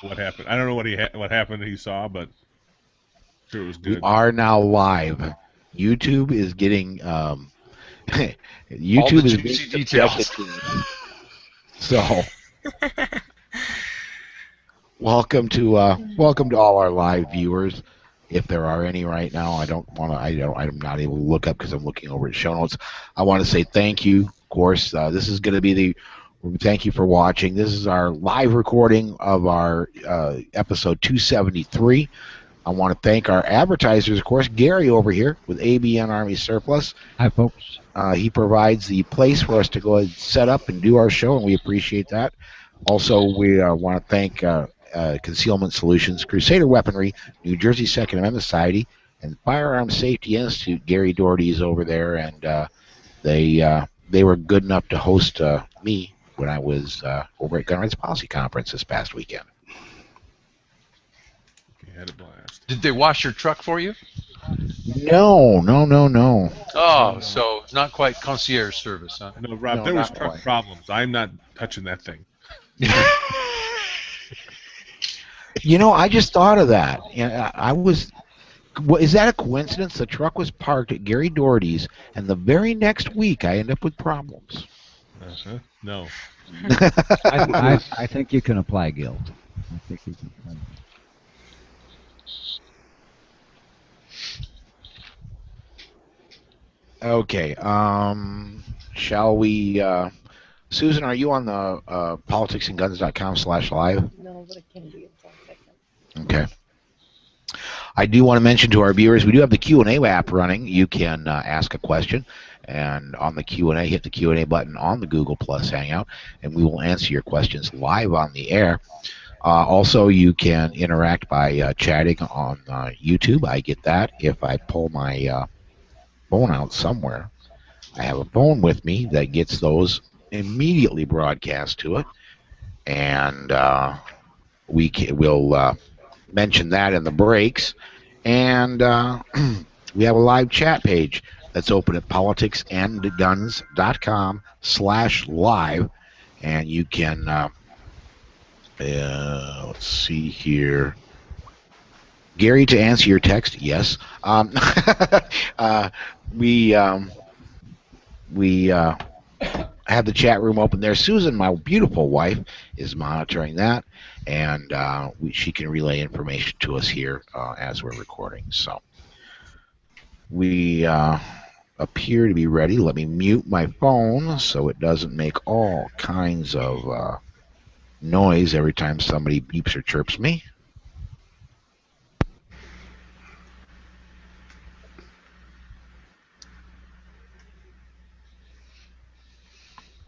what happened. I don't know what happened he saw, but sure it was We good. are now live. YouTube is getting YouTube All the is juicy being details. subjected to. So welcome to all our live viewers. If there are any right now, I'm not able to look up because I'm looking over at show notes. I want to say thank you. Of course, this is going to be thank you for watching. This is our live recording of our episode 273. I want to thank our advertisers, of course, Gary over here with ABN Army Surplus. Hi, folks. He provides the place for us to go ahead and set up and do our show, and we appreciate that. Also, we want to thank Concealment Solutions, Crusader Weaponry, New Jersey Second Amendment Society, and Firearm Safety Institute. Gary Doherty is over there, and they were good enough to host me when I was over at Gun Rights Policy Conference this past weekend. He had a blast. Did they wash your truck for you? No. Oh, so not quite concierge service, huh? No, Rob, No, there was not truck quite. problems. I'm not touching that thing. You know, I just thought of that. Is that a coincidence? The truck was parked at Gary Doherty's, and the very next week I end up with problems. No. I think you can apply guilt. I think you can apply guilt. Okay. Shall we? Susan, are you on the politicsandguns.com/live? No, but it can be in 1 second. Okay. I do want to mention to our viewers, we do have the Q&A app running. You can ask a question, and on the Q&A, hit the Q&A button on the Google Plus Hangout, and we will answer your questions live on the air. Also, you can interact by chatting on YouTube. I get that. If I pull my phone out somewhere, I have a phone with me that gets those immediately broadcast to it, and we'll mention that in the breaks. And we have a live chat page that's open at politicsandguns.com/live, and you can let's see here. Gary, to answer your text, yes. We have the chat room open there. Susan, my beautiful wife, is monitoring that, and she can relay information to us here as we're recording. So we appear to be ready. Let me mute my phone so it doesn't make all kinds of noise every time somebody beeps or chirps me.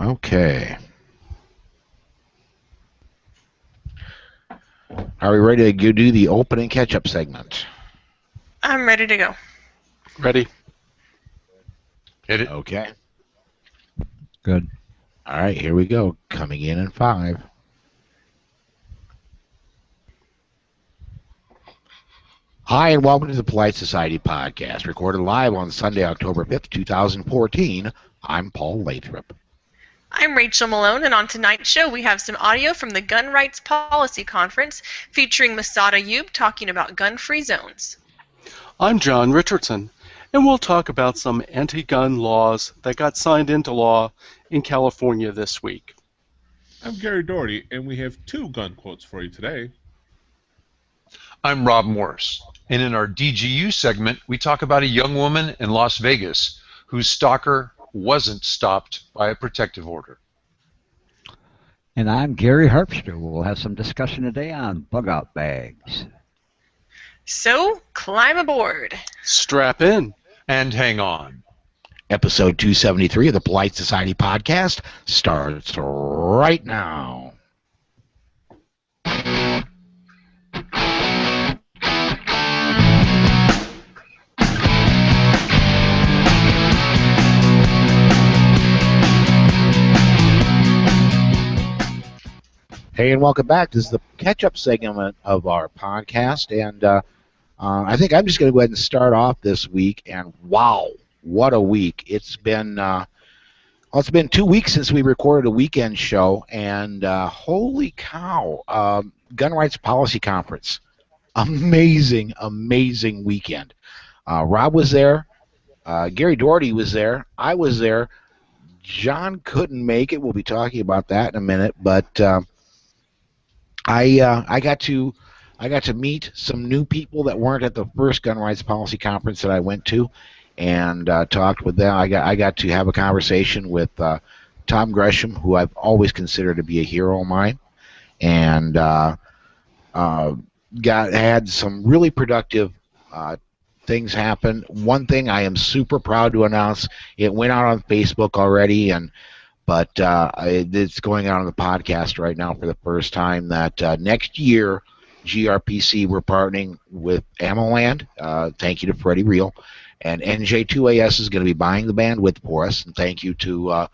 Okay. Are we ready to do the open and catch-up segment? I'm ready to go. Ready? Hit it. Okay. Good. All right, here we go. Coming in 5. Hi, and welcome to the Polite Society podcast, recorded live on Sunday, October 5th, 2014. I'm Paul Lathrop. I'm Rachel Malone, and on tonight's show we have some audio from the Gun Rights Policy Conference featuring Masad Ayoob talking about gun-free zones. I'm John Richardson, and we'll talk about some anti-gun laws that got signed into law in California this week. I'm Gary Doherty, and we have 2 gun quotes for you today. I'm Rob Morris, and in our DGU segment, we talk about a young woman in Las Vegas whose stalker wasn't stopped by a protective order. And I'm Gary Harpster. We'll have some discussion today on bug-out bags. So, climb aboard. Strap in. And hang on. Episode 273 of the Polite Society podcast starts right now. Hey, and welcome back. This is the catch-up segment of our podcast, and I think I'm just going to go ahead and start off this week, and wow, what a week. It's been Well, it's been 2 weeks since we recorded a weekend show, and holy cow, Gun Rights Policy Conference. Amazing, amazing weekend. Rob was there. Gary Doherty was there. I was there. John couldn't make it. We'll be talking about that in a minute. But I got to meet some new people that weren't at the first Gun Rights Policy Conference that I went to, and talked with them. I got to have a conversation with Tom Gresham, who I've always considered to be a hero of mine, and had some really productive things happen. One thing I am super proud to announce: it went out on Facebook already, but it's going out on the podcast right now for the first time. That next year, GRPC, we're partnering with Ammoland. Thank you to Freddie Real, and NJ2AS is going to be buying the bandwidth for us. And thank you to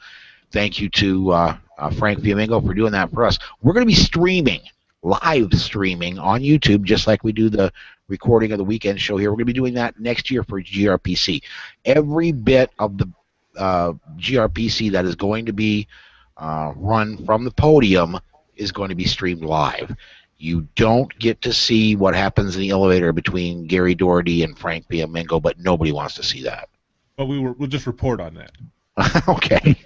Frank Fiamingo for doing that for us. We're going to be live streaming on YouTube, just like we do the recording of the weekend show here. We're going to be doing that next year for GRPC. Every bit of the GRPC that is going to be run from the podium is going to be streamed live. You don't get to see what happens in the elevator between Gary Doherty and Frank Fiamingo, but nobody wants to see that. Well, we'll just report on that. Okay.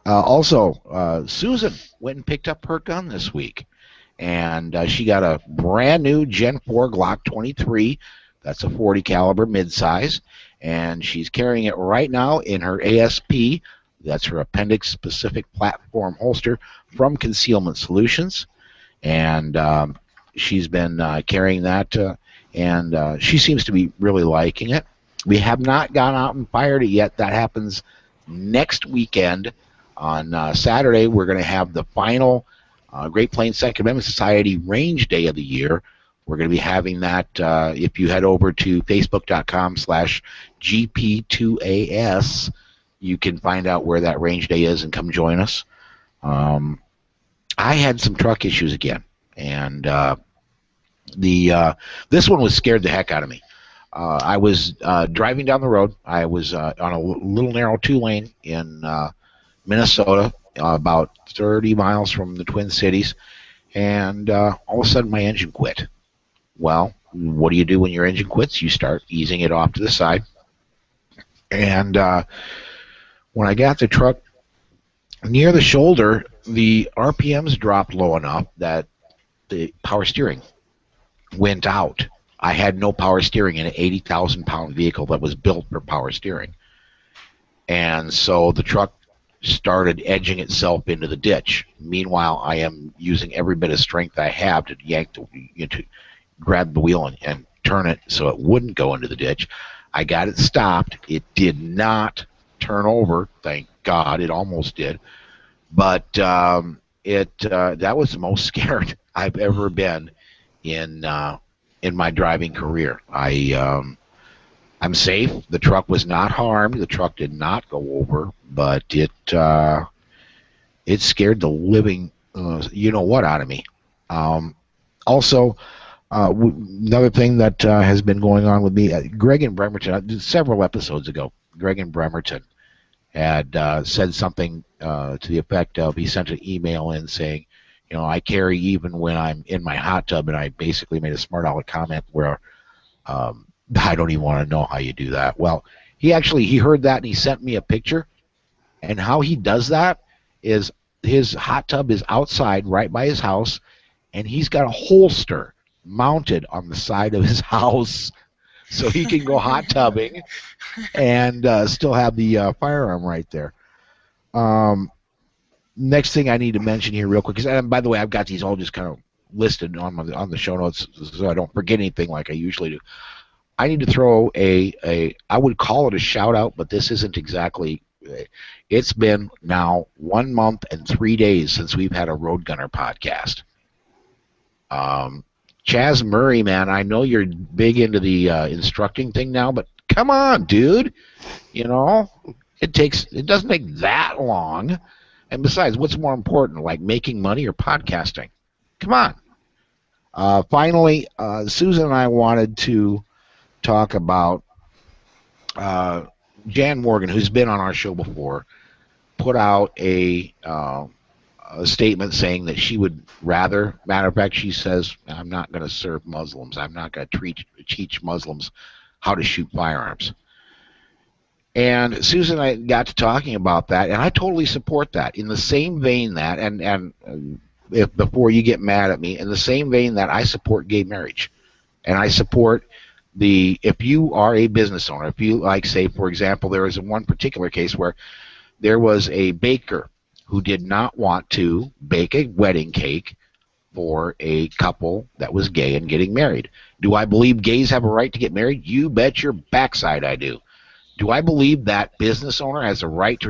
Also, Susan went and picked up her gun this week, and she got a brand new Gen 4 Glock 23. That's a 40 caliber midsize, and she's carrying it right now in her ASP. That's her appendix specific platform holster from Concealment Solutions, and she's been carrying that, and she seems to be really liking it. We have not gone out and fired it yet. That happens next weekend. On Saturday, we're going to have the final Great Plains Second Amendment Society Range Day of the year. We're going to be having that. If you head over to facebook.com/GP2AS, you can find out where that Range Day is and come join us. I had some truck issues again, and this one was scared the heck out of me. I was driving down the road. I was on a little narrow 2-lane in Minnesota, about 30 miles from the Twin Cities, and all of a sudden my engine quit. Well, what do you do when your engine quits? You start easing it off to the side. And when I got the truck near the shoulder, the RPMs dropped low enough that the power steering went out. I had no power steering in an 80,000-pound vehicle that was built for power steering. And so the truck started edging itself into the ditch. Meanwhile, I am using every bit of strength I have to yank to grab the wheel and turn it so it wouldn't go into the ditch. I got it stopped. It did not turn over, thank God. It almost did. But that was the most scared I've ever been in my driving career. I'm safe. The truck was not harmed. The truck did not go over, but it scared the living you-know-what out of me. Also, another thing that has been going on with me, Greg in Bremerton, several episodes ago, Greg in Bremerton had said something to the effect of, he sent an email in saying, I carry even when I'm in my hot tub, and I basically made a smart aleck comment where I don't even want to know how you do that. Well, he heard that and he sent me a picture, and how he does that is his hot tub is outside right by his house, and he's got a holster mounted on the side of his house so he can go hot tubbing and still have the firearm right there. Next thing I need to mention here real quick, and by the way, I've got these all just kind of listed on the show notes so I don't forget anything like I usually do. I need to throw I would call it a shout out, but this isn't exactly. It's been now 1 month and 3 days since we've had a Road Gunner podcast. Chaz Murray, man, I know you're big into the instructing thing now, but come on, dude. It doesn't take that long. And besides, what's more important, like making money or podcasting? Come on. Finally, Susan and I wanted to talk about Jan Morgan, who's been on our show before, put out a statement saying that she would rather, matter of fact, she says, I'm not going to serve Muslims. I'm not going to teach Muslims how to shoot firearms. And Susan and I got to talking about that, and I totally support that. In the same vein that, if before you get mad at me, in the same vein that I support gay marriage, and I support if you are a business owner, if you, like, say, for example, there was one particular case where there was a baker who did not want to bake a wedding cake for a couple that was gay and getting married. Do I believe gays have a right to get married? You bet your backside I do. Do I believe that business owner has a right to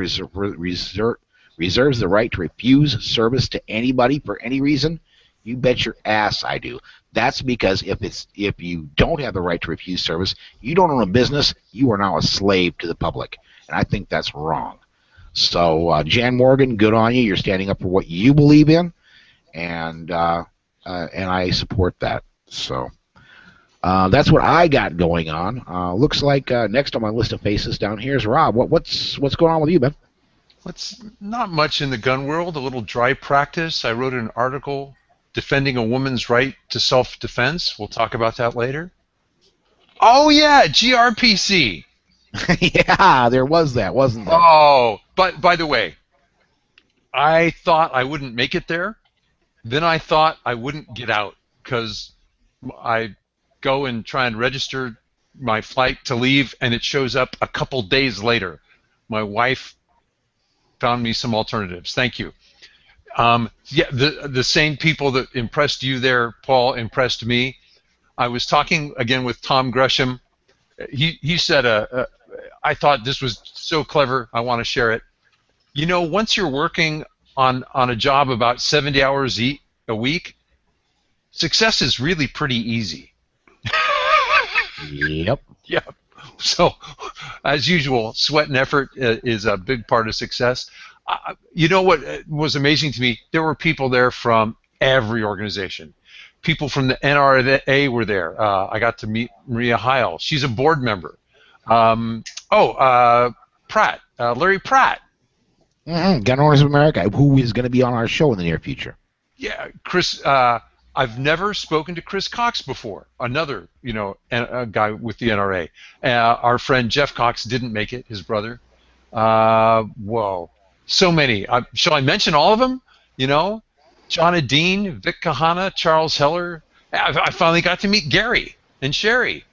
reserves the right to refuse service to anybody for any reason? You bet your ass I do. That's because if you don't have the right to refuse service, you don't own a business, you are now a slave to the public. And I think that's wrong. So, Jan Morgan, good on you. You're standing up for what you believe in, and I support that. So that's what I got going on. Looks like next on my list of faces down here is Rob. What's going on with you, man? What's not much in the gun world, a little dry practice. I wrote an article defending a woman's right to self-defense. We'll talk about that later. Oh, yeah, GRPC. Yeah, there was that, wasn't there? Oh, but by the way, I thought I wouldn't make it there. Then I thought I wouldn't get out because I go and try and register my flight to leave, and it shows up a couple days later. My wife found me some alternatives. Thank you. Yeah, the same people that impressed you there, Paul, impressed me. I was talking again with Tom Gresham. He said, I thought this was so clever, I want to share it. You know, once you're working on a job about 70 hours a week, success is really pretty easy. Yep. Yep. So, as usual, sweat and effort is a big part of success. You know what was amazing to me? There were people there from every organization. People from the NRA were there. I got to meet Maria Heil. She's a board member. Pratt, Larry Pratt. Gun Owners of America, who is going to be on our show in the near future. Yeah, Chris. I've never spoken to Chris Cox before. Another, a guy with the NRA. Our friend Jeff Cox didn't make it. His brother. Whoa, so many. Shall I mention all of them? John Dean, Vic Kahana, Charles Heller. I finally got to meet Gary and Sherry.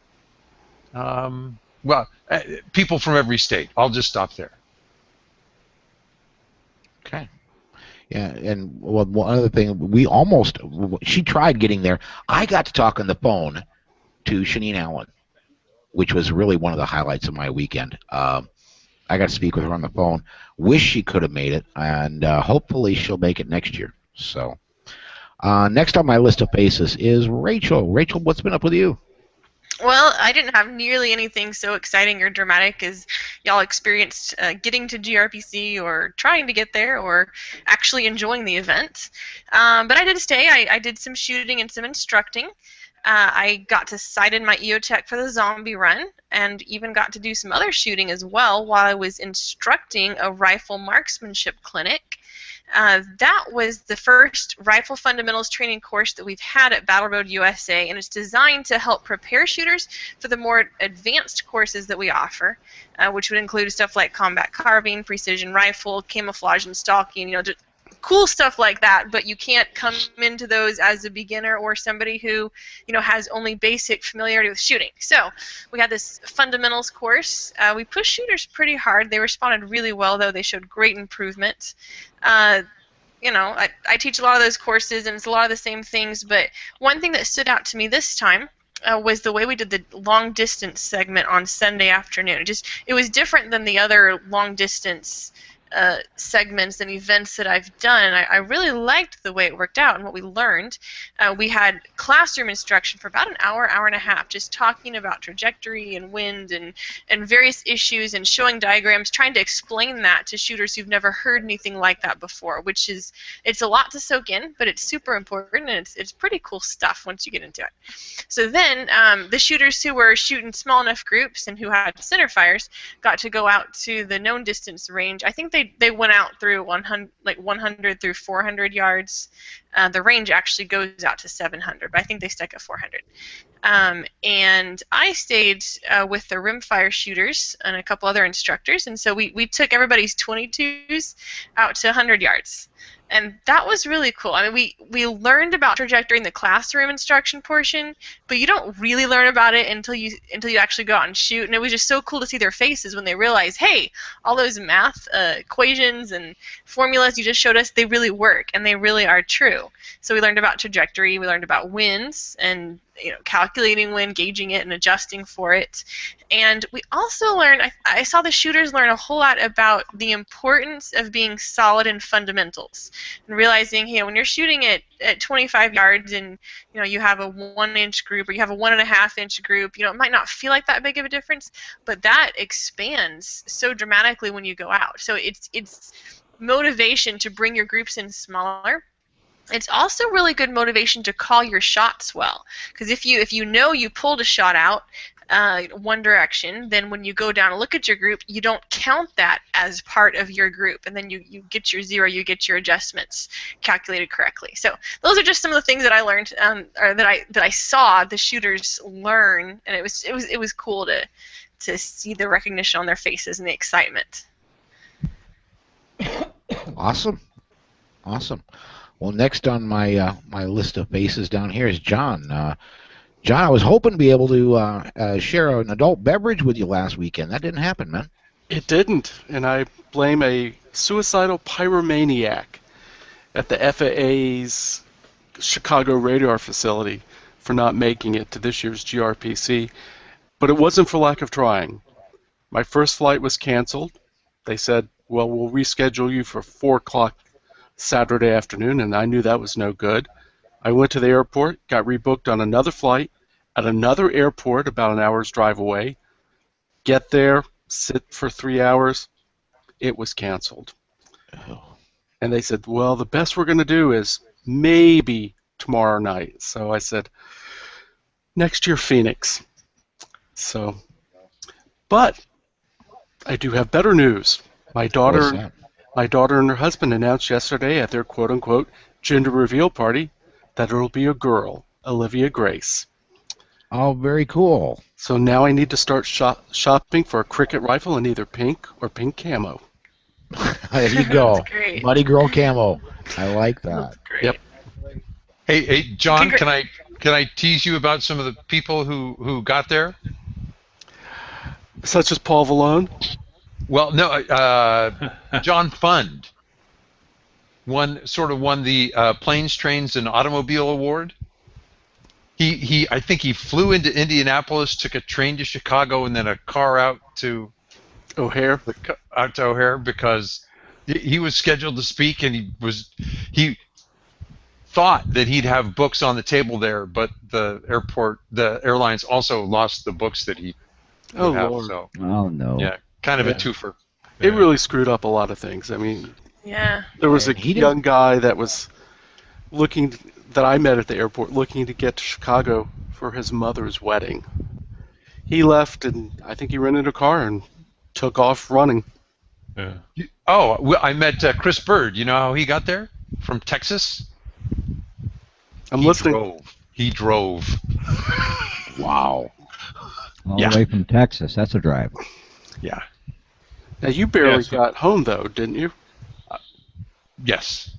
People from every state. I'll just stop there. Okay. Yeah, and one other thing, she tried getting there. I got to talk on the phone to Shanine Allen, which was really one of the highlights of my weekend. I got to speak with her on the phone. Wish she could have made it, and hopefully she'll make it next year. So, next on my list of faces is Rachel. Rachel, what's been up with you? Well, I didn't have nearly anything so exciting or dramatic as y'all experienced getting to GRPC or trying to get there or actually enjoying the event. But I did stay. I did some shooting and some instructing. I got to sight in my EOTech for the zombie run and even got to do some other shooting as well while I was instructing a rifle marksmanship clinic. That was the first Rifle Fundamentals training course that we've had at Battle Road USA, and it's designed to help prepare shooters for the more advanced courses that we offer, which would include stuff like combat carving, precision rifle, camouflage and stalking, just cool stuff like that, but you can't come into those as a beginner or somebody who, has only basic familiarity with shooting. So we had this fundamentals course. We pushed shooters pretty hard. They responded really well, though. They showed great improvement. I teach a lot of those courses, and it's a lot of the same things, but one thing that stood out to me this time was the way we did the long distance segment on Sunday afternoon. It was different than the other long distance segments and events that I've done. I really liked the way it worked out and what we learned. We had classroom instruction for about an hour, hour and a half, just talking about trajectory and wind and various issues and showing diagrams, trying to explain that to shooters who've never heard anything like that before, which is, it's a lot to soak in, but it's super important, and it's pretty cool stuff once you get into it. So then the shooters who were shooting small enough groups and who had center fires got to go out to the known distance range. I think they went out through 100 through 400 yards. The range actually goes out to 700, but I think they stuck at 400. And I stayed with the rimfire shooters and a couple other instructors, and so we took everybody's 22s out to 100 yards. And that was really cool. I mean, we learned about trajectory in the classroom instruction portion, but you don't really learn about it until you actually go out and shoot. And it was just so cool to see their faces when they realized, hey, all those math equations and formulas you just showed us, they really work and they really are true. So we learned about trajectory, we learned about winds and calculating wind, gauging it, and adjusting for it. And we also learned, I saw the shooters learn a whole lot about the importance of being solid in fundamentals and realizing, when you're shooting at 25 yards and you have a 1-inch group or you have a 1.5-inch group, it might not feel like that big of a difference, but that expands so dramatically when you go out. So it's motivation to bring your groups in smaller. It's also really good motivation to call your shots well, because if you know you pulled a shot out one direction, then when you go down and look at your group, you don't count that as part of your group, and then you get your zero, you get your adjustments calculated correctly. So those are just some of the things that I learned, or that I saw the shooters learn, and it was cool to see the recognition on their faces and the excitement. Awesome. Well, next on my my list of faces down here is John. John, I was hoping to be able to share an adult beverage with you last weekend. That didn't happen, man. It didn't, and I blame a suicidal pyromaniac at the FAA's Chicago radar facility for not making it to this year's GRPC. But it wasn't for lack of trying. My first flight was canceled. They said, well, we'll reschedule you for 4 o'clock Saturday afternoon, and I knew that was no good. I went to the airport, got rebooked on another flight at another airport about an hour's drive away. Get there, sit for 3 hours. It was canceled. And they said, well, the best we're going to do is maybe tomorrow night. So I said, next year, Phoenix. So, but I do have better news. My daughter and her husband announced yesterday at their quote-unquote gender reveal party that it'll be a girl, Olivia Grace. Oh, very cool. So now I need to start shopping for a cricket rifle in either pink or pink camo. There you go. That's great. Buddy girl camo. I like that. That's great. Yep. Hey, John, can I tease you about some of the people who got there? Such as Paul Vallone? Well, no, John Fund won the Planes, Trains, and Automobile Award. I think he flew into Indianapolis, took a train to Chicago, and then a car out to O'Hare. Because he was scheduled to speak, and he thought that he'd have books on the table there, but the airlines also lost the books that he would have. Lord. So, Oh, no. yeah, kind of a twofer. It really screwed up a lot of things. I mean, Yeah. there was a He didn't- young guy that was that I met at the airport looking to get to Chicago for his mother's wedding. He left, and I think he rented a car and took off running. Yeah. I met Chris Bird. You know how he got there? From Texas? I'm listening. He drove. Wow. All Yeah. the way from Texas. That's a drive. Yeah. Now, you barely Yes. got home, though, didn't you? Yes.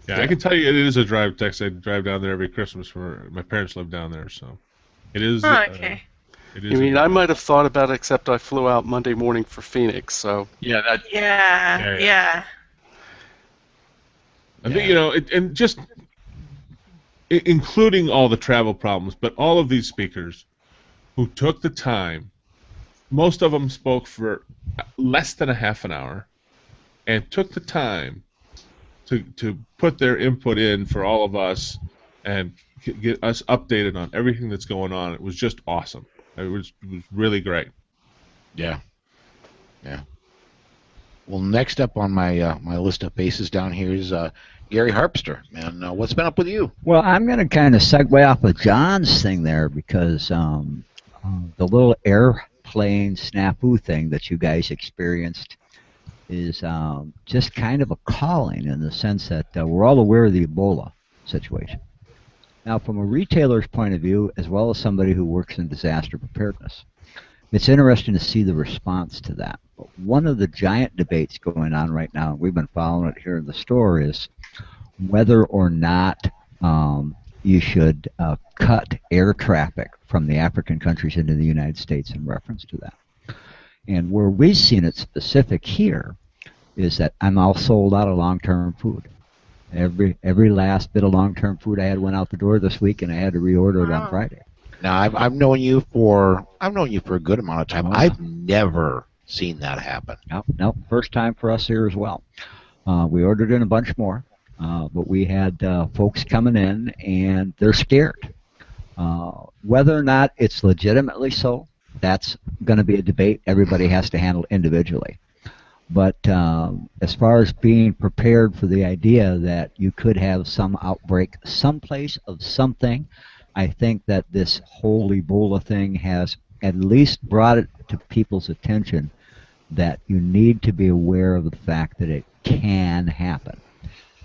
Yeah, I can tell you it is a drive, Tex. I drive down there every Christmas. My parents live down there, so it is. Oh, okay. It I is. mean, I might have thought about it, except I flew out Monday morning for Phoenix, so. Yeah. Yeah. I think and just including all the travel problems, but all of these speakers who took the time. Most of them spoke for less than a half an hour, and took the time to put their input in for all of us and get us updated on everything that's going on. It was just awesome. It was really great. Yeah. Yeah. Well, next up on my my list of faces down here is Gary Harpster. And what's been up with you? Well, I'm going to kind of segue off of John's thing there because the little airplane snafu thing that you guys experienced is just kind of a calling in the sense that we're all aware of the Ebola situation. Now, from a retailer's point of view, as well as somebody who works in disaster preparedness, it's interesting to see the response to that. But one of the giant debates going on right now, and we've been following it here in the store, is whether or not you should cut air traffic from the African countries into the United States in reference to that. And where we've seen it specific here is that I'm all sold out of long-term food. Every last bit of long-term food I had went out the door this week, and I had to reorder it on Friday. Now I've known you for a good amount of time. Oh, yeah. I've never seen that happen. Nope. First time for us here as well. We ordered in a bunch more, but we had folks coming in, and they're scared. Whether or not it's legitimately so, that's going to be a debate everybody has to handle individually. But as far as being prepared for the idea that you could have some outbreak someplace of something, I think that this whole Ebola thing has at least brought it to people's attention that you need to be aware of the fact that it can happen.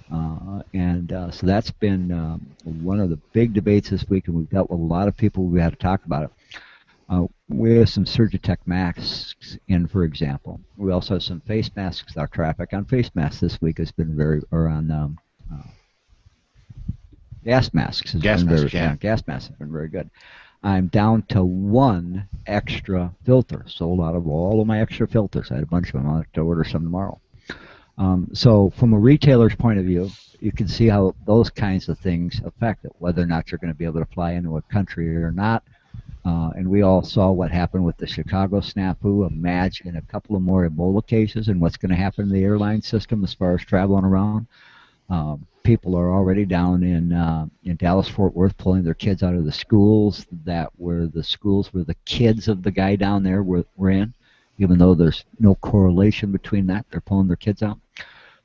So that's been one of the big debates this week, and we've dealt with a lot of people. We had to talk about it. We have some Surgitech masks in, for example. We also have some face masks. Our traffic on face masks this week has been gas masks. Gas masks have been very good. I'm down to one extra filter. Sold out of all of my extra filters. I had a bunch of them. I'll have to order some tomorrow. So from a retailer's point of view, you can see how those kinds of things affect it, whether or not you're going to be able to fly into a country or not. And we all saw what happened with the Chicago snafu. Imagine a couple of more Ebola cases and what's going to happen in the airline system as far as traveling around. People are already down in Dallas-Fort Worth pulling their kids out of the schools that were the schools where the kids of the guy down there were in, even though there's no correlation between that. They're pulling their kids out.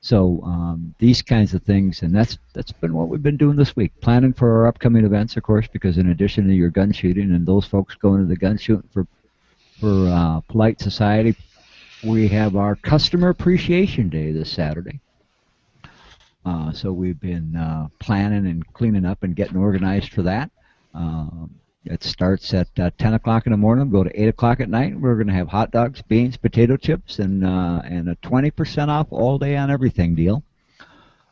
So these kinds of things, and that's been what we've been doing this week, planning for our upcoming events, of course, because in addition to your gun shooting and those folks going to the gun shooting for Polite Society, we have our Customer Appreciation Day this Saturday. So we've been planning and cleaning up and getting organized for that. It starts at 10 o'clock in the morning, go to 8 o'clock at night. We're going to have hot dogs, beans, potato chips, and a 20% off all day on everything deal.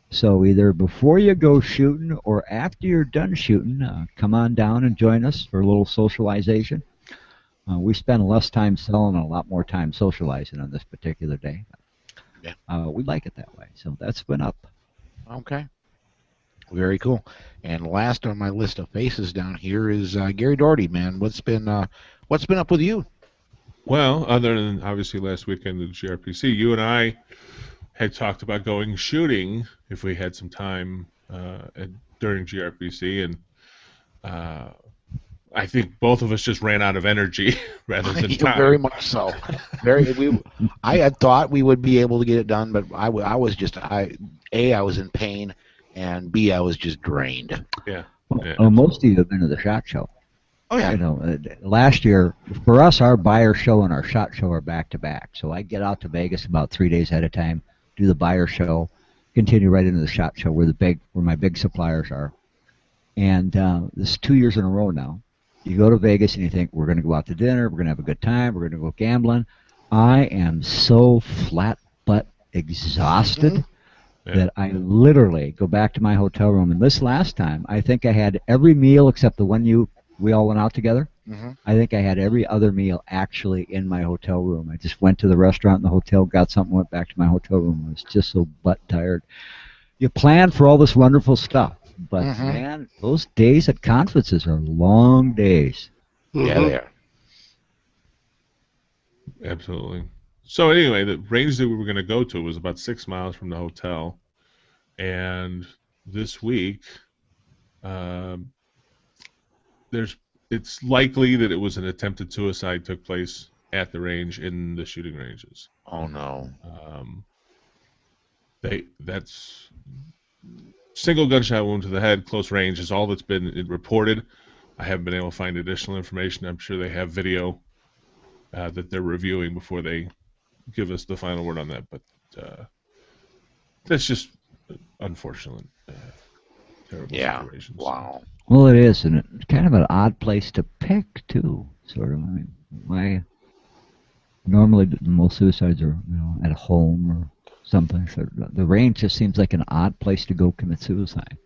So either before you go shooting or after you're done shooting, come on down and join us for a little socialization. We spend less time selling and a lot more time socializing on this particular day. Yeah. We like it that way. So that's been up. Okay. Very cool. And last on my list of faces down here is Gary Doherty, man. What's been up with you? Well, other than obviously last weekend at GRPC, you and I had talked about going shooting if we had some time during GRPC, and I think both of us just ran out of energy rather than time. Very much so. I had thought we would be able to get it done, but I was in pain. And B, I was just drained. Yeah. Well, most of you have been to the SHOT Show. Oh, yeah. You know, last year, for us, our buyer show and our SHOT Show are back-to-back. So I get out to Vegas about 3 days ahead of time, do the buyer show, continue right into the SHOT Show where my big suppliers are. And this is 2 years in a row now. You go to Vegas and you think, we're going to go out to dinner, we're going to have a good time, we're going to go gambling. I am so flat-butt exhausted. Yeah. That I literally go back to my hotel room. And this last time, I think I had every meal except the one we all went out together. Mm-hmm. I think I had every other meal actually in my hotel room. I just went to the restaurant in the hotel, got something, went back to my hotel room. I was just so butt tired. You plan for all this wonderful stuff, but man, those days at conferences are long days. Yeah, they are. Absolutely. So anyway, the range that we were going to go to was about 6 miles from the hotel, and this week, um, it's likely that it was an attempted suicide took place at the range in the shooting ranges. Oh no. That's single gunshot wound to the head, close range is all that's been reported. I haven't been able to find additional information. I'm sure they have video that they're reviewing before they give us the final word on that. But that's just unfortunate. Terrible situations. Wow. Well, it is, and it's kind of an odd place to pick too. Sort of. I mean, normally most suicides are at home or someplace. The range just seems like an odd place to go commit suicide.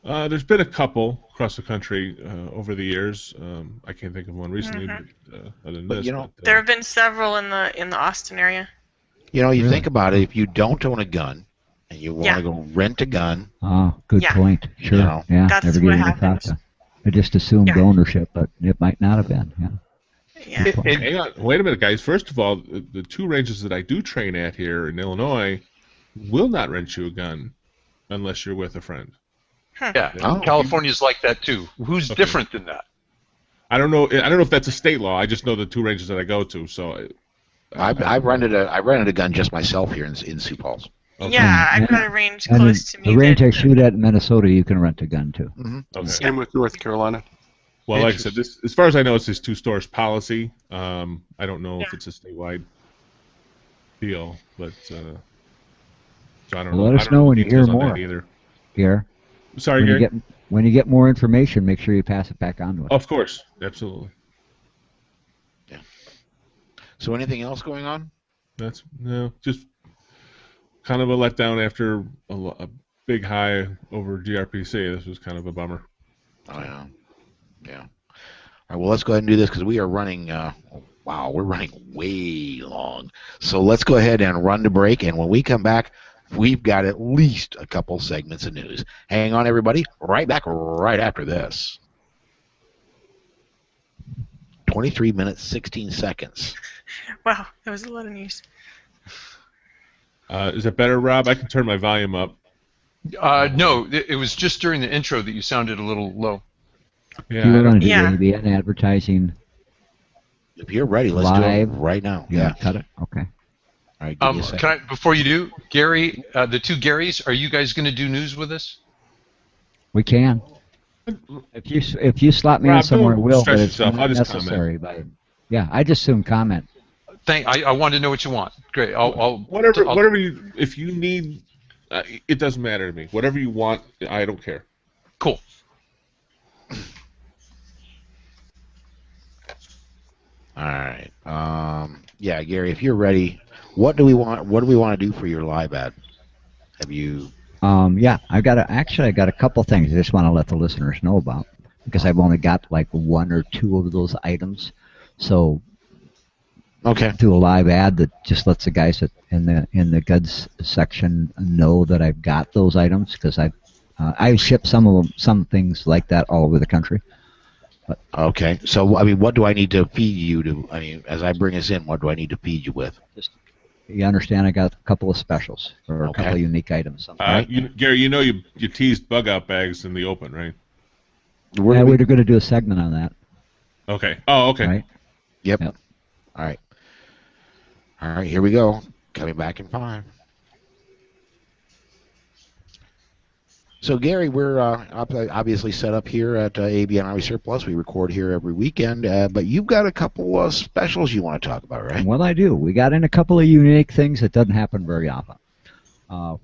There's been a couple across the country over the years. I can't think of one recently, but other than this. There have been several in the Austin area. You really? Think about it. If you don't own a gun and you want to go rent a gun. Oh, good point. Sure. Yeah. That's never what gave happens. I just assumed ownership, but it might not have been. Yeah. Hang on. Wait a minute, guys. First of all, the two ranges that I do train at here in Illinois will not rent you a gun unless you're with a friend. Yeah, California's like that too. Who's different than that? I don't know if that's a state law. I just know the two ranges that I go to. So I rented a gun just myself here in Sioux Falls. Okay. Yeah, I've got a range close to me. The range I shoot at in Minnesota, you can rent a gun too. Mm-hmm. Okay. Same with North Carolina. Well, like I said, as far as I know, it's this two stores policy. I don't know if it's a statewide deal, but so I don't know. Let us know when you hear more. Gare. Sorry, Gary. When you get more information, make sure you pass it back on to us. Of course, absolutely. Yeah. So, anything else going on? Just kind of a letdown after a big high over GRPC. This was kind of a bummer. Oh yeah. Yeah. All right. Well, let's go ahead and do this because we are running. Wow, we're running way long. So let's go ahead and run to break, and when we come back, we've got at least a couple segments of news. Hang on, everybody. Right back right after this. 23 minutes, 16 seconds. Wow, that was a lot of news. Is it better, Rob? I can turn my volume up. No, it was just during the intro that you sounded a little low. Yeah, you want to do ABN advertising. If you're ready, let's do it right now. Yeah, cut it. Okay. All right, give me a second. Can I, before you do, Gary, the two Garys, are you guys going to do news with us? We can. If you slot me Rob, in somewhere, we'll. But it's not necessary. But yeah, I just assume comment. I wanted to know what you want. Great. Whatever you. If you need, it doesn't matter to me. Whatever you want, I don't care. Cool. All right. Yeah, Gary, if you're ready, what do we want to do for your live ad? Have you? Yeah, I got a couple things I just want to let the listeners know about because I've only got like one or two of those items. So, do a live ad that just lets the guys in the goods section know that I've got those items because I ship some things like that all over the country. But, okay, so I mean, what do I need to feed you to? I mean, as I bring us in, what do I need to feed you with? You understand? I got a couple of specials or a couple of unique items. Right? Gary, you teased bug out bags in the open, right? We're going to do a segment on that. Okay. Oh, okay. Right? Yep. All right. All right. Here we go. Coming back in 5. So, Gary, we're obviously set up here at ABN Army Surplus. We record here every weekend, but you've got a couple of specials you want to talk about, right? Well, I do. We got in a couple of unique things that doesn't happen very often.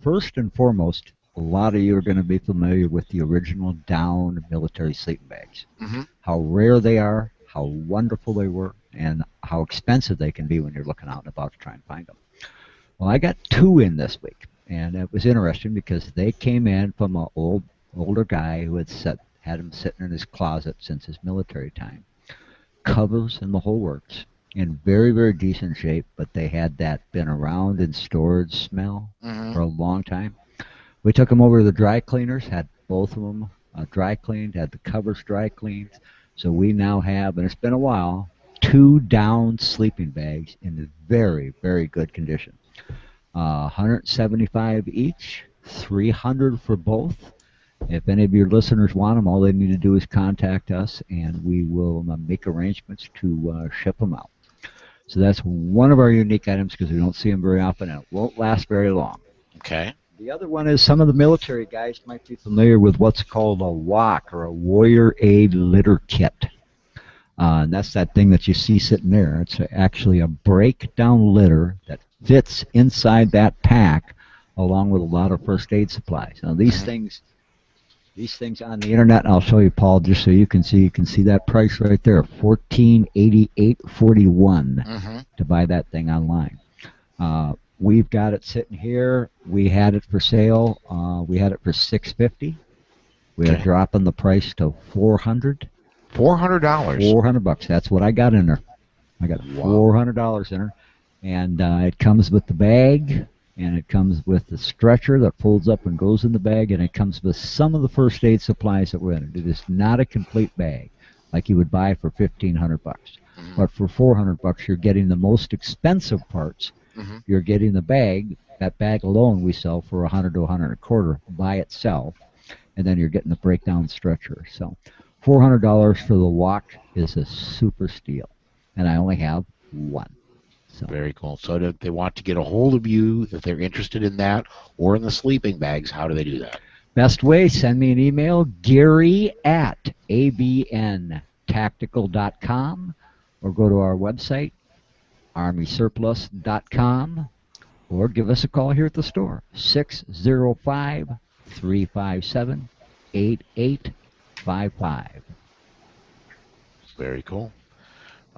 First and foremost, a lot of you are going to be familiar with the original down military sleeping bags. Mm-hmm. How rare they are, how wonderful they were, and how expensive they can be when you're looking out and about to try and find them. Well, I got 2 in this week. And it was interesting because they came in from an older guy who had them sitting in his closet since his military time. Covers and the whole works. In very, very decent shape, but they had that been around and stored smell for a long time. We took them over to the dry cleaners, had both of them dry cleaned, had the covers dry cleaned. So we now have, and it's been a while, 2 down sleeping bags in very, very good condition. 175 each, 300 for both. If any of your listeners want them, all they need to do is contact us, and we will make arrangements to ship them out. So that's one of our unique items because we don't see them very often, and it won't last very long. Okay. The other one is some of the military guys might be familiar with what's called a WAC, or a Warrior Aid Litter Kit. And that's that thing that you see sitting there. It's actually a breakdown litter that fits inside that pack, along with a lot of first aid supplies. Now these things on the internet, and I'll show you, Paul, just so you can see that price right there, $1488.41 to buy that thing online. We've got it sitting here. We had it for sale. We had it for $650. We are dropping the price to $400. $400. $400. That's what I got in there. I got $400 in her, and it comes with the bag, and it comes with the stretcher that folds up and goes in the bag, and it comes with some of the first aid supplies that were in it. It is not a complete bag like you would buy for $1,500. But for $400, you're getting the most expensive parts. You're getting the bag. That bag alone we sell for $100 to $125 by itself, and then you're getting the breakdown stretcher. So $400 for the walk is a super steal, and I only have one. So. Very cool. So if they want to get a hold of you, if they're interested in that or in the sleeping bags, how do they do that? Best way, send me an email, Gary@abntactical.com, or go to our website, armysurplus.com, or give us a call here at the store, 605-357-8855. Very cool.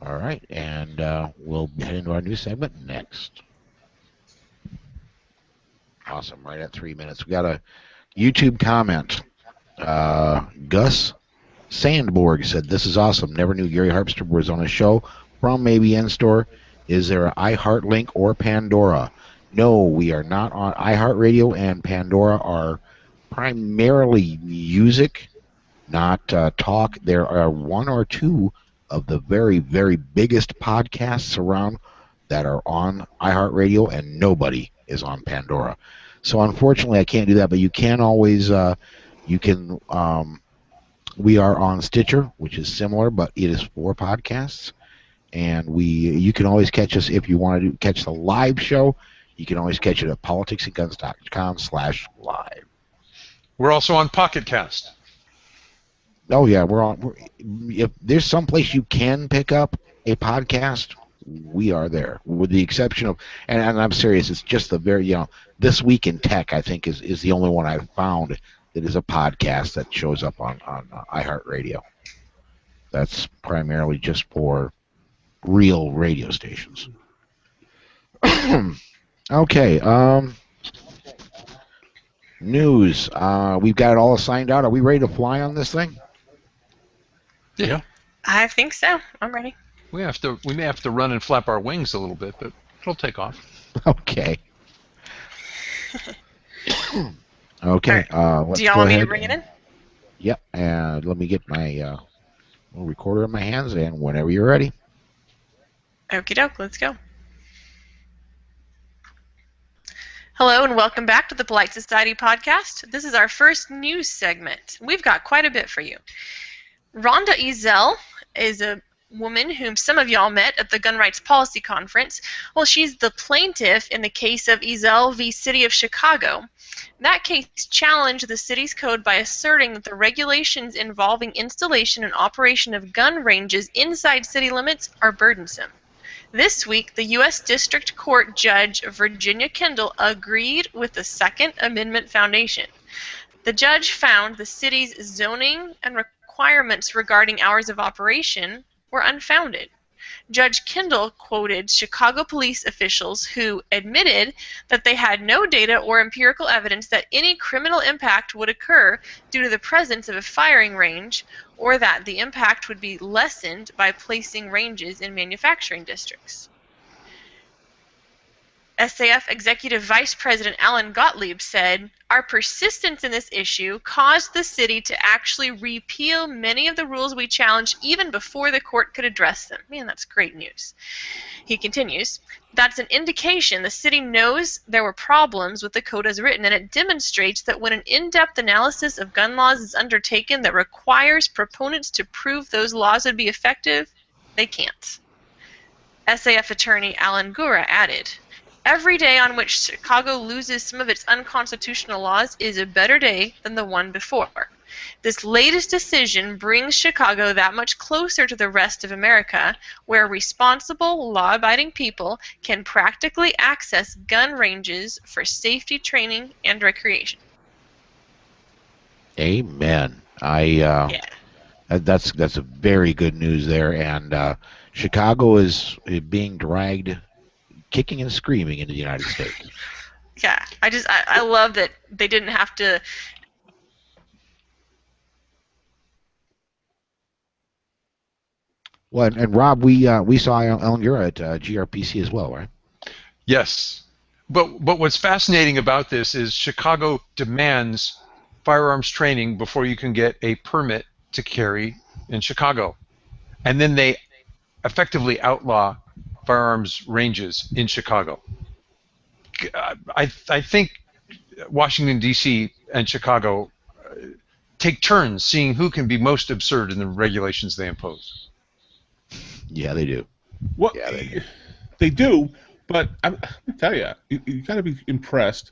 All right, and we'll head into our new segment next. Awesome, right at 3 minutes. We got a YouTube comment. Gus Sandborg said, "This is awesome. Never knew Gary Harpster was on a show from ABN Store. Is there an iHeart link or Pandora?" No, we are not on iHeartRadio, and Pandora are primarily music, not talk. There are one or two of the very, very biggest podcasts around that are on iHeartRadio, and nobody is on Pandora. So unfortunately, I can't do that, but you can always, we are on Stitcher, which is similar, but it is for podcasts. And you can always catch us if you want to catch the live show. You can always catch it at politicsandguns.com/live. We're also on Pocket Cast. Oh yeah, if there's some place you can pick up a podcast, we are there. With the exception of, and I'm serious, it's just the very, This Week in Tech, I think, is the only one I've found that is a podcast that shows up on iHeartRadio. That's primarily just for real radio stations. Okay, news. We've got it all assigned out. Are we ready to fly on this thing? Yeah. I think so. I'm ready. We may have to run and flap our wings a little bit, but it'll take off. Okay. Okay. Let's Do y'all go want me ahead to bring it in? Yep. And let me get my little recorder in my hands, and whenever you're ready. Okie doke, let's go. Hello and welcome back to the Polite Society podcast. This is our first news segment. We've got quite a bit for you. Rhonda Ezell is a woman whom some of y'all met at the Gun Rights Policy Conference. Well, she's the plaintiff in the case of Ezell v. City of Chicago. That case challenged the city's code by asserting that the regulations involving installation and operation of gun ranges inside city limits are burdensome. This week, the U.S. District Court Judge Virginia Kendall agreed with the Second Amendment Foundation. The judge found the city's zoning and requirements regarding hours of operation were unfounded. Judge Kendall quoted Chicago police officials who admitted that they had no data or empirical evidence that any criminal impact would occur due to the presence of a firing range, or that the impact would be lessened by placing ranges in manufacturing districts. SAF Executive Vice President Alan Gottlieb said, "Our persistence in this issue caused the city to actually repeal many of the rules we challenged even before the court could address them." Man, that's great news. He continues, "That's an indication the city knows there were problems with the code as written, and it demonstrates that when an in-depth analysis of gun laws is undertaken that requires proponents to prove those laws would be effective, they can't." SAF attorney Alan Gura added, "Every day on which Chicago loses some of its unconstitutional laws is a better day than the one before. This latest decision brings Chicago that much closer to the rest of America, where responsible, law-abiding people can practically access gun ranges for safety training and recreation." Amen. Yeah. That's a very good news there, and Chicago is being dragged, kicking and screaming, into the United States. Yeah, I love that they didn't have to. Well, and Rob, we saw Ellen Gura at GRPC as well, right? Yes. But what's fascinating about this is Chicago demands firearms training before you can get a permit to carry in Chicago. And then they effectively outlaw firearms ranges in Chicago. I think Washington, D.C. and Chicago take turns seeing who can be most absurd in the regulations they impose. Yeah, they do. Well, Yeah, they do, but I tell you, you got to be impressed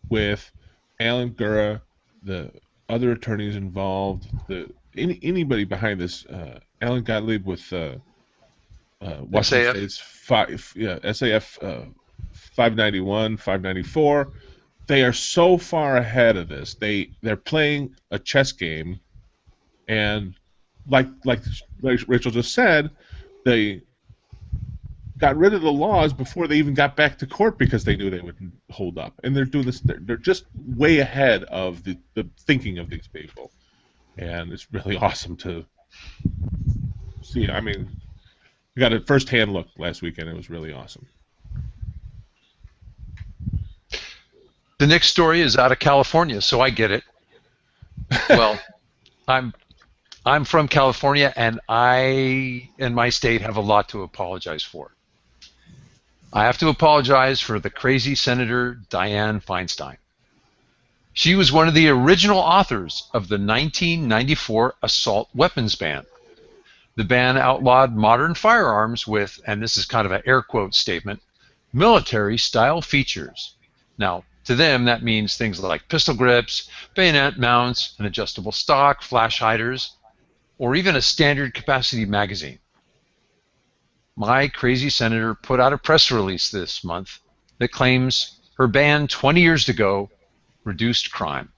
with Alan Gura, the other attorneys involved, anybody behind this. Alan Gottlieb with Washington SAF? State's SAF 591, 594. They are so far ahead of this. They're playing a chess game, and like Rachel just said, they got rid of the laws before they even got back to court because they knew they wouldn't hold up. And they're doing this. They're just way ahead of the thinking of these people, and it's really awesome to see. I mean, we got a first-hand look last weekend. It was really awesome. The next story is out of California, so I get it. Well, I'm from California, and I and my state have a lot to apologize for. I have to apologize for the crazy Senator Dianne Feinstein. She was one of the original authors of the 1994 assault weapons ban. The ban outlawed modern firearms with, and this is kind of an air quote statement, military-style features. Now, to them, that means things like pistol grips, bayonet mounts, an adjustable stock, flash hiders, or even a standard capacity magazine. My crazy senator put out a press release this month that claims her ban 20 years ago reduced crime.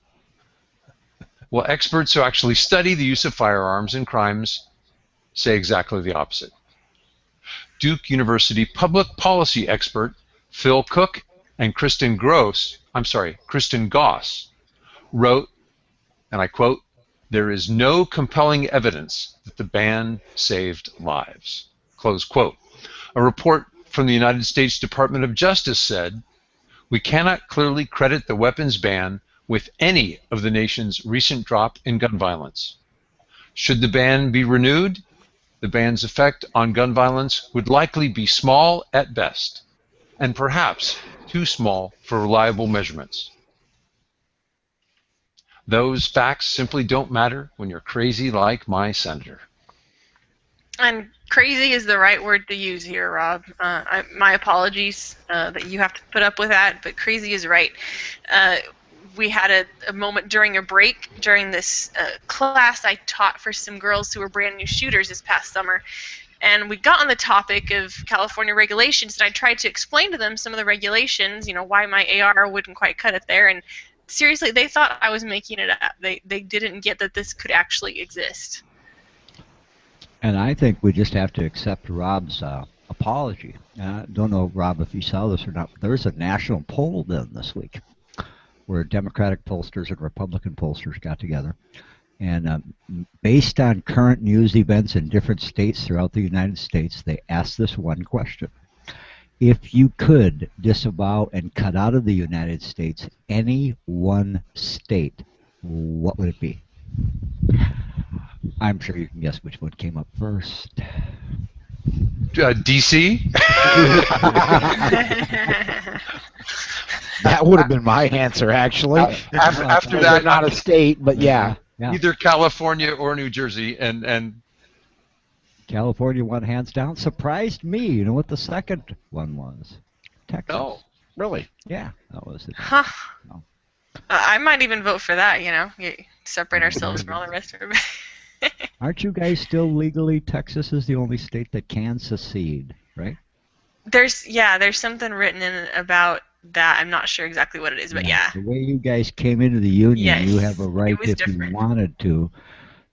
Well, experts who actually study the use of firearms in crimes say exactly the opposite. Duke University public policy expert Phil Cook and Kristen Goss wrote, and I quote, "There is no compelling evidence that the ban saved lives," close quote. A report from the United States Department of Justice said, "We cannot clearly credit the weapons ban with any of the nation's recent drop in gun violence. Should the ban be renewed, the ban's effect on gun violence would likely be small at best, and perhaps too small for reliable measurements. Those facts simply don't matter when you're crazy like my senator." And crazy is the right word to use here, Rob. My apologies that you have to put up with that, but crazy is right. We had a moment during a break during this class I taught for some girls who were brand new shooters this past summer. And we got on the topic of California regulations, and I tried to explain to them some of the regulations, why my AR wouldn't quite cut it there. And seriously, they thought I was making it up. They didn't get that this could actually exist. And I think we just have to accept Rob's apology. I don't know, Rob, if you saw this or not, but there was a national poll done this week where Democratic pollsters and Republican pollsters got together. And based on current news events in different states throughout the United States, they asked this one question. If you could disavow and cut out of the United States any one state, what would it be? I'm sure you can guess which one came up first. DC. That would have been my answer, actually. After They're that, not a state, but yeah. Yeah. either California or New Jersey, and California won hands down. Surprised me. You know what the second one was? Texas. no. Really? Yeah, that was it. Huh. No. I might even vote for that, separate ourselves from all the rest of it. Aren't you guys still legally? Texas is the only state that can secede, right? There's something written in about that. I'm not sure exactly what it is, but yeah. The way you guys came into the union, Yes, you have a right, it was if different. you wanted to,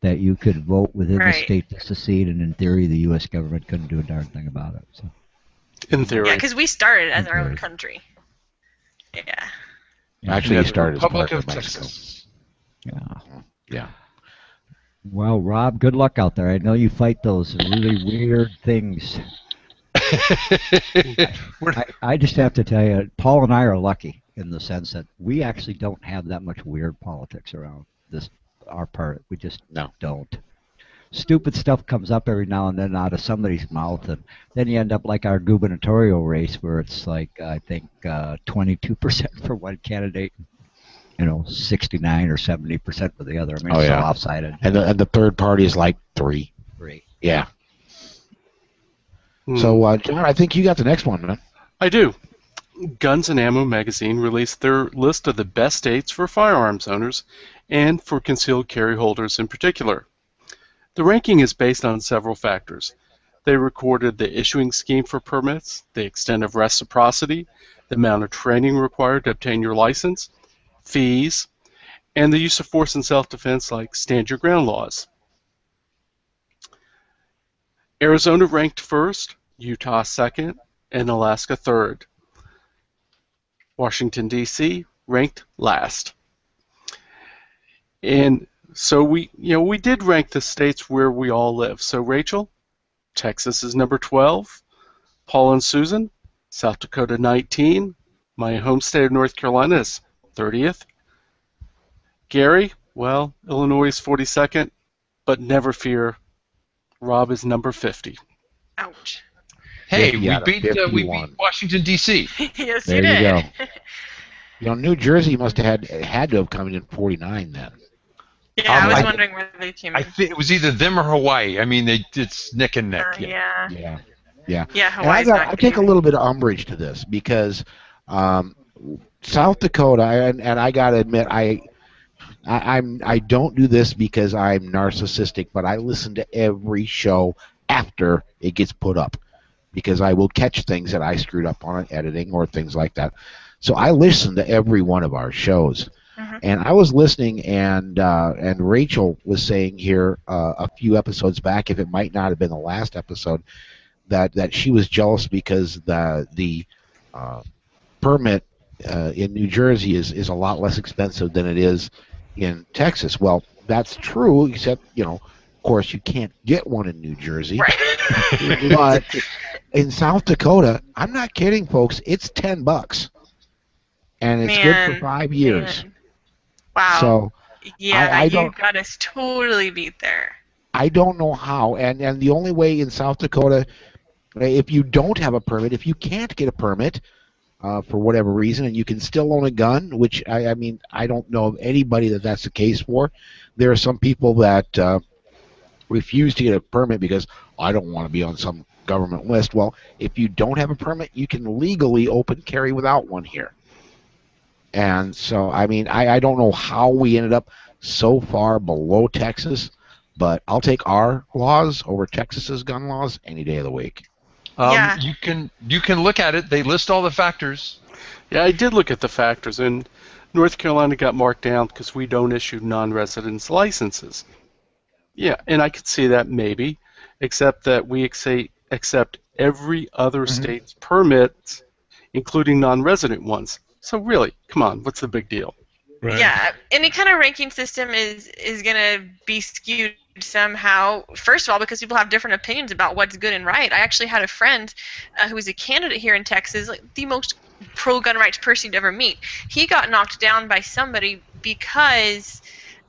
that you could vote within the Right. state to secede, and in theory, the U.S. government couldn't do a darn thing about it. So. In theory. Yeah, because we started as our own Okay. country. Yeah. Actually, Yeah, you the started as Republic part of of Mexico. Texas. Yeah. Yeah. Well, Rob, good luck out there. I know you fight those really weird things. I just have to tell you, Paul and I are lucky in the sense that we actually don't have that much weird politics around our part. We just don't. Stupid stuff comes up every now and then out of somebody's mouth, and then you end up like our gubernatorial race, where it's like I think 22% for one candidate, 69 or 70% for the other. I mean, it's so lopsided. And the third party is like 3. Yeah. So, John, I think you got the next one, man. I do. Guns and Ammo magazine released their list of the best states for firearms owners and for concealed carry holders in particular. The ranking is based on several factors. They recorded the issuing scheme for permits, the extent of reciprocity, the amount of training required to obtain your license, fees, and the use of force in self-defense like stand your ground laws. Arizona ranked first, Utah second, and Alaska third. Washington, D.C. ranked last. And so we did rank the states where we all live. So Rachel, Texas is number 12. Paul and Susan, South Dakota 19. My home state of North Carolina is 30th. Gary, well, Illinois is 42nd, but never fear, Rob is number 50. Ouch. Hey, 50 we out of beat 51. Washington D.C. Yes, There you did. you go. New Jersey must have had to have come in 49 then. Yeah, I was I- wondering where they came I in. think it was either them or Hawaii. I mean, it's neck and neck. Yeah. Yeah. Yeah, And Hawaii's not I take a little bit of umbrage to this because South Dakota, and I got to admit, I don't do this because I'm narcissistic, but I listen to every show after it gets put up because I will catch things that I screwed up on editing or things like that. So I listen to every one of our shows. Mhm. And I was listening, and Rachel was saying here a few episodes back, if it might not have been the last episode, that she was jealous because the permit in New Jersey is a lot less expensive than it is in Texas. Well, that's true, except of course you can't get one in New Jersey. Right. But in South Dakota, I'm not kidding, folks. It's $10, and it's good for 5 years. Man. Wow. So yeah, I you don't- got us totally beat there. I don't know how, and the only way in South Dakota, if you don't have a permit, if you can't get a permit for whatever reason, and you can still own a gun, which I mean, I don't know of anybody that's the case for. There are some people that refuse to get a permit because I don't want to be on some government list. Well, if you don't have a permit, you can legally open carry without one here. And so, I mean, I don't know how we ended up so far below Texas, but I'll take our laws over Texas's gun laws any day of the week. Yeah. You can look at it. They list all the factors. Yeah, I did look at the factors, and North Carolina got marked down because we don't issue non-residence licenses. Yeah, and I could see that maybe, except that we accept every other state's permits, including non-resident ones. So really, come on, what's the big deal? Right. Yeah, any kind of ranking system is going to be skewed somehow. First of all, because people have different opinions about what's good and right. I actually had a friend who was a candidate here in Texas, like the most pro-gun rights person you'd ever meet. He got knocked down by somebody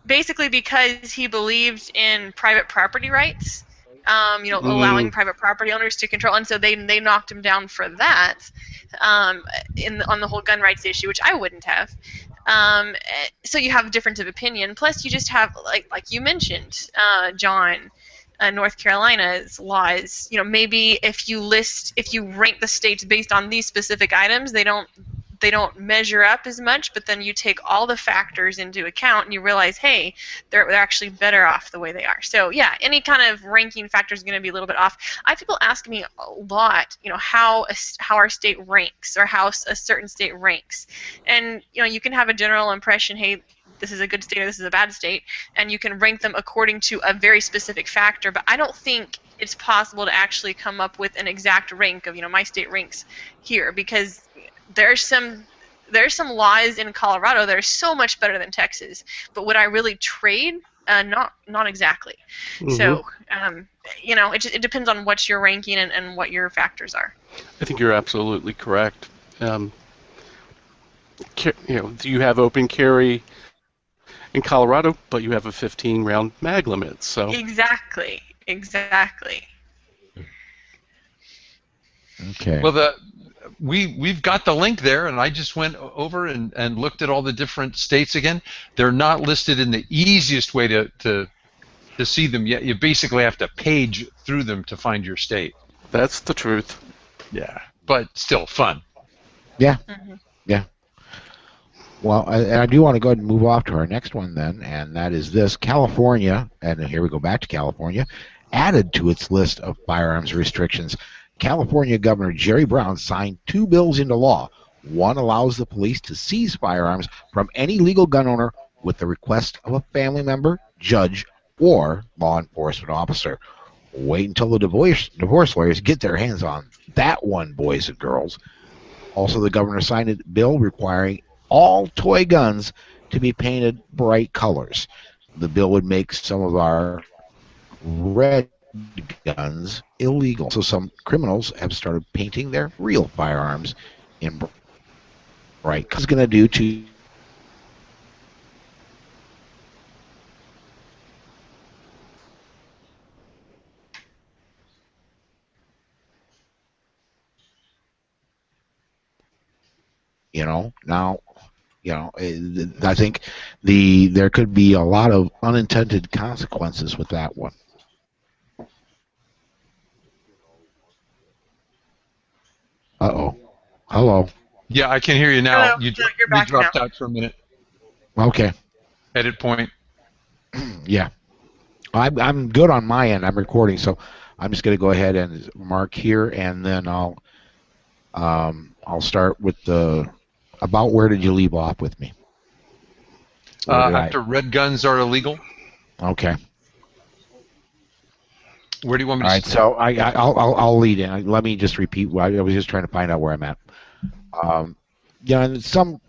basically because he believed in private property rights. Allowing private property owners to control, and so they knocked him down for that. On the whole gun rights issue, which I wouldn't have. So you have a difference of opinion. Plus, you just have like you mentioned, John, North Carolina's laws. Maybe if you rank the states based on these specific items, they don't measure up as much. But then you take all the factors into account, and you realize, hey, they're actually better off the way they are. So yeah, any kind of ranking factor is going to be a little bit off. I have people ask me a lot, how our state ranks or how a certain state ranks, and you can have a general impression, hey, this is a good state or this is a bad state, and you can rank them according to a very specific factor. But I don't think it's possible to actually come up with an exact rank of my state ranks here, because there's some laws in Colorado that are so much better than Texas, but would I really trade? Not exactly. Mm-hmm. So it depends on what you're ranking and what your factors are. I think you're absolutely correct. You have open carry in Colorado, but you have a 15-round mag limit. So exactly. Okay. Well, we've got the link there, and I just went over and looked at all the different states again. They're not listed in the easiest way to see them yet. You basically have to page through them to find your state. that's the truth. Yeah, but still fun. Yeah. Mm-hmm. Yeah. Well, I do want to go ahead and move off to our next one then, and that is this. California, and here we go back to California, added to its list of firearms restrictions. California Governor Jerry Brown signed 2 bills into law. One allows the police to seize firearms from any legal gun owner with the request of a family member, judge, or law enforcement officer. Wait until the divorce lawyers get their hands on that one, boys and girls. Also, the governor signed a bill requiring all toy guns to be painted bright colors. The bill would make some of our red guns illegal. So some criminals have started painting their real firearms in bright. What's going to do to now, I think there could be a lot of unintended consequences with that one. Uh-oh. Hello. Yeah, I can hear you now. Hello. You're back dropped now. out for a minute. Okay. Edit point. Yeah. I'm good on my end. I'm recording, so I'm just going to go ahead and mark here, and then I'll start with about where did you leave off with me? After red guns are illegal. Okay. Where do you want me All to right, so I'll lead in. Let me just repeat. I was just trying to find out where I'm at. And some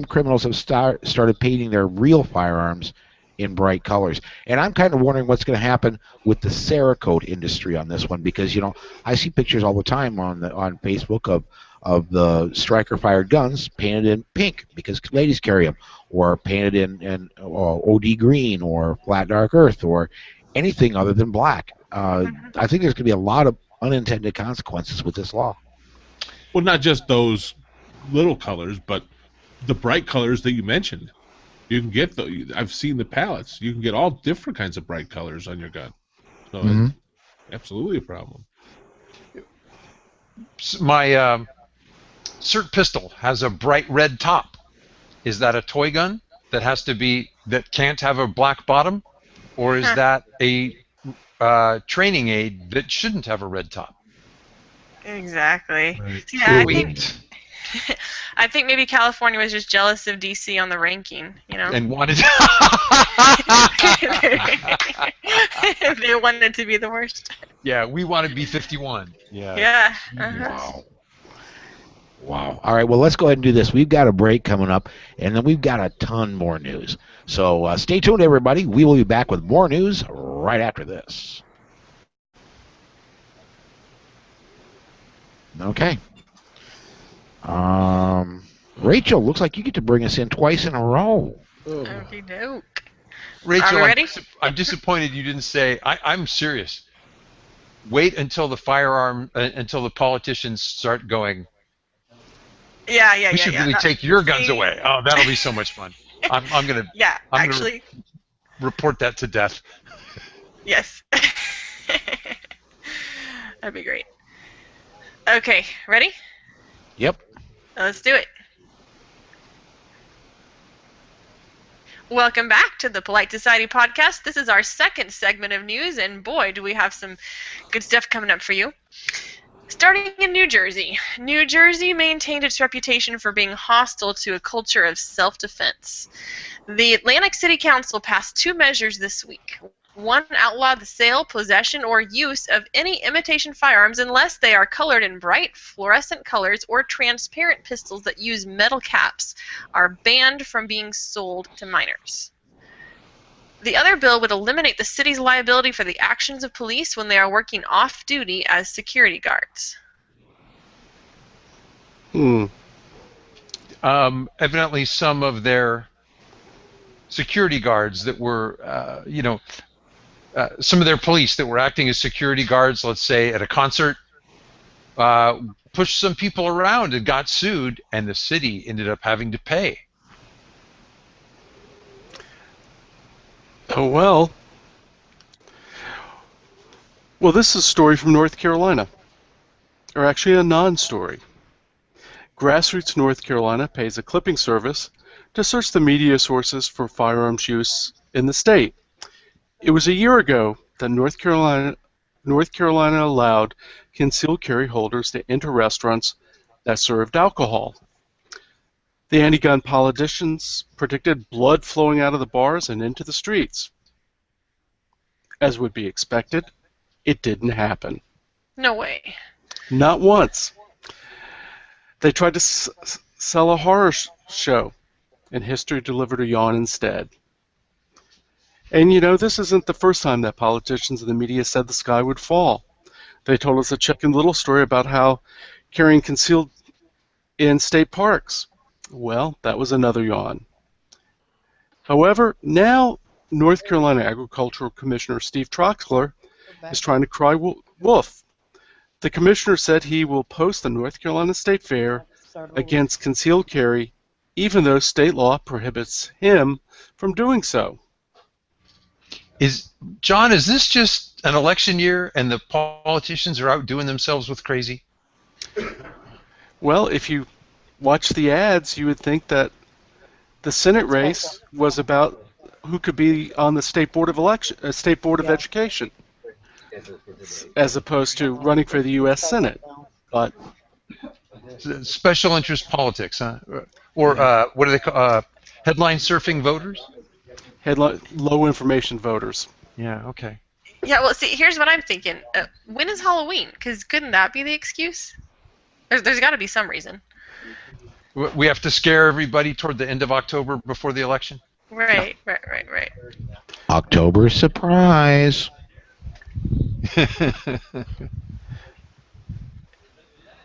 criminals have started painting their real firearms in bright colors, and I'm kind of wondering what's going to happen with the Cerakote industry on this one, because I see pictures all the time on Facebook of the striker fired guns painted in pink because ladies carry them, or painted in OD green or flat dark earth or anything other than black. I think there's going to be a lot of unintended consequences with this law. Well, not just those little colors, but the bright colors that you mentioned. You can get I've seen the palettes. You can get all different kinds of bright colors on your gun. So it's absolutely a problem. My CERT pistol has a bright red top. Is that a toy gun that can't have a black bottom, or is that a training aid that shouldn't have a red top? Exactly. Right. Yeah, I think maybe California was just jealous of DC on the ranking, And wanted they wanted to be the worst. Yeah, we want to be 51. Yeah. Yeah. Wow. Wow. All right, well, let's go ahead and do this. We've got a break coming up, and then we've got a ton more news. So stay tuned, everybody. We will be back with more news right after this. Okay. Rachel, looks like you get to bring us in twice in a row. Okie doke. Rachel, Are we ready? I'm disappointed you didn't say. I'm serious. Wait until until the politicians start going. Yeah. We should really take your guns away. Oh, that'll be so much fun. I'm gonna. Yeah, I'm actually. gonna report that to death. Yes. That'd be great. Okay, ready? Yep. Let's do it. Welcome back to the Polite Society podcast. This is our second segment of news, and boy, do we have some good stuff coming up for you. Starting in New Jersey. New Jersey maintained its reputation for being hostile to a culture of self-defense. The Atlantic City Council passed 2 measures this week. One outlawed the sale, possession, or use of any imitation firearms unless they are colored in bright fluorescent colors, or transparent pistols that use metal caps are banned from being sold to minors. The other bill would eliminate the city's liability for the actions of police when they are working off-duty as security guards. Evidently, some of their security guards that were, some of their police that were acting as security guards, let's say at a concert, pushed some people around and got sued, and the city ended up having to pay. Oh, well. Well, this is a story from North Carolina, or actually a non-story. Grassroots North Carolina pays a clipping service to search the media sources for firearms use in the state. It was a year ago that North Carolina allowed concealed carry holders to enter restaurants that served alcohol. The anti-gun politicians predicted blood flowing out of the bars and into the streets. As would be expected, it didn't happen. No way. Not once. They tried to sell a horror show, and history delivered a yawn instead. And this isn't the first time that politicians and the media said the sky would fall. They told us a Chicken Little story about how carrying concealed in state parks. Well, that was another yawn. However, now North Carolina Agricultural Commissioner Steve Troxler is trying to cry wolf. The commissioner said he will post the North Carolina State Fair against concealed carry, even though state law prohibits him from doing so. John, is this just an election year and the politicians are out doing themselves with crazy? Well, if you watch the ads, you would think that the Senate race was about who could be on the State Board of Education, as opposed to running for the U.S. Senate. But special interest politics, huh? Or what do they call headline surfing voters? Low information voters. Yeah. Okay. Yeah, well, see, here's what I'm thinking. When is Halloween? Because couldn't that be the excuse? There's got to be some reason. We have to scare everybody toward the end of October before the election? Right. October surprise.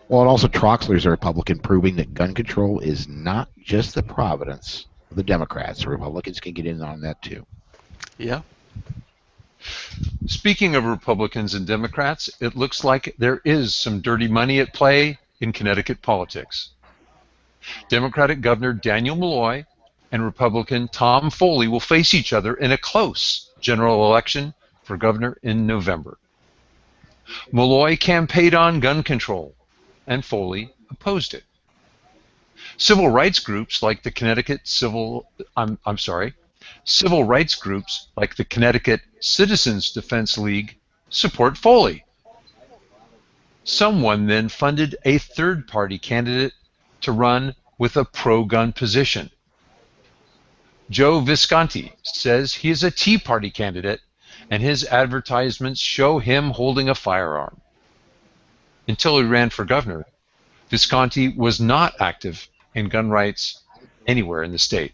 Well, and also Troxler's a Republican, proving that gun control is not just the providence of the Democrats. The Republicans can get in on that too. Yeah. Speaking of Republicans and Democrats, it looks like there is some dirty money at play in Connecticut politics. Democratic Governor Daniel Malloy and Republican Tom Foley will face each other in a close general election for governor in November. Malloy campaigned on gun control, and Foley opposed it. Civil rights groups like the Connecticut Civil rights groups like the Connecticut Citizens Defense League support Foley. Someone then funded a third-party candidate to run with a pro-gun position. Joe Visconti says he is a Tea Party candidate, and his advertisements show him holding a firearm. Until he ran for governor, Visconti was not active in gun rights anywhere in the state.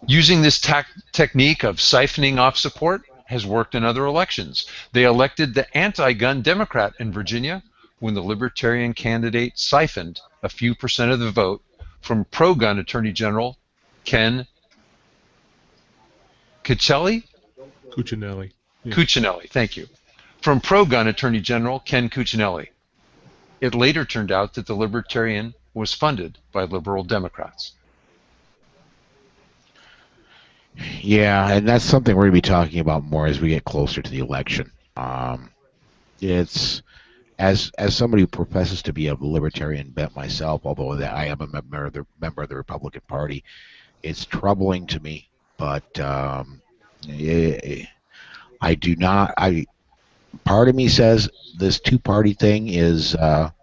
Using this technique of siphoning off support has worked in other elections. They elected the anti-gun Democrat in Virginia when the Libertarian candidate siphoned a few percent of the vote from pro-gun Attorney General Ken Cuccinelli? Cuccinelli. Yeah. Cuccinelli, thank you. From pro-gun Attorney General Ken Cuccinelli. It later turned out that the Libertarian was funded by liberal Democrats. Yeah, and that's something we're going to be talking about more as we get closer to the election. It's as somebody who professes to be a libertarian bent myself, although that I am a member of the Republican Party, it's troubling to me. But I do not. Part of me says this two-party thing is part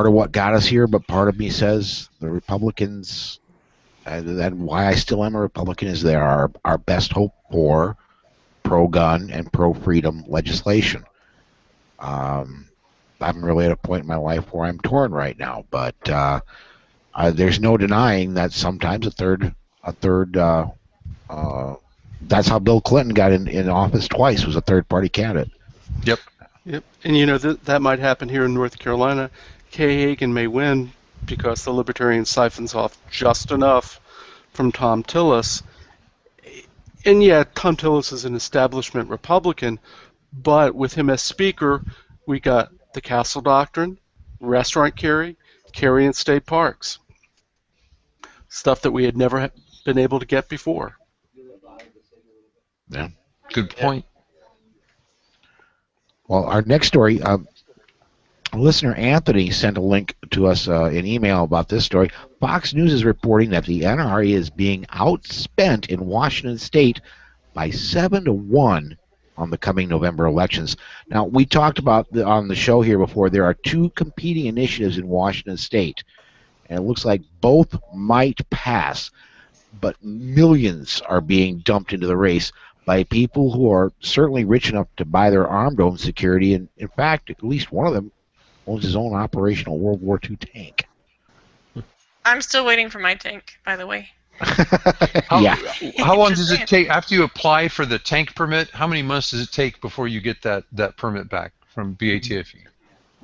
of what got us here, but part of me says the Republicans. And why I still am a Republican is they are our best hope for pro-gun and pro-freedom legislation. I'm really at a point in my life where I'm torn right now, but there's no denying that sometimes a third. That's how Bill Clinton got in office twice, was a third-party candidate. Yep. Yep. And you know that might happen here in North Carolina. Kay Hagan may win because the Libertarian siphons off just enough from Tom Tillis. And yeah, Tom Tillis is an establishment Republican, but with him as Speaker, we got the Castle Doctrine, restaurant carry in state parks. Stuff that we had never been able to get before. Yeah. Good point. Well, our next story, listener Anthony sent a link to us an email about this story. Fox News is reporting that the NRA is being outspent in Washington State by 7-1 on the coming November elections. Now, we talked about on the show here before, there are two competing initiatives in Washington State, and it looks like both might pass, but millions are being dumped into the race by people who are certainly rich enough to buy their armed own security, and in fact, at least one of them owns his own operational World War II tank. I'm still waiting for my tank, by the way. Yeah. How long does it take after you apply for the tank permit? How many months does it take before you get that permit back from BATFE?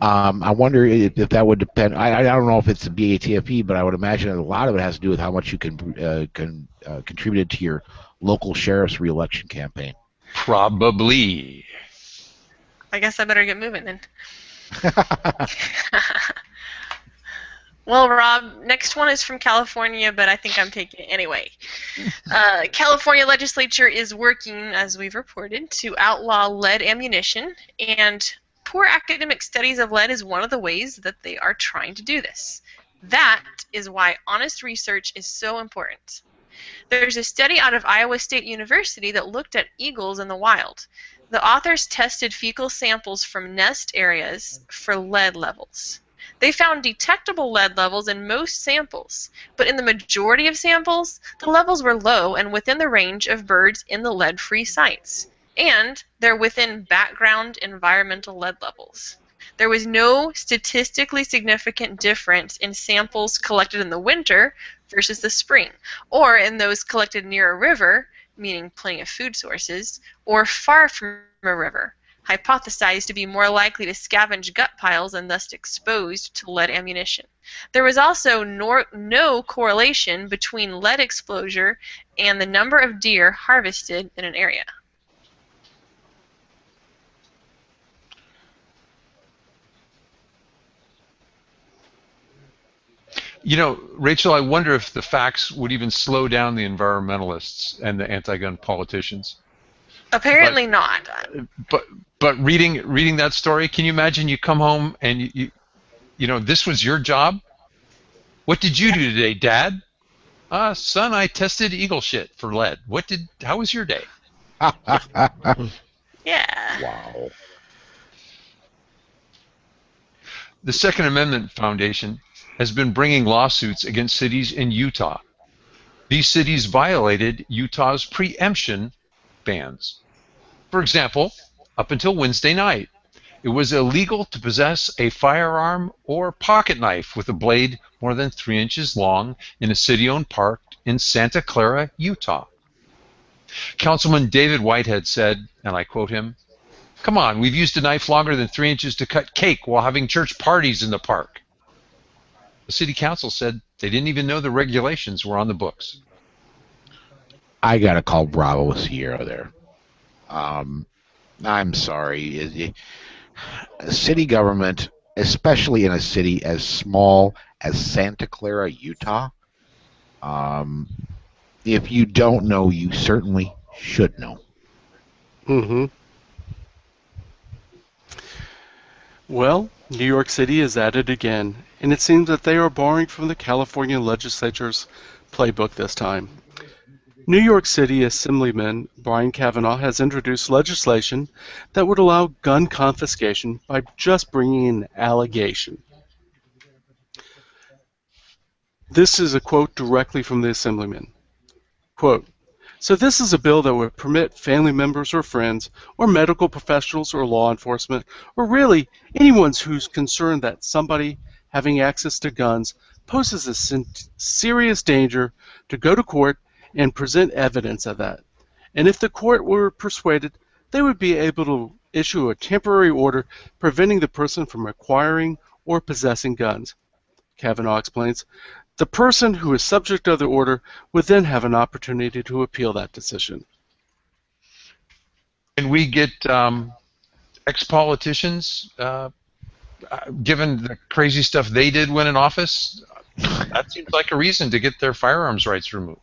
I wonder if that would depend. I don't know if it's the BATFE, but I would imagine a lot of it has to do with how much you can contribute to your local sheriff's re-election campaign. Probably. I guess I better get moving then. Well, Rob, next one is from California, but I think I'm taking it anyway. California legislature is working, as we've reported, to outlaw lead ammunition, and poor academic studies of lead is one of the ways that they are trying to do this. That is why honest research is so important. There's a study out of Iowa State University that looked at eagles in the wild. The authors tested fecal samples from nest areas for lead levels. They found detectable lead levels in most samples, but in the majority of samples, the levels were low and within the range of birds in the lead-free sites. And they're within background environmental lead levels. There was no statistically significant difference in samples collected in the winter versus the spring, or in those collected near a river, meaning plenty of food sources, or far from a river, hypothesized to be more likely to scavenge gut piles and thus exposed to lead ammunition. There was also no correlation between lead exposure and the number of deer harvested in an area. You know, Rachel, I wonder if the facts would even slow down the environmentalists and the anti-gun politicians. Apparently not. But reading that story, can you imagine you come home and you know this was your job? What did you do today, Dad? Son, I tested eagle shit for lead. How was your day? Yeah. Wow. The Second Amendment Foundation has been bringing lawsuits against cities in Utah. These cities violated Utah's preemption bans. For example, up until Wednesday night, It was illegal to possess a firearm or pocket knife with a blade more than 3 inches long in a city-owned park in Santa Clara, Utah. Councilman David Whitehead said, and I quote him, "Come on, we've used a knife longer than 3 inches to cut cake while having church parties in the park." The city council said they didn't even know the regulations were on the books. I got to call Bravo Sierra there. I'm sorry. City government, especially in a city as small as Santa Clara, Utah, if you don't know, you certainly should know. Mm-hmm. Well, New York City is at it again, and it seems that they are borrowing from the California legislature's playbook this time. New York City Assemblyman Brian Kavanaugh has introduced legislation that would allow gun confiscation by just bringing an allegation. This is a quote directly from the Assemblyman. Quote, "So this is a bill that would permit family members or friends or medical professionals or law enforcement or really anyone who's concerned that somebody having access to guns poses a serious danger to go to court and present evidence of that. And if the court were persuaded, they would be able to issue a temporary order preventing the person from acquiring or possessing guns." Kavanaugh explains. The person who is subject to the order would then have an opportunity to appeal that decision. And we get ex-politicians, given the crazy stuff they did when in office, that seems like a reason to get their firearms rights removed.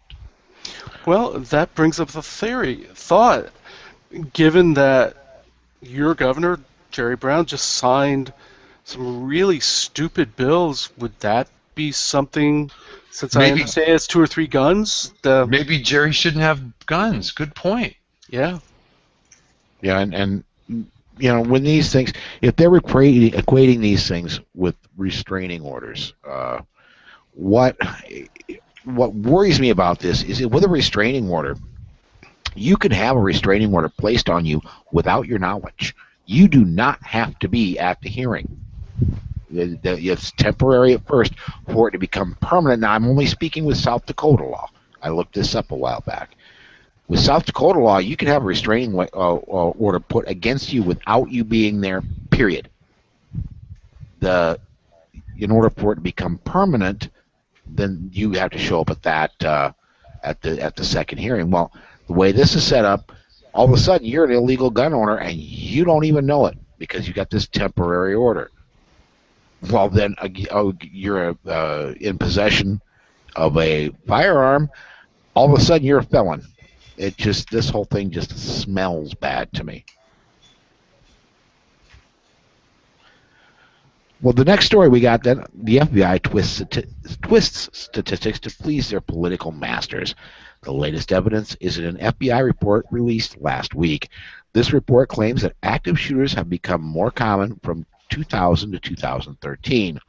Well, that brings up the thought, given that your governor, Jerry Brown, just signed some really stupid bills, would that be something, since I understand it's 2 or 3 guns? Maybe Jerry shouldn't have guns. Good point. Yeah. Yeah, and you know, when these things, if they're equating these things with restraining orders, what worries me about this is that with a restraining order, you can have a restraining order placed on you without your knowledge. You do not have to be at the hearing. It's temporary at first for it to become permanent. Now, I'm only speaking with South Dakota law. I looked this up a while back. With South Dakota law, you can have a restraining order put against you without you being there, period. In order for it to become permanent, then you have to show up at that at the second hearing. Well, the way this is set up, all of a sudden you're an illegal gun owner and you don't even know it because you got this temporary order. Well, then you're in possession of a firearm. All of a sudden you're a felon. This whole thing just smells bad to me. Well, the next story we got, then the FBI twists statistics to please their political masters. The latest evidence is in an FBI report released last week. This report claims that active shooters have become more common from 2000 to 2013.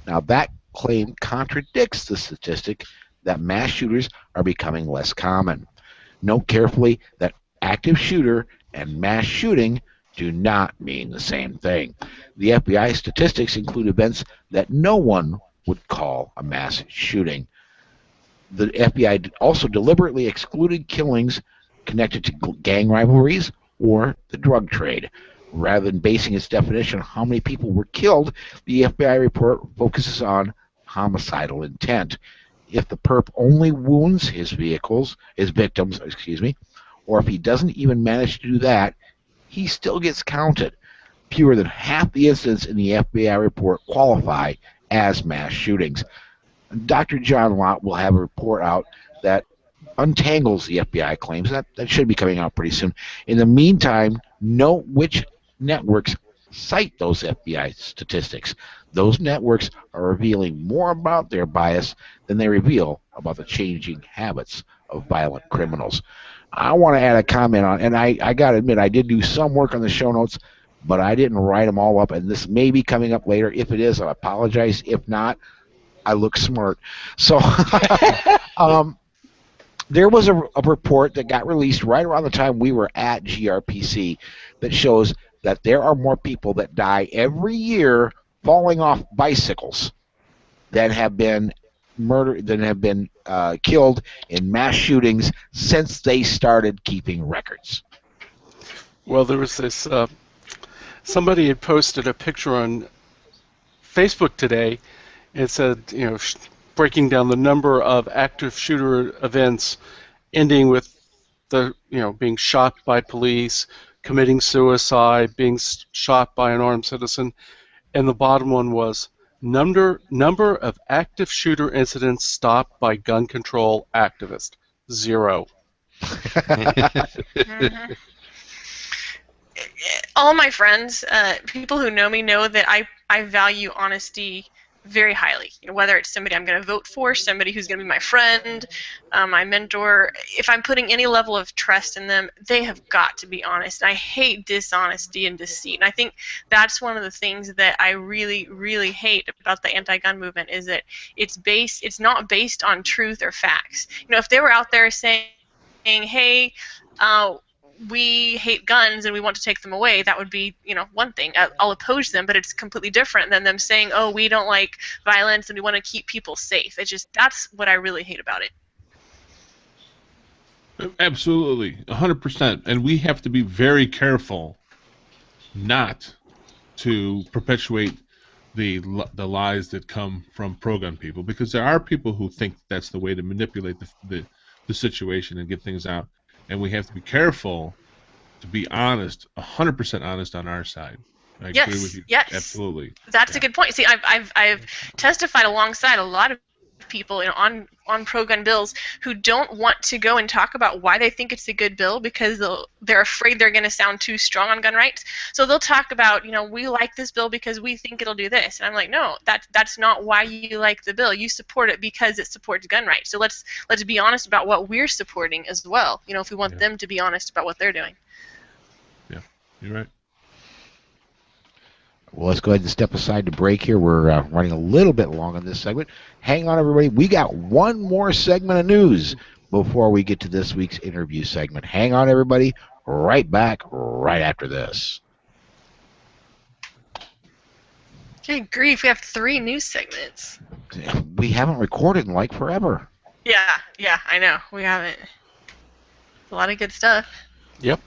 Now, that claim contradicts the statistic that mass shooters are becoming less common. Note carefully that active shooter and mass shooting do not mean the same thing. The FBI statistics include events that no one would call a mass shooting. The FBI also deliberately excluded killings connected to gang rivalries or the drug trade. Rather than basing its definition on how many people were killed, the FBI report focuses on homicidal intent. If the perp only wounds his victims, or if he doesn't even manage to do that, he still gets counted. Fewer than half the incidents in the FBI report qualify as mass shootings. Dr. John Lott will have a report out that untangles the FBI claims. That should be coming out pretty soon. In the meantime, note which networks cite those FBI statistics. Those networks are revealing more about their bias than they reveal about the changing habits of violent criminals. I want to add a comment on, and I got to admit, I did do some work on the show notes, but I didn't write them all up, and this may be coming up later. If it is, I apologize. If not, I look smart. So there was a report that got released right around the time we were at GRPC that shows that there are more people that die every year falling off bicycles than have been killed in mass shootings since they started keeping records. Well, there was this, somebody had posted a picture on Facebook today. It said, breaking down the number of active shooter events ending with the, being shot by police, committing suicide, being shot by an armed citizen. And the bottom one was number of active shooter incidents stopped by gun control activists. 0. Mhm. All my friends, people who know me, know that I value honesty very highly. Whether it's somebody I'm going to vote for, somebody who's going to be my friend, my mentor, if I'm putting any level of trust in them, they have got to be honest. And I hate dishonesty and deceit. And I think that's one of the things that I really, really hate about the anti-gun movement, is that it's not based on truth or facts. If they were out there saying, hey, we hate guns and we want to take them away, that would be, one thing. I'll oppose them, but it's completely different than them saying, oh, we don't like violence and we want to keep people safe. That's what I really hate about it. Absolutely, 100%. And we have to be very careful not to perpetuate the lies that come from pro-gun people, because there are people who think that's the way to manipulate the situation and get things out. And we have to be careful to be honest, 100% honest on our side. I agree with you. Yes, absolutely. That's a good point. See, I've testified alongside a lot of people on pro-gun bills who don't want to go and talk about why they think it's a good bill because they're afraid they're going to sound too strong on gun rights. So they'll talk about, we like this bill because we think it'll do this. And I'm like, no, that's not why you like the bill. You support it because it supports gun rights. So let's be honest about what we're supporting as well. If we want them to be honest about what they're doing. Yeah, you're right. Well, let's go ahead and step aside to break here. We're running a little bit long on this segment. Hang on, everybody. We got one more segment of news before we get to this week's interview segment. Hang on, everybody. Right back right after this. Good grief, we have 3 news segments. We haven't recorded in like forever. Yeah, I know. We haven't. A lot of good stuff. Yep.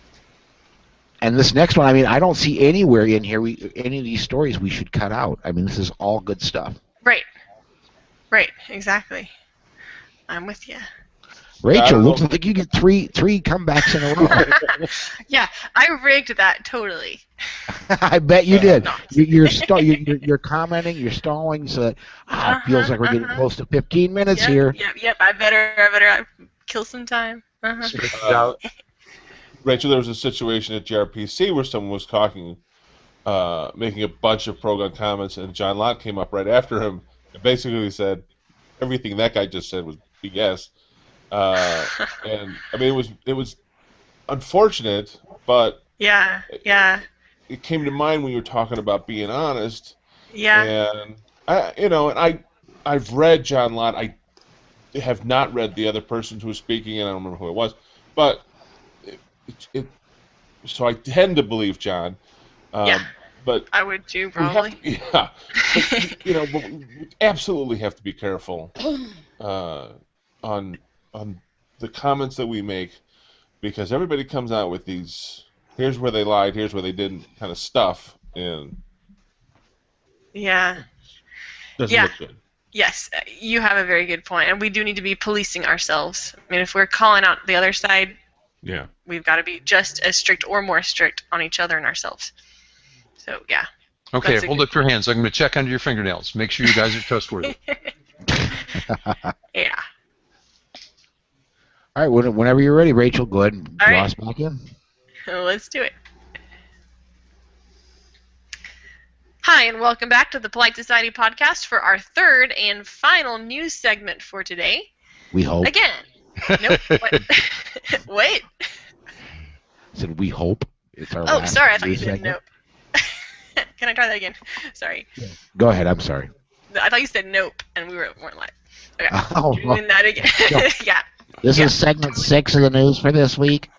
And this next one, I don't see anywhere in here any of these stories we should cut out. This is all good stuff. Right, exactly. I'm with you. Rachel, looks like you get three comebacks in a row. Yeah, I rigged that totally. I bet you did. You're commenting, you're stalling, so that it feels like we're getting close to 15 minutes here. Yep. I better kill some time. Rachel, there was a situation at GRPC where someone was talking, making a bunch of pro-gun comments, and John Lott came up right after him and basically said everything that guy just said was BS. And it was unfortunate, but yeah. It came to mind when you were talking about being honest. Yeah. And I've read John Lott. I have not read the other person who was speaking, and I don't remember who it was, but. So I tend to believe John. But I would too, probably. But we absolutely have to be careful on the comments that we make, because everybody comes out with these, here's where they lied, here's where they didn't, kind of stuff, and doesn't look good. Yes, you have a very good point, and we do need to be policing ourselves. If we're calling out the other side, we've got to be just as strict or more strict on each other and ourselves. So, yeah. Okay, hold up your hands. I'm going to check under your fingernails. Make sure you guys are trustworthy. Yeah. All right, whenever you're ready, Rachel, go ahead and draw us back in. Let's do it. Hi, and welcome back to the Polite Society podcast for our third and final news segment for today. We hope. Again. Nope. Wait. I said we hope. It's our last sorry, I thought you news said segment. nope. Can I try that again? Sorry. Go ahead, I'm sorry. I thought you said nope, and we weren't live. Okay, doing that again. No. Yeah. This is segment 6 of the news for this week.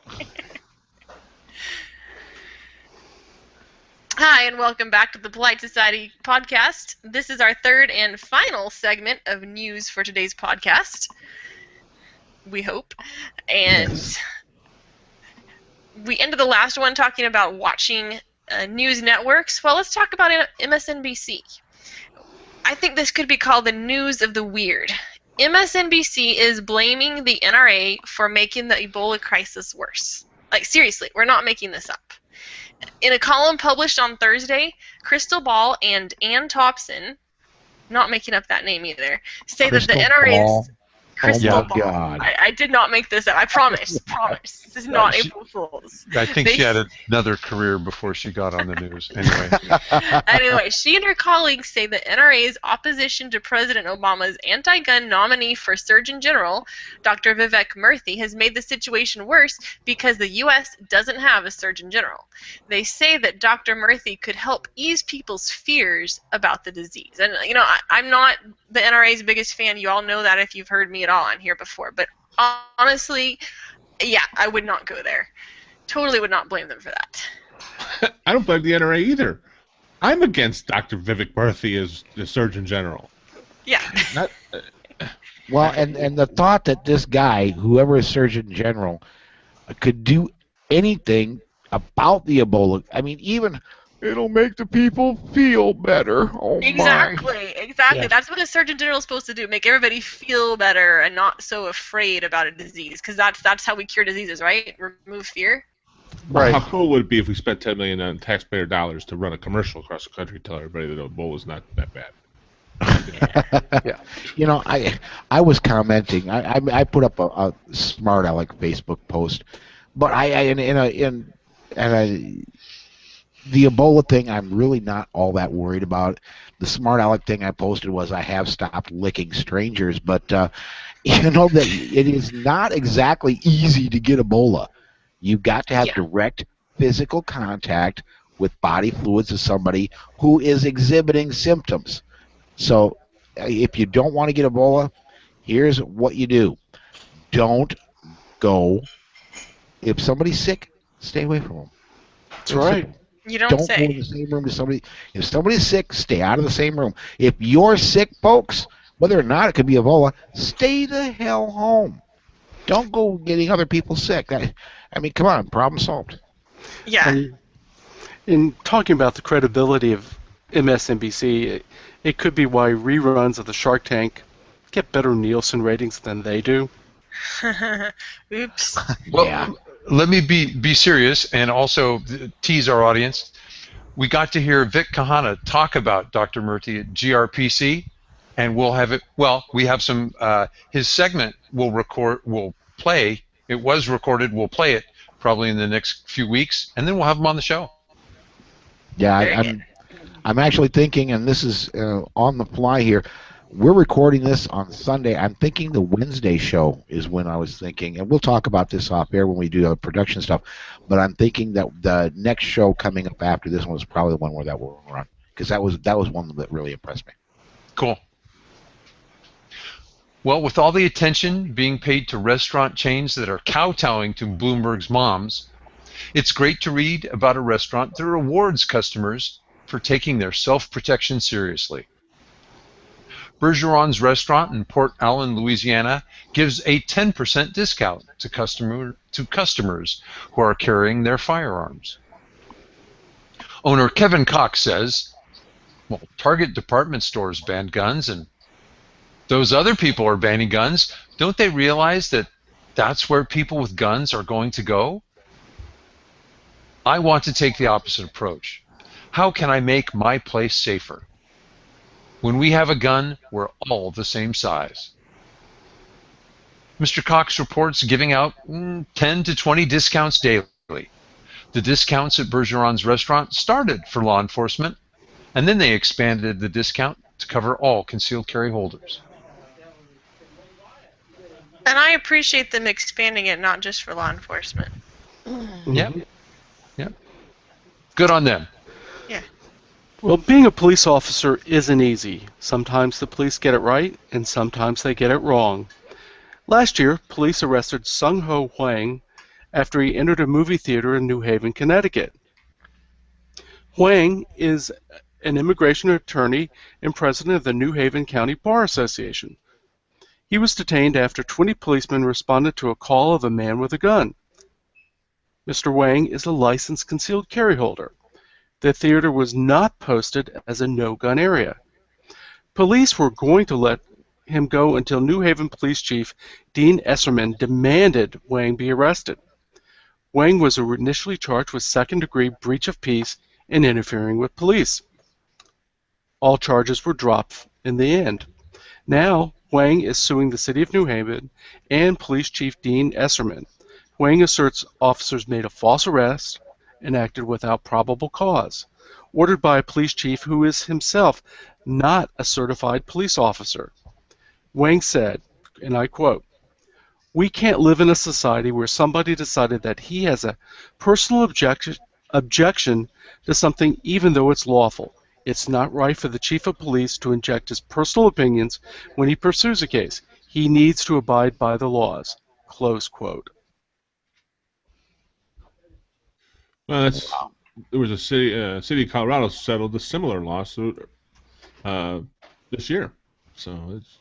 Hi, and welcome back to the Polite Society podcast. This is our third and final segment of news for today's podcast. We hope. And Yes. we ended the last one talking about watching news networks. Well, let's talk about MSNBC. I think this could be called the news of the weird. MSNBC is blaming the NRA for making the Ebola crisis worse. Like, seriously, we're not making this up. In a column published on Thursday, Crystal Ball and Ann Thompson, not making up that name either, say Crystal that the NRA's Ball? Crystal Oh my Ball. God. I did not make this up. I promise. Promise. This is not April Fool's. I think They- she had another career before she got on the news. Anyway, Anyway, she and her colleagues say that NRA's opposition to President Obama's anti-gun nominee for Surgeon General, Dr. Vivek Murthy, has made the situation worse because the U.S. doesn't have a Surgeon General. They say that Dr. Murthy could help ease people's fears about the disease. And, you know, I'm not the NRA's biggest fan. You all know that if you've heard me at all on here before. But honestly, yeah, I would not go there. Totally would not blame them for that. I don't blame the NRA either. I'm against Dr. Vivek Murthy as the Surgeon General. Yeah. Not, Well, and the thought that this guy, whoever is Surgeon General, could do anything about the Ebola. I mean, even it'll make the people feel better. Oh Exactly. Yeah. That's what a Surgeon General is supposed to do, make everybody feel better and not so afraid about a disease, because that's how we cure diseases, right? Remove fear. Right. How cool would it be if we spent $10 million on taxpayer dollars to run a commercial across the country to tell everybody that Ebola's not that bad? my! You know, I was commenting. I put up a smart aleck Facebook post, but the Ebola thing, I'm really not all that worried about. The smart aleck thing I posted was I have stopped licking strangers, but you know that it is not exactly easy to get Ebola. You've got to have Yeah. direct physical contact with body fluids of somebody who is exhibiting symptoms. So if you don't want to get Ebola, here's what you do. Don't go. If somebody's sick, stay away from them. That's right. You don't Don't go say. in the same room to somebody. If somebody's sick, stay out of the same room. If you're sick, folks, whether or not it could be Ebola, stay the hell home. Don't go getting other people sick. I mean, come on, problem solved. Yeah. And in talking about the credibility of MSNBC, it could be why reruns of the Shark Tank get better Nielsen ratings than they do. Oops. well, Yeah. let me be serious and also tease our audience. We got to hear Vic Kahana talk about Dr. Murthy at GRPC, and we'll have it. Well, we have some. His segment will play. It was recorded. We'll play it probably in the next few weeks, and then we'll have him on the show. Yeah, I'm actually thinking, and this is on the fly here. We're recording this on Sunday. I'm thinking the Wednesday show is when I was thinking, and we'll talk about this off air when we do the production stuff. But I'm thinking that the next show coming up after this one is probably the one where that will run, because that was one that really impressed me. Cool. Well, with all the attention being paid to restaurant chains that are kowtowing to Bloomberg's moms, it's great to read about a restaurant that rewards customers for taking their self-protection seriously. Bergeron's restaurant in Port Allen, Louisiana, gives a 10% discount to customers who are carrying their firearms. Owner Kevin Cox says, well, Target department stores banned guns, and those other people are banning guns. Don't they realize that that's where people with guns are going to go? I want to take the opposite approach. How can I make my place safer? When we have a gun, we're all the same size. Mr. Cox reports giving out 10 to 20 discounts daily. The discounts at Bergeron's restaurant started for law enforcement, and then they expanded the discount to cover all concealed carry holders. And I appreciate them expanding it, not just for law enforcement. Yep. Yep. Good on them. Well, being a police officer isn't easy. Sometimes the police get it right, and sometimes they get it wrong. Last year, police arrested Sung Ho Hwang after he entered a movie theater in New Haven, Connecticut. Huang is an immigration attorney and president of the New Haven County Bar Association. He was detained after 20 policemen responded to a call of a man with a gun. Mr. Wang is a licensed concealed carry holder. The theater was not posted as a no-gun area. Police were going to let him go until New Haven Police Chief Dean Esserman demanded Wang be arrested. Wang was initially charged with second-degree breach of peace and interfering with police. All charges were dropped in the end. Now, Wang is suing the City of New Haven and Police Chief Dean Esserman. Wang asserts officers made a false arrest and acted without probable cause, ordered by a police chief who is himself not a certified police officer. Wang said, and I quote, "We can't live in a society where somebody decided that he has a personal objection to something even though it's lawful. It's not right for the chief of police to inject his personal opinions when he pursues a case. He needs to abide by the laws." Close quote. Well, there was a city of Colorado settled a similar lawsuit this year. So it's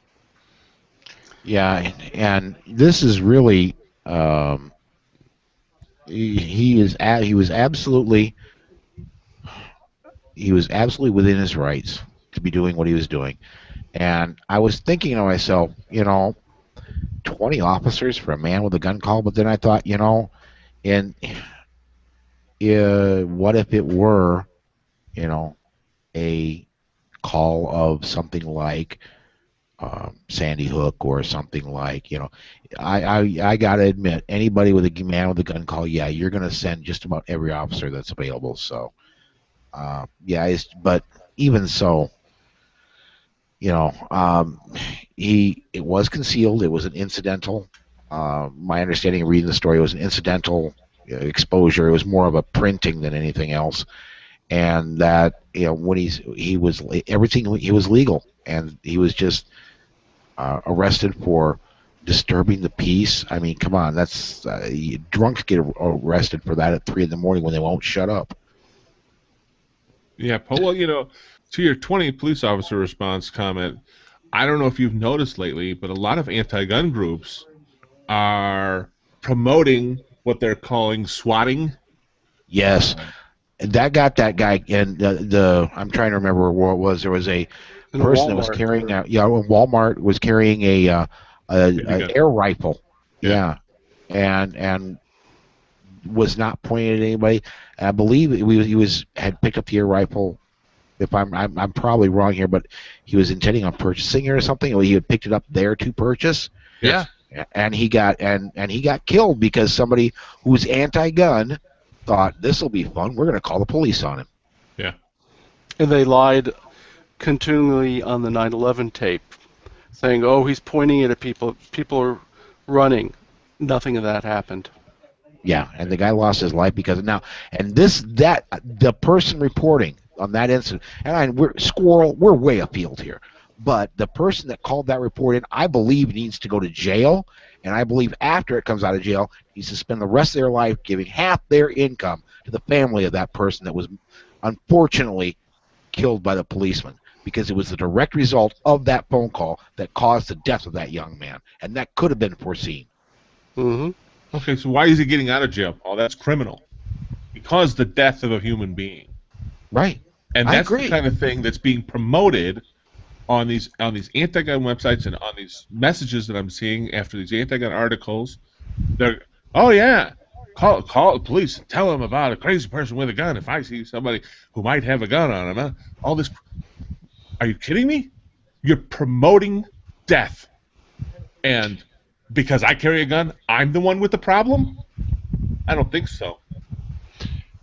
Yeah, and this is really he was absolutely within his rights to be doing what he was doing. And I was thinking to myself, 20 officers for a man with a gun call, but then I thought, and what if it were, a call of something like Sandy Hook or something like, I gotta admit, anybody with a man with a gun call, yeah, you're gonna send just about every officer that's available. So, but even so, it was concealed. It was an incidental. My understanding of reading the story was an incidental exposure. It was more of a printing than anything else. And that when he was legal, and he was just arrested for disturbing the peace. I mean, come on, that's drunks get arrested for that at 3 in the morning when they won't shut up. Yeah, Paul. Well, to your 20 police officer response comment, I don't know if you've noticed lately, but a lot of anti-gun groups are promoting what they're calling swatting. Yes. That got that guy, and I'm trying to remember what it was. There was a person that was carrying Walmart was carrying a air rifle. Yeah. And was not pointing at anybody. I believe he had picked up the air rifle. If I'm probably wrong here, but he was intending on purchasing it or something, or he had picked it up there to purchase. Yeah. And he got killed because somebody who was anti-gun thought, this will be fun, we're going to call the police on him. Yeah. And they lied continually on the 9/11 tape, saying, "Oh, he's pointing it at people. People are running." Nothing of that happened. Yeah, and the guy lost his life because of now. And the person reporting on that incident, and we're way afield here, but the person that called that report in, I believe, needs to go to jail. And I believe after it comes out of jail, needs to spend the rest of their life giving half their income to the family of that person that was unfortunately killed by the policeman, because it was the direct result of that phone call that caused the death of that young man, and that could have been foreseen. Mm-hmm. Okay, so why is he getting out of jail? Oh, that's criminal. He caused the death of a human being. Right. And I that's agree. the kind of thing that's being promoted on these anti-gun websites and on these messages that I'm seeing after these anti-gun articles. They're, oh yeah, call the police and tell them about a crazy person with a gun if I see somebody who might have a gun on them. All this. Are you kidding me? You're promoting death. And because I carry a gun, I'm the one with the problem? I don't think so.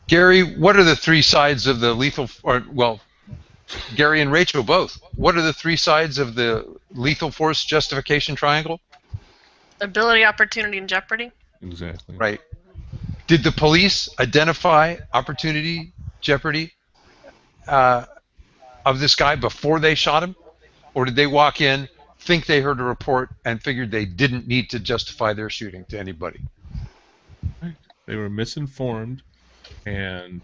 Gary, what are the three sides of the Gary and Rachel both. What are the three sides of the lethal force justification triangle? Ability, opportunity, and jeopardy. Exactly. Right. Did the police identify opportunity, jeopardy of this guy before they shot him? Or did they walk in, think they heard a report, and figured they didn't need to justify their shooting to anybody? They were misinformed, and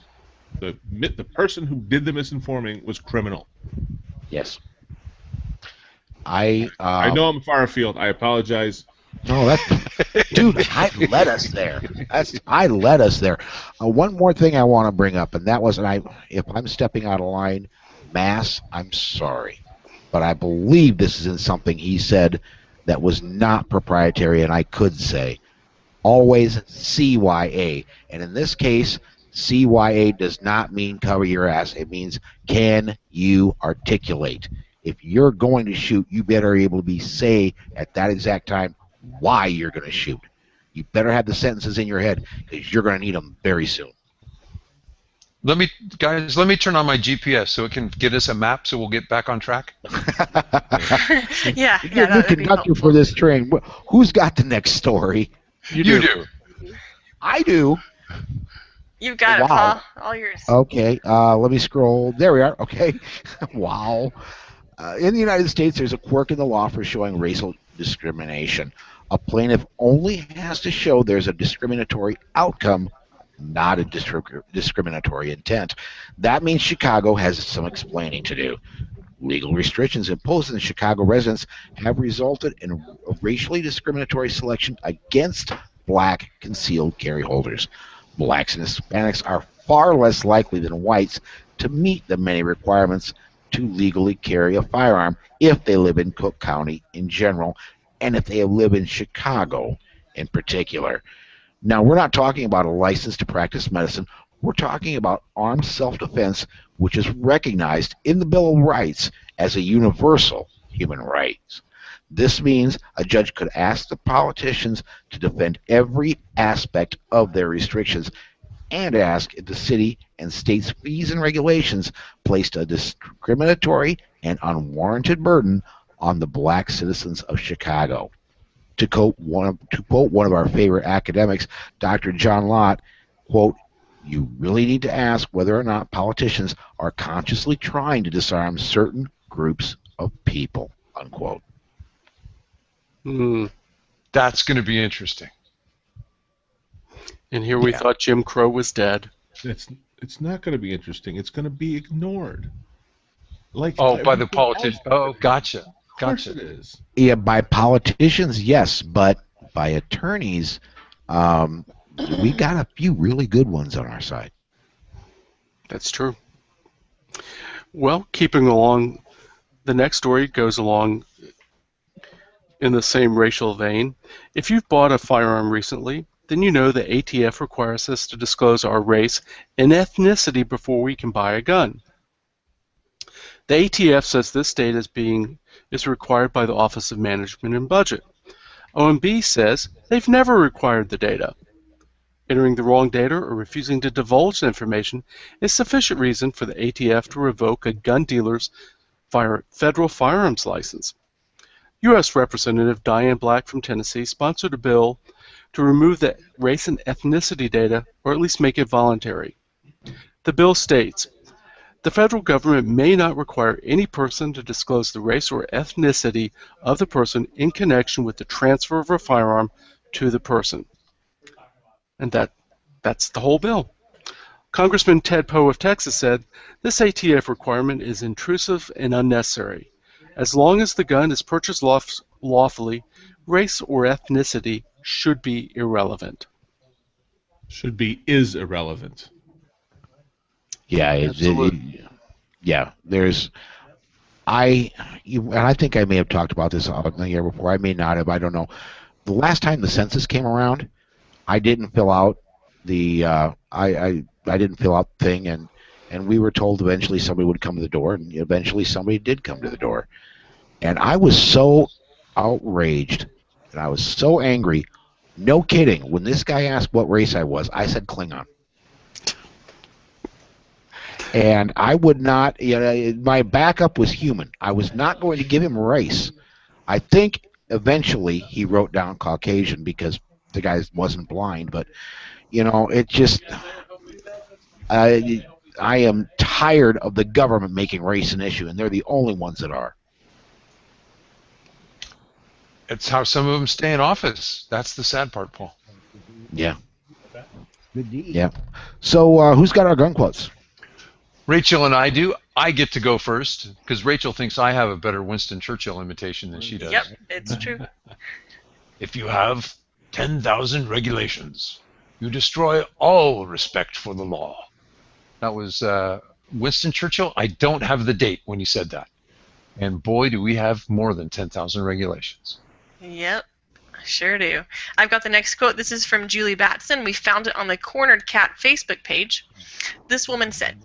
The person who did the misinforming was criminal. Yes. I know I'm far afield. I apologize. No, that's dude. I led us there. I led us there. One more thing I want to bring up, and that was, if I'm stepping out of line, Mass, I'm sorry, but I believe this is in something he said that was not proprietary, and I could say always CYA, and in this case, CYA does not mean cover your ass. It means can you articulate? If you're going to shoot, you better be able to say at that exact time why you're going to shoot. You better have the sentences in your head because you're going to need them very soon. Let me turn on my GPS so it can get us a map so we'll get back on track. Yeah, You're that the would be conductor helpful. for this train. Who's got the next story? You do. I do. You've got it, Wow. Paul. All yours. Okay, let me scroll. There we are. Okay. Wow. In the United States, there's a quirk in the law for showing racial discrimination. A plaintiff only has to show there's a discriminatory outcome, not a discriminatory intent. That means Chicago has some explaining to do. Legal restrictions imposed on Chicago residents have resulted in a racially discriminatory selection against black concealed carry holders. Blacks and Hispanics are far less likely than whites to meet the many requirements to legally carry a firearm if they live in Cook County in general, and if they live in Chicago in particular. Now, we're not talking about a license to practice medicine. We're talking about armed self-defense, which is recognized in the Bill of Rights as a universal human right. This means a judge could ask the politicians to defend every aspect of their restrictions and ask if the city and state's fees and regulations placed a discriminatory and unwarranted burden on the black citizens of Chicago. To quote one of our favorite academics, Dr. John Lott, quote, "You really need to ask whether or not politicians are consciously trying to disarm certain groups of people," unquote. That's going to be interesting. And here we thought Jim Crow was dead. It's not going to be interesting. It's going to be ignored. By the politician. Oh, gotcha. Of course it is. Yeah, by politicians, yes, but by attorneys, we got a few really good ones on our side. That's true. Well, keeping along, the next story goes along in the same racial vein. If you've bought a firearm recently, then you know the ATF requires us to disclose our race and ethnicity before we can buy a gun. The ATF says this data is required by the Office of Management and Budget. OMB says they've never required the data. Entering the wrong data or refusing to divulge the information is sufficient reason for the ATF to revoke a gun dealer's federal firearms license. U.S. Representative Diane Black from Tennessee sponsored a bill to remove the race and ethnicity data, or at least make it voluntary. The bill states, "The federal government may not require any person to disclose the race or ethnicity of the person in connection with the transfer of a firearm to the person." And that's the whole bill. Congressman Ted Poe of Texas said, "This ATF requirement is intrusive and unnecessary. As long as the gun is purchased lawfully, race or ethnicity should be irrelevant." Should be is irrelevant. Yeah, there's, and I think I may have talked about this on the year before. I may not have. I don't know. The last time the census came around, I didn't fill out the I didn't fill out the thing, and we were told eventually somebody would come to the door, and eventually somebody did come to the door, and I was so outraged and I was so angry. No kidding. When this guy asked what race I was, I said Klingon. And I would not, my backup was human. I was not going to give him race. I think eventually he wrote down Caucasian because the guy wasn't blind, but, it just, I am tired of the government making race an issue, and they're the only ones that are. It's how some of them stay in office. That's the sad part, Paul. Yeah. Good deed. Yeah. So who's got our gun quotes? Rachel and I do. I get to go first because Rachel thinks I have a better Winston Churchill imitation than she does. Yep, it's true. If you have 10,000 regulations, you destroy all respect for the law. That was Winston Churchill. I don't have the date when he said that. And boy, do we have more than 10,000 regulations. Yep, I sure do. I've got the next quote. This is from Julie Batson. We found it on the Cornered Cat Facebook page. This woman said,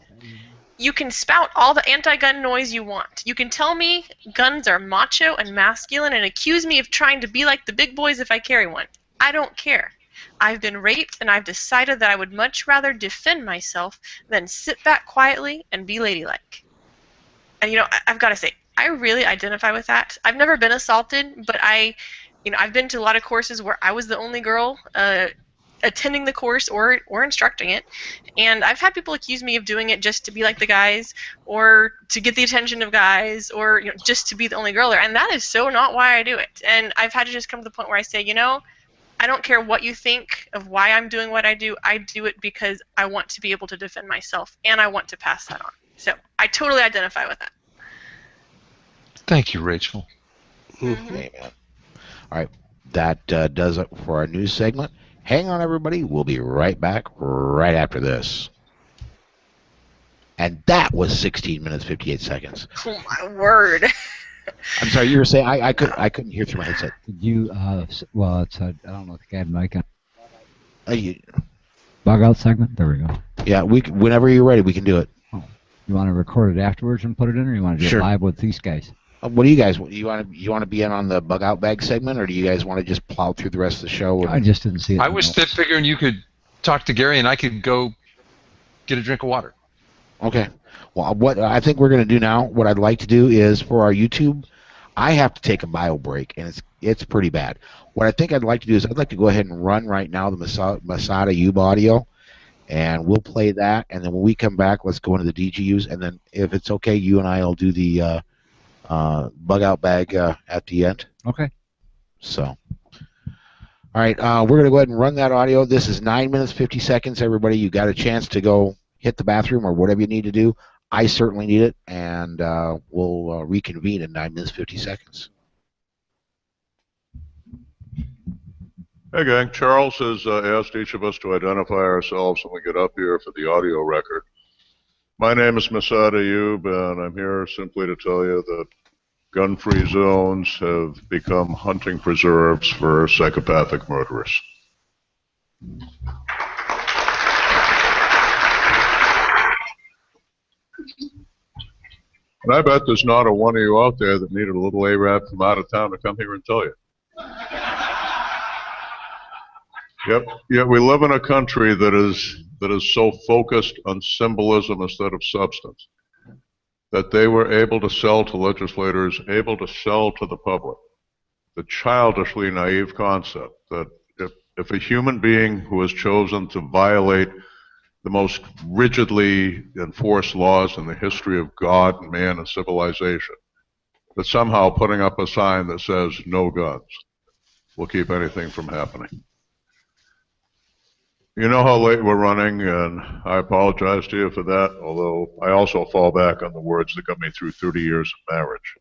"You can spout all the anti-gun noise you want. You can tell me guns are macho and masculine and accuse me of trying to be like the big boys if I carry one. I don't care. I've been raped and I've decided that I would much rather defend myself than sit back quietly and be ladylike." And I've got to say, I really identify with that. I've never been assaulted, but I've been to a lot of courses where I was the only girl attending the course or instructing it, and I've had people accuse me of doing it just to be like the guys or to get the attention of guys or just to be the only girl there, and that is so not why I do it. And I've had to just come to the point where I say, I don't care what you think of why I'm doing what I do it because I want to be able to defend myself and I want to pass that on. So I totally identify with that. Thank you, Rachel. Mm-hmm. Amen. All right, that does it for our news segment. Hang on, everybody. We'll be right back right after this. And that was 16 minutes, 58 seconds. Oh, my word. I'm sorry, you were saying I couldn't hear through my headset. Did you, well, it's I don't know if you had mic on. You, Bug out segment? There we go. yeah, whenever you're ready, we can do it. Oh. You want to record it afterwards and put it in, or you want to do Sure. it live with these guys? What do you guys want? You want to be in on the bug out bag segment, or do you guys want to just plow through the rest of the show? I just didn't see it. I was figuring you could talk to Gary and I could go get a drink of water. Okay. Well, what I think we're going to do now, what I'd like to do is for our YouTube, I have to take a bio break, and it's pretty bad. What I think I'd like to do is I'd like to go ahead and run right now the Masad Ayoob audio, and we'll play that, and then when we come back, let's go into the DGUs, and then if it's okay, you and I will do the bug out bag at the end. Okay. So, all right, we're going to go ahead and run that audio. This is 9 minutes, 50 seconds, everybody. You got a chance to go hit the bathroom or whatever you need to do. I certainly need it, and we'll reconvene in 9 minutes, 50 seconds. Hey gang, Charles has asked each of us to identify ourselves when we get up here for the audio record. My name is Masad Ayoob, and I'm here simply to tell you that gun-free zones have become hunting preserves for psychopathic murderers. And I bet there's not a one of you out there that needed a little Arab from out of town to come here and tell you. Yet we live in a country that is so focused on symbolism instead of substance that they were able to sell to legislators, able to sell to the public the childishly naive concept that if a human being who has chosen to violate the most rigidly enforced laws in the history of God and man and civilization, that somehow putting up a sign that says no guns will keep anything from happening. You know how late we're running, and I apologize to you for that, although I also fall back on the words that got me through 30 years of marriage.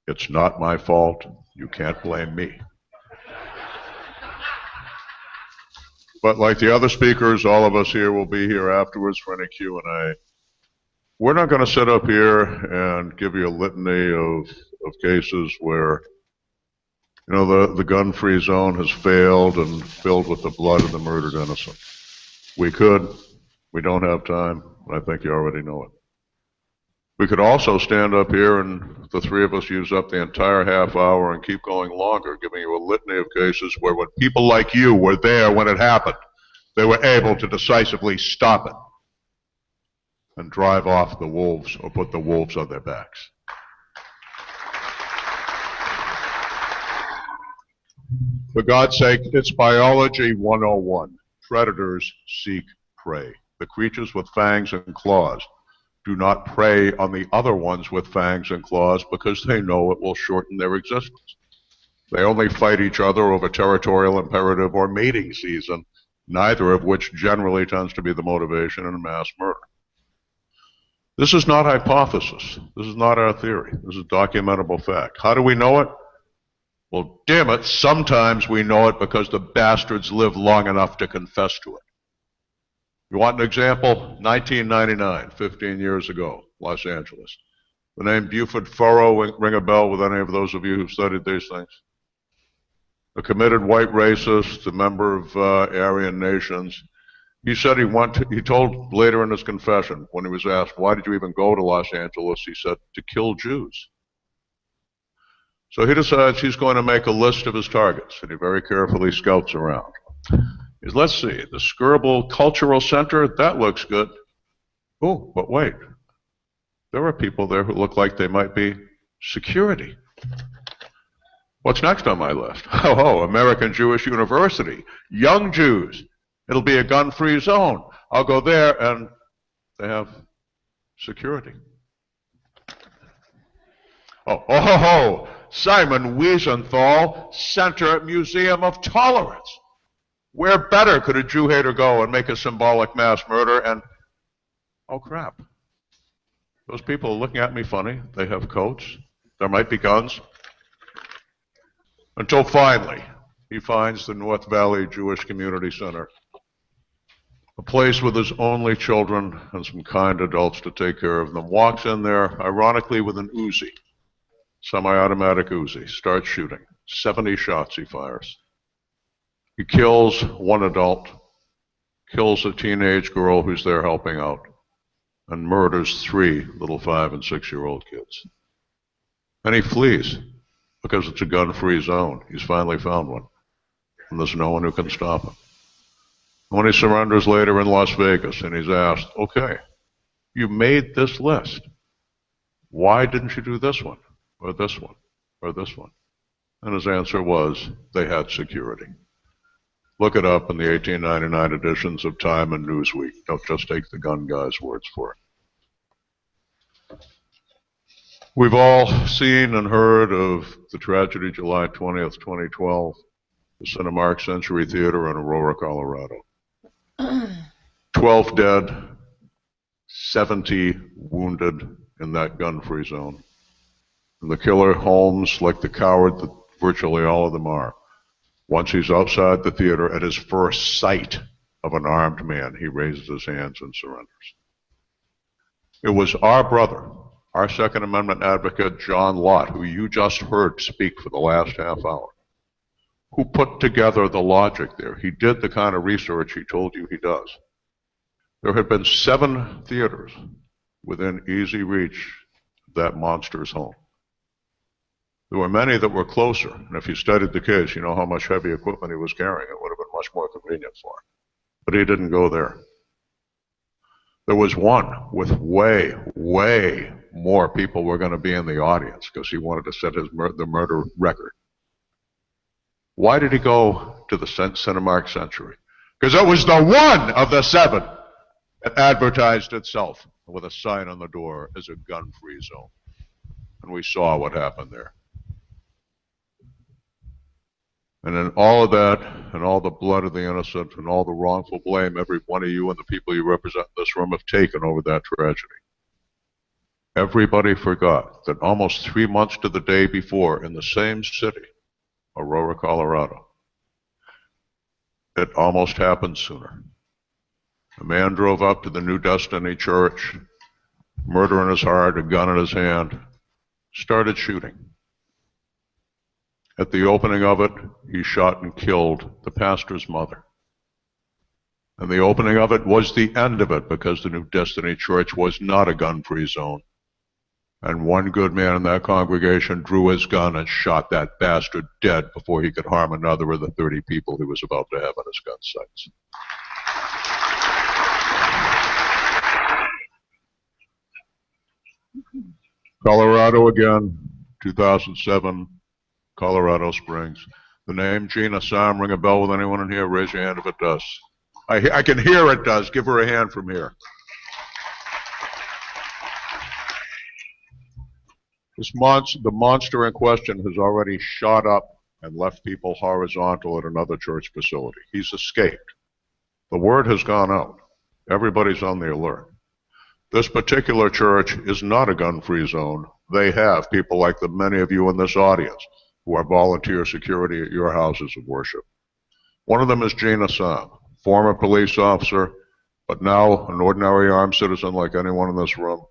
It's not my fault. You can't blame me. But like the other speakers, all of us here will be here afterwards for any Q&A. We're not going to sit up here and give you a litany of cases where, you know, the gun-free zone has failed and filled with the blood of the murdered innocent. We could. We don't have time. I think you already know it. We could also stand up here and the three of us use up the entire half hour and keep going longer, giving you a litany of cases where when people like you were there when it happened, they were able to decisively stop it and drive off the wolves or put the wolves on their backs. For God's sake, it's biology 101. Predators seek prey. The creatures with fangs and claws do not prey on the other ones with fangs and claws because they know it will shorten their existence. They only fight each other over territorial imperative or mating season, neither of which generally tends to be the motivation in mass murder. This is not hypothesis. This is not our theory. This is documentable fact. How do we know it? Well, damn it, sometimes we know it because the bastards live long enough to confess to it. You want an example? 1999, 15 years ago, Los Angeles. The name Buford Furrow ring a bell with any of those of you who've studied these things? A committed white racist, a member of Aryan nations. He said he told later in his confession, when he was asked, why did you even go to Los Angeles? He said, to kill Jews. So he decides he's going to make a list of his targets, and he very carefully scouts around. Let's see, the Skirball Cultural Center, that looks good. Oh, but wait, there are people there who look like they might be security. What's next on my list? Oh, American Jewish University, young Jews. It'll be a gun-free zone. I'll go there, and they have security. Oh, Simon Wiesenthal Center Museum of Tolerance. Where better could a Jew hater go and make a symbolic mass murder? And, oh crap, those people are looking at me funny. They have coats. There might be guns. Until finally, he finds the North Valley Jewish Community Center, a place with his only children and some kind adults to take care of them. Walks in there, ironically, with an Uzi, semi-automatic Uzi, starts shooting. 70 shots he fires. He kills one adult, kills a teenage girl who's there helping out, and murders 3 little 5- and 6-year-old kids. And he flees because it's a gun-free zone. He's finally found one, and there's no one who can stop him. When he surrenders later in Las Vegas and he's asked, okay, you made this list. Why didn't you do this one, or this one, or this one? And his answer was, they had security. Look it up in the 1899 editions of Time and Newsweek. Don't just take the gun guy's words for it. We've all seen and heard of the tragedy July 20th, 2012, the Cinemark Century Theater in Aurora, Colorado. 12 dead, 70 wounded in that gun-free zone. And the killer, Holmes, like the coward that virtually all of them are, once he's outside the theater, at his first sight of an armed man, he raises his hands and surrenders. It was our brother, our Second Amendment advocate, John Lott, who you just heard speak for the last half hour, who put together the logic there. He did the kind of research he told you he does. There had been 7 theaters within easy reach of that monster's home. There were many that were closer, and if you studied the case, you know how much heavy equipment he was carrying. It would have been much more convenient for him. But he didn't go there. There was one with way more people were going to be in the audience because he wanted to set the murder record. Why did he go to the Cinemark Century? Because it was the one of the 7 that advertised itself with a sign on the door as a gun-free zone. And we saw what happened there. And in all of that, and all the blood of the innocent, and all the wrongful blame every one of you and the people you represent in this room have taken over that tragedy, everybody forgot that almost 3 months to the day before, in the same city, Aurora, Colorado, it almost happened sooner. A man drove up to the New Destiny Church, murder in his heart, a gun in his hand, started shooting. At the opening of it, he shot and killed the pastor's mother. And the opening of it was the end of it, because the New Destiny Church was not a gun-free zone. And one good man in that congregation drew his gun and shot that bastard dead before he could harm another of the 30 people he was about to have on his gun sights. Colorado again, 2007, Colorado Springs. The name Gina Sam ring a bell with anyone in here? Raise your hand if it does. I can hear it does. Give her a hand from here. The monster in question has already shot up and left people horizontal at another church facility. He's escaped. The word has gone out. Everybody's on the alert. This particular church is not a gun-free zone. They have people like the many of you in this audience who are volunteer security at your houses of worship. One of them is Gina Sam, former police officer, but now an ordinary armed citizen like anyone in this room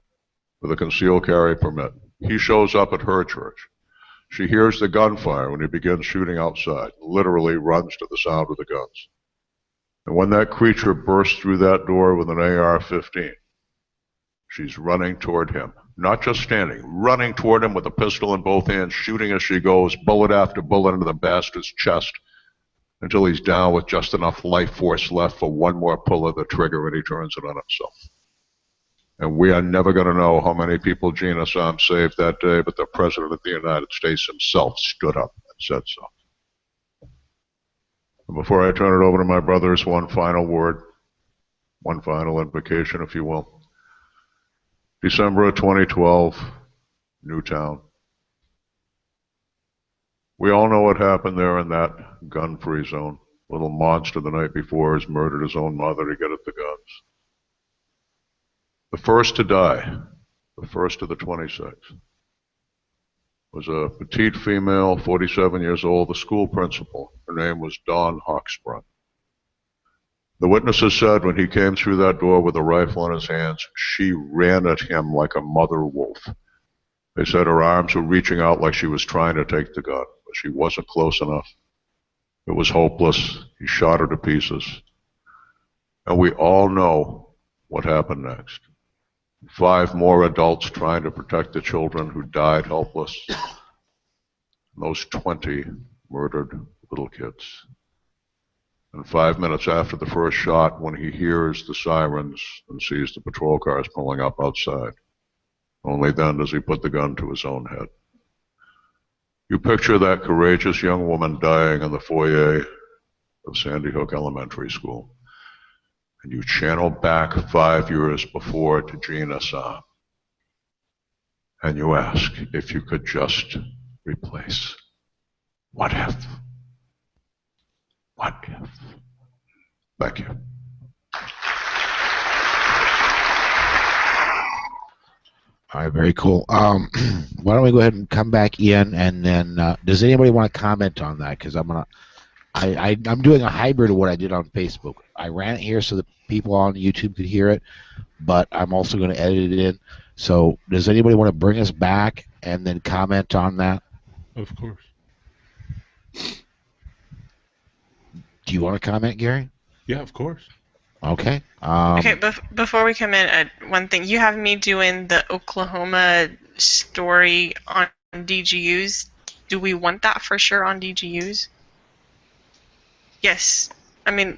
with a concealed carry permit. He shows up at her church. She hears the gunfire when he begins shooting outside, literally runs to the sound of the guns. And when that creature bursts through that door with an AR-15, she's running toward him, not just standing, running toward him with a pistol in both hands, shooting as she goes, bullet after bullet into the bastard's chest, until he's down with just enough life force left for one more pull of the trigger and he turns it on himself. And we are never going to know how many people Gina Sam saved that day, but the President of the United States himself stood up and said so. And before I turn it over to my brothers, one final word, one final invocation, if you will. December of 2012, Newtown. We all know what happened there in that gun-free zone. Little monster the night before has murdered his own mother to get at the guns. The first to die, the first of the 26, was a petite female, 47 years old, the school principal. Her name was Dawn Hawksbrun. The witnesses said when he came through that door with a rifle in his hands, she ran at him like a mother wolf. They said her arms were reaching out like she was trying to take the gun, but she wasn't close enough. It was hopeless. He shot her to pieces. And we all know what happened next. 5 more adults trying to protect the children who died helpless. And those 20 murdered little kids. And 5 minutes after the first shot, when he hears the sirens and sees the patrol cars pulling up outside, only then does he put the gun to his own head. You picture that courageous young woman dying in the foyer of Sandy Hook Elementary School, and you channel back 5 years before to Gina Sam, and you ask if you could just replace. What if? What if? Thank you. All right, very cool. Why don't we go ahead and come back in, and then does anybody want to comment on that? Because I'm doing a hybrid of what I did on Facebook. I ran it here so that people on YouTube could hear it, but I'm also going to edit it in. So does anybody want to bring us back and then comment on that? Of course. Do you want to comment, Gary? Yeah, of course. Okay. Okay, before we come in, one thing. You have me doing the Oklahoma story on DGUs. Do we want that for sure on DGUs? Yes. I mean...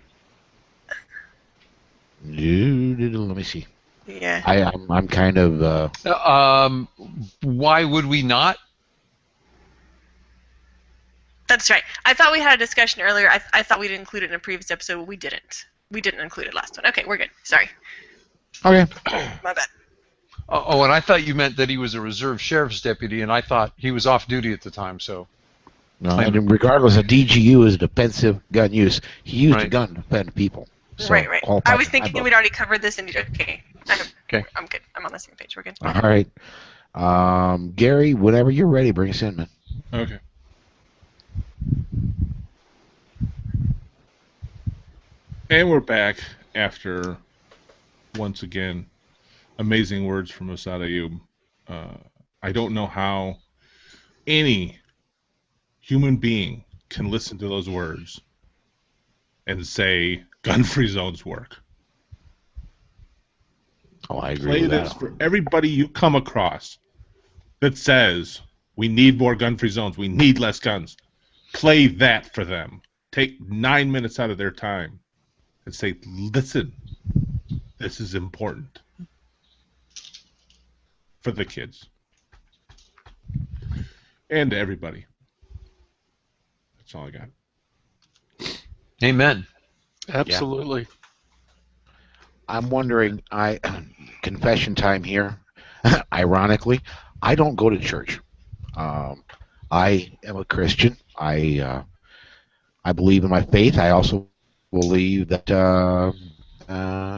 Let me see. Yeah. I'm kind of... Why would we not? That's right. I thought we had a discussion earlier. I thought we'd include it in a previous episode, but we didn't. We didn't include it last one. Okay, we're good. Sorry. Okay. My bad. Oh, and I thought you meant that he was a reserve sheriff's deputy, and I thought he was off duty at the time, so... No, and regardless of DGU is defensive gun use, he used a gun to defend people. So right. I was thinking we'd already covered this, and okay. Okay. I'm good. I'm on the same page. We're good. All right. Gary, whenever you're ready, bring us in, man. Okay. And we're back after, once again, amazing words from Masad Ayoob. I don't know how any human being can listen to those words and say gun-free zones work. Oh, I agree Play with this that. for everybody you come across that says we need more gun-free zones, we need less guns. Play that for them. Take 9 minutes out of their time and say, listen, this is important for the kids and to everybody. That's all I got. Amen. Absolutely. I'm wondering, confession time here. Ironically, I don't go to church. I am a Christian. I believe in my faith. I also believe that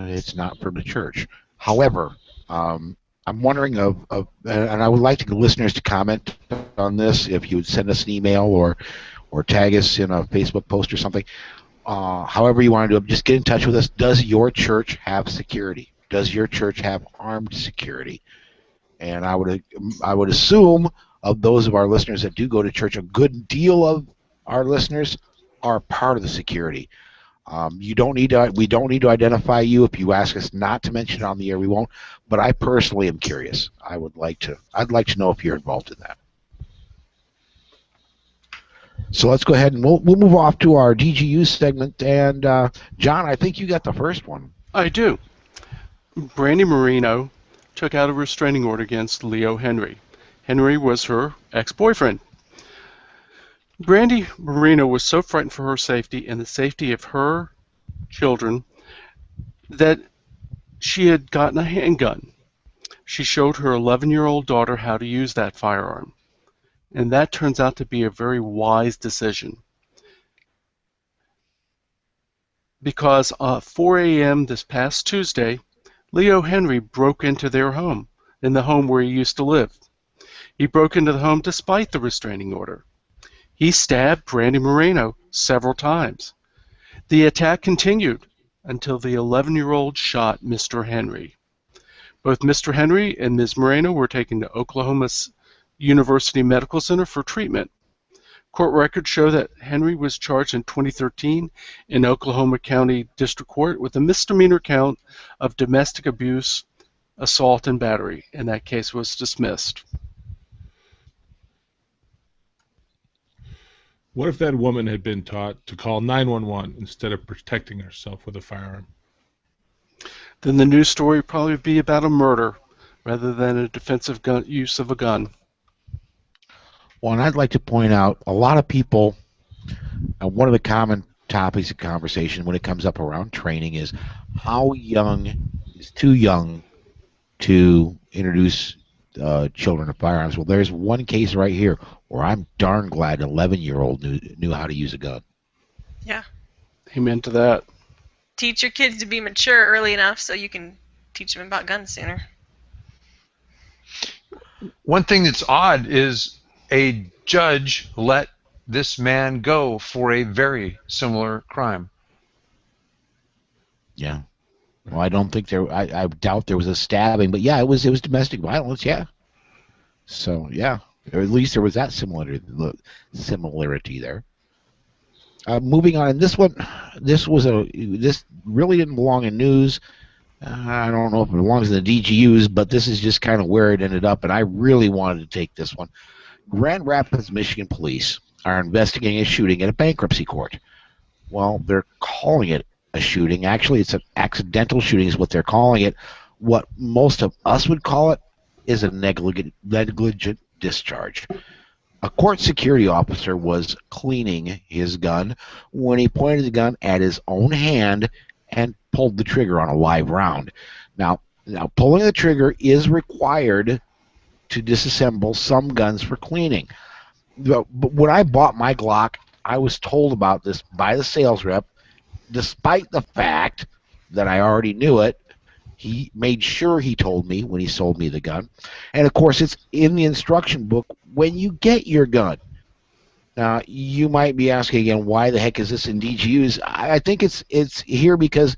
it's not from the church. However, I'm wondering and I would like the listeners to comment on this. If you would send us an email or tag us in a Facebook post or something, however you want to do it, just get in touch with us. Does your church have security? Does your church have armed security? And I would assume of those of our listeners that do go to church, a good deal of our listeners are part of the security. We don't need to identify you. If you ask us not to mention it on the air, we won't. But I personally am curious. I'd like to know if you're involved in that. So let's go ahead and we'll move off to our DGU segment. And John, I think you got the first one. I do. Brandy Marino took out a restraining order against Leo Henry. Henry was her ex-boyfriend. Brandy Marino was so frightened for her safety and the safety of her children that she had gotten a handgun. She showed her 11-year-old daughter how to use that firearm. And that turns out to be a very wise decision. Because at 4 a.m. this past Tuesday, Leo Henry broke into their home, in the home where he used to live. He broke into the home despite the restraining order. He stabbed Brandy Moreno several times. The attack continued until the 11-year-old shot Mr. Henry. Both Mr. Henry and Ms. Moreno were taken to Oklahoma University Medical Center for treatment. Court records show that Henry was charged in 2013 in Oklahoma County District Court with a misdemeanor count of domestic abuse, assault, and battery, and that case was dismissed. What if that woman had been taught to call 911 instead of protecting herself with a firearm? Then the news story would probably be about a murder rather than a defensive use of a gun. Well, and I'd like to point out a lot of people, one of the common topics of conversation when it comes up around training is how young is too young to introduce children to firearms. Well, there's one case right here where I'm darn glad an 11-year-old knew how to use a gun. Yeah. Amen to that. Teach your kids to be mature early enough so you can teach them about guns sooner. One thing that's odd is a judge let this man go for a very similar crime. Yeah. Well, I don't think I doubt there was a stabbing, but yeah, it was domestic violence, yeah. So, yeah, or at least there was that similarity there. Moving on, and this really didn't belong in news. I don't know if it belongs in the DGUs, but this is just kind of where it ended up, and I really wanted to take this one. Grand Rapids, Michigan police are investigating a shooting at a bankruptcy court. Well, they're calling it a shooting. Actually, it's an accidental shooting is what they're calling it. What most of us would call it is a negligent discharge. A court security officer was cleaning his gun when he pointed the gun at his own hand and pulled the trigger on a live round. Now pulling the trigger is required to disassemble some guns for cleaning. But when I bought my Glock, I was told about this by the sales rep. Despite the fact that I already knew it, he made sure he told me when he sold me the gun. And of course, it's in the instruction book when you get your gun. Now, you might be asking again, why the heck is this in DGUs? I think it's here because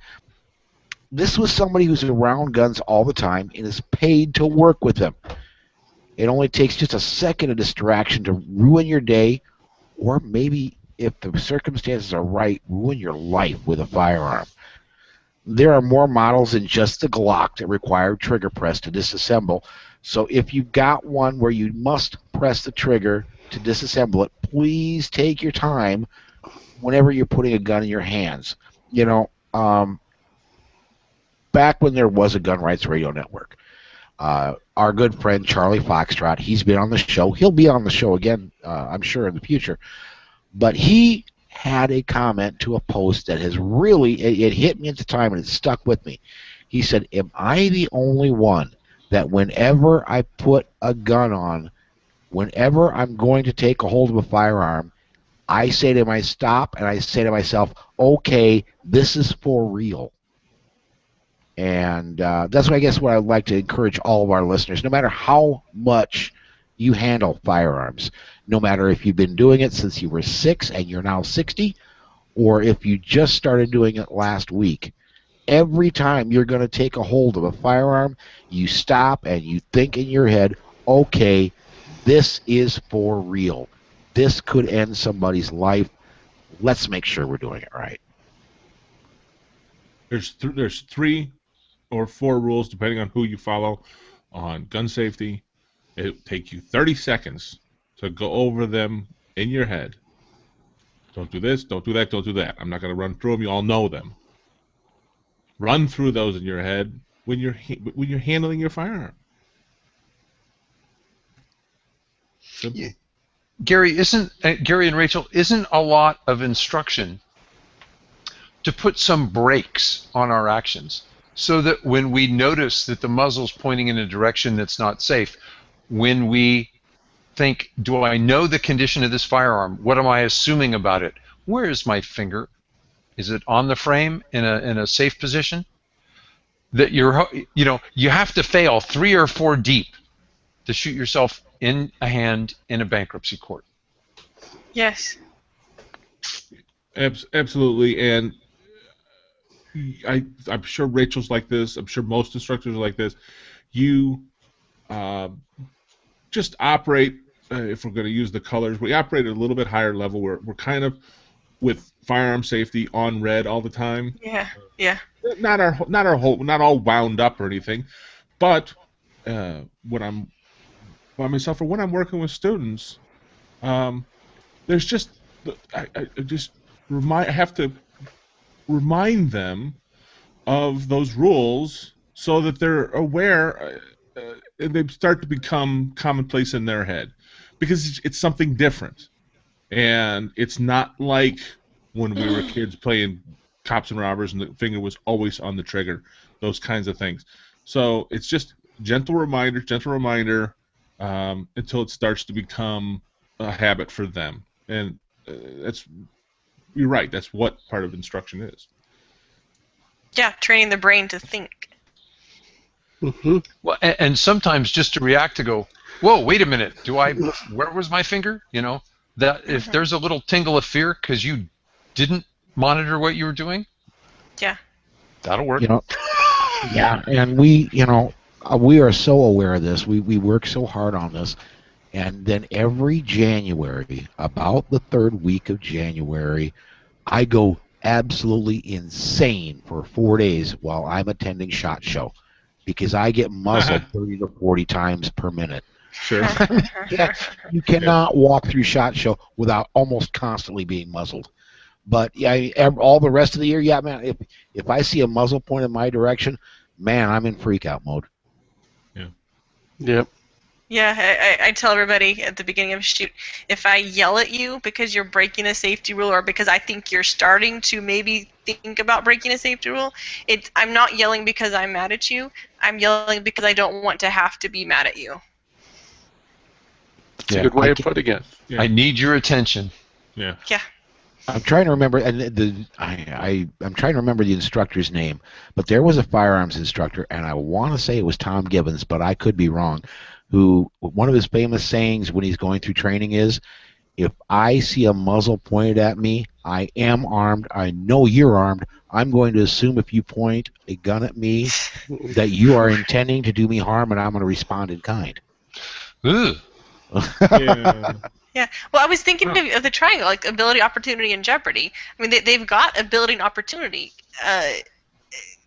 this was somebody who's around guns all the time and is paid to work with them. It only takes just a second of distraction to ruin your day, or maybe, if the circumstances are right, ruin your life with a firearm. There are more models than just the Glock that require trigger press to disassemble. So if you've got one where you must press the trigger to disassemble it, please take your time whenever you're putting a gun in your hands. You know, back when there was a Gun Rights Radio Network, our good friend Charlie Foxtrot, he's been on the show. He'll be on the show again, I'm sure, in the future. But he had a comment to a post that has really, it hit me at the time and it stuck with me. He said, am I the only one that whenever I put a gun on, whenever I'm going to take a hold of a firearm, I say to myself, stop, and I say to myself, okay, this is for real. And And that's what I guess what I'd like to encourage all of our listeners, no matter how much you handle firearms, no matter if you've been doing it since you were 6 and you're now 60, or if you just started doing it last week, every time you're going to take a hold of a firearm, you stop and you think in your head, okay, this is for real. This could end somebody's life. Let's make sure we're doing it right. There's 3 or 4 rules, depending on who you follow, on gun safety. It'll take you 30 seconds to go over them in your head. Don't do this, don't do that, don't do that. I'm not going to run through them. You all know them. Run through those in your head when you're handling your firearm. Simple. Gary and Rachel, isn't a lot of instruction to put some brakes on our actions so that when we notice that the muzzle's pointing in a direction that's not safe, when we think, do I know the condition of this firearm? What am I assuming about it? Where is my finger? Is it on the frame in a safe position? That you have to fail 3 or 4 deep to shoot yourself in a hand in a bankruptcy court. Yes. Absolutely, and I'm sure Rachel's like this. I'm sure most instructors are like this. You just operate, if we're going to use the colors, we operate at a little bit higher level. We're kind of with firearm safety on red all the time. Yeah. Yeah. Not all wound up or anything, but when I'm by myself or when I'm working with students, there's just I have to remind them of those rules so that they're aware and they start to become commonplace in their head, because it's something different, and it's not like when we were kids playing cops and robbers and the finger was always on the trigger, those kinds of things. So it's just gentle reminder until it starts to become a habit for them. And you're right, that's what part of instruction is. Yeah, training the brain to think. Mm-hmm. Well, and sometimes just to react, to go, whoa, wait a minute, where was my finger? That if there's a little tingle of fear because you didn't monitor what you were doing, yeah, that'll work. Yeah, and we are so aware of this. We work so hard on this, and then every January, about the 3rd week of January, I go absolutely insane for 4 days while I'm attending SHOT Show, because I get muzzled 30 to 40 times per minute. Sure. You cannot walk through SHOT Show without almost constantly being muzzled. But yeah, all the rest of the year, yeah, man. If I see a muzzle point in my direction, man, I'm in freak out mode. Yeah. Yep. Yeah, I tell everybody at the beginning of a shoot, if I yell at you because you're breaking a safety rule or because I think you're starting to maybe think about breaking a safety rule, I'm not yelling because I'm mad at you. I'm yelling because I don't want to have to be mad at you. That's a good way of putting it. Yeah. I need your attention. Yeah. Yeah. I'm trying to remember, and I'm trying to remember the instructor's name, but there was a firearms instructor, and I want to say it was Tom Gibbons, but I could be wrong, who one of his famous sayings when he's going through training is, if I see a muzzle pointed at me, I am armed, I know you're armed, I'm going to assume if you point a gun at me that you are intending to do me harm, and I'm going to respond in kind. Ugh. Yeah. Yeah. Well, I was thinking of the triangle, like ability, opportunity, and jeopardy. I mean, they've got ability and opportunity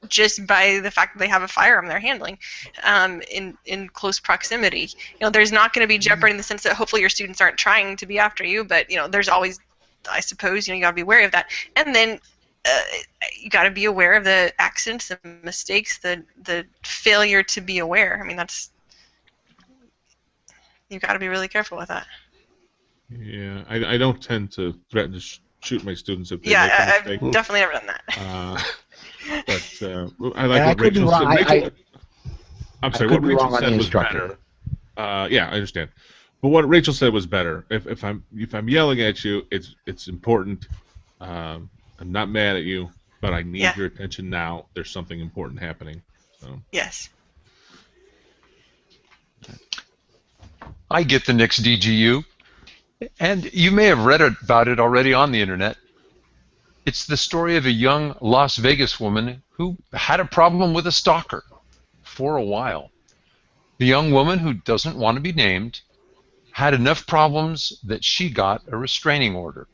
just by the fact that they have a firearm they're handling in close proximity. There's not going to be jeopardy in the sense that hopefully your students aren't trying to be after you, but there's always, I suppose, you got to be aware of that. And then you got to be aware of the accidents, the mistakes, the failure to be aware. I mean, you've got to be really careful with that. Yeah, I don't tend to threaten to shoot my students if they make a I've mistake. definitely never done that. But I like what Rachel said. I'm sorry, what Rachel said was better. Yeah, I understand. But what Rachel said was better. If I'm yelling at you, it's important. I'm not mad at you, but I need your attention now. There's something important happening. So. Yes. I get the Knicks DGU, and you may have read about it already on the internet. It's the story of a young Las Vegas woman who had a problem with a stalker for a while. The young woman, who doesn't want to be named, had enough problems that she got a restraining order.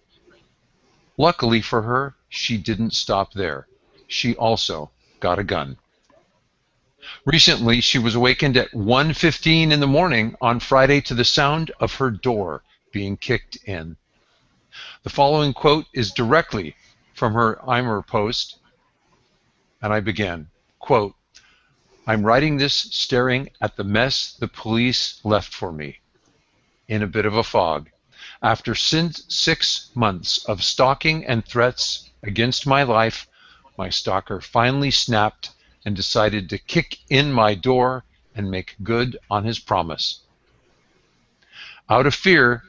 Luckily for her, she didn't stop there. She also got a gun. Recently, she was awakened at 1:15 in the morning on Friday to the sound of her door being kicked in. The following quote is directly from her IMER post, and I begin, quote, "I'm writing this staring at the mess the police left for me, in a bit of a fog. After 6 months of stalking and threats against my life, my stalker finally snapped and decided to kick in my door and make good on his promise. Out of fear,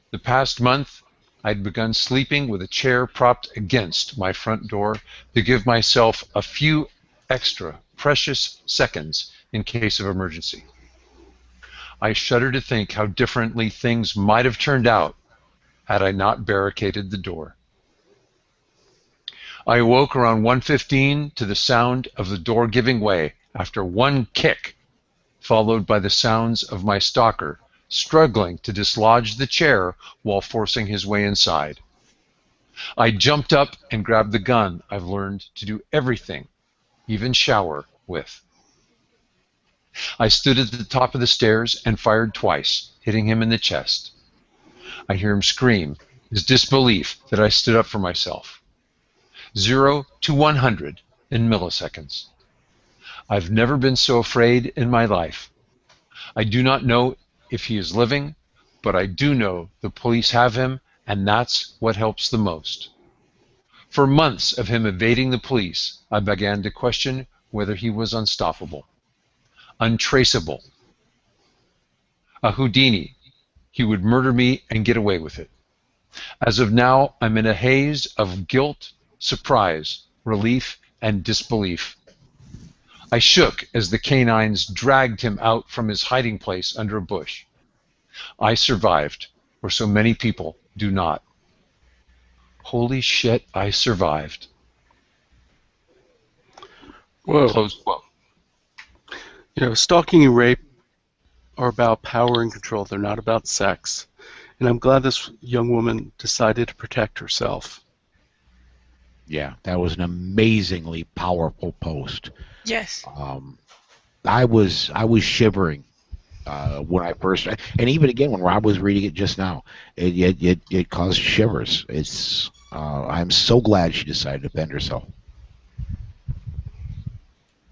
the past month, I'd begun sleeping with a chair propped against my front door to give myself a few extra precious seconds in case of emergency. I shudder to think how differently things might have turned out had I not barricaded the door. I awoke around 1:15 to the sound of the door giving way after one kick, followed by the sounds of my stalker struggling to dislodge the chair while forcing his way inside. I jumped up and grabbed the gun I've learned to do everything, even shower, with. I stood at the top of the stairs and fired twice, hitting him in the chest. I hear him scream, his disbelief that I stood up for myself. 0 to 100 in milliseconds. I've never been so afraid in my life. I do not know if he is living, but I do know the police have him, and that's what helps the most. For months of him evading the police, I began to question whether he was unstoppable, untraceable. A Houdini. He would murder me and get away with it. As of now, I'm in a haze of guilt, surprise, relief, and disbelief. I shook as the canines dragged him out from his hiding place under a bush. I survived, where so many people do not. Holy shit, I survived." Whoa. Close quote. You know, stalking and rape are about power and control. They're not about sex. And I'm glad this young woman decided to protect herself. Yeah, that was an amazingly powerful post. Yes. I was shivering when I first, and even again when Rob was reading it just now, it caused shivers. It's I'm so glad she decided to defend herself.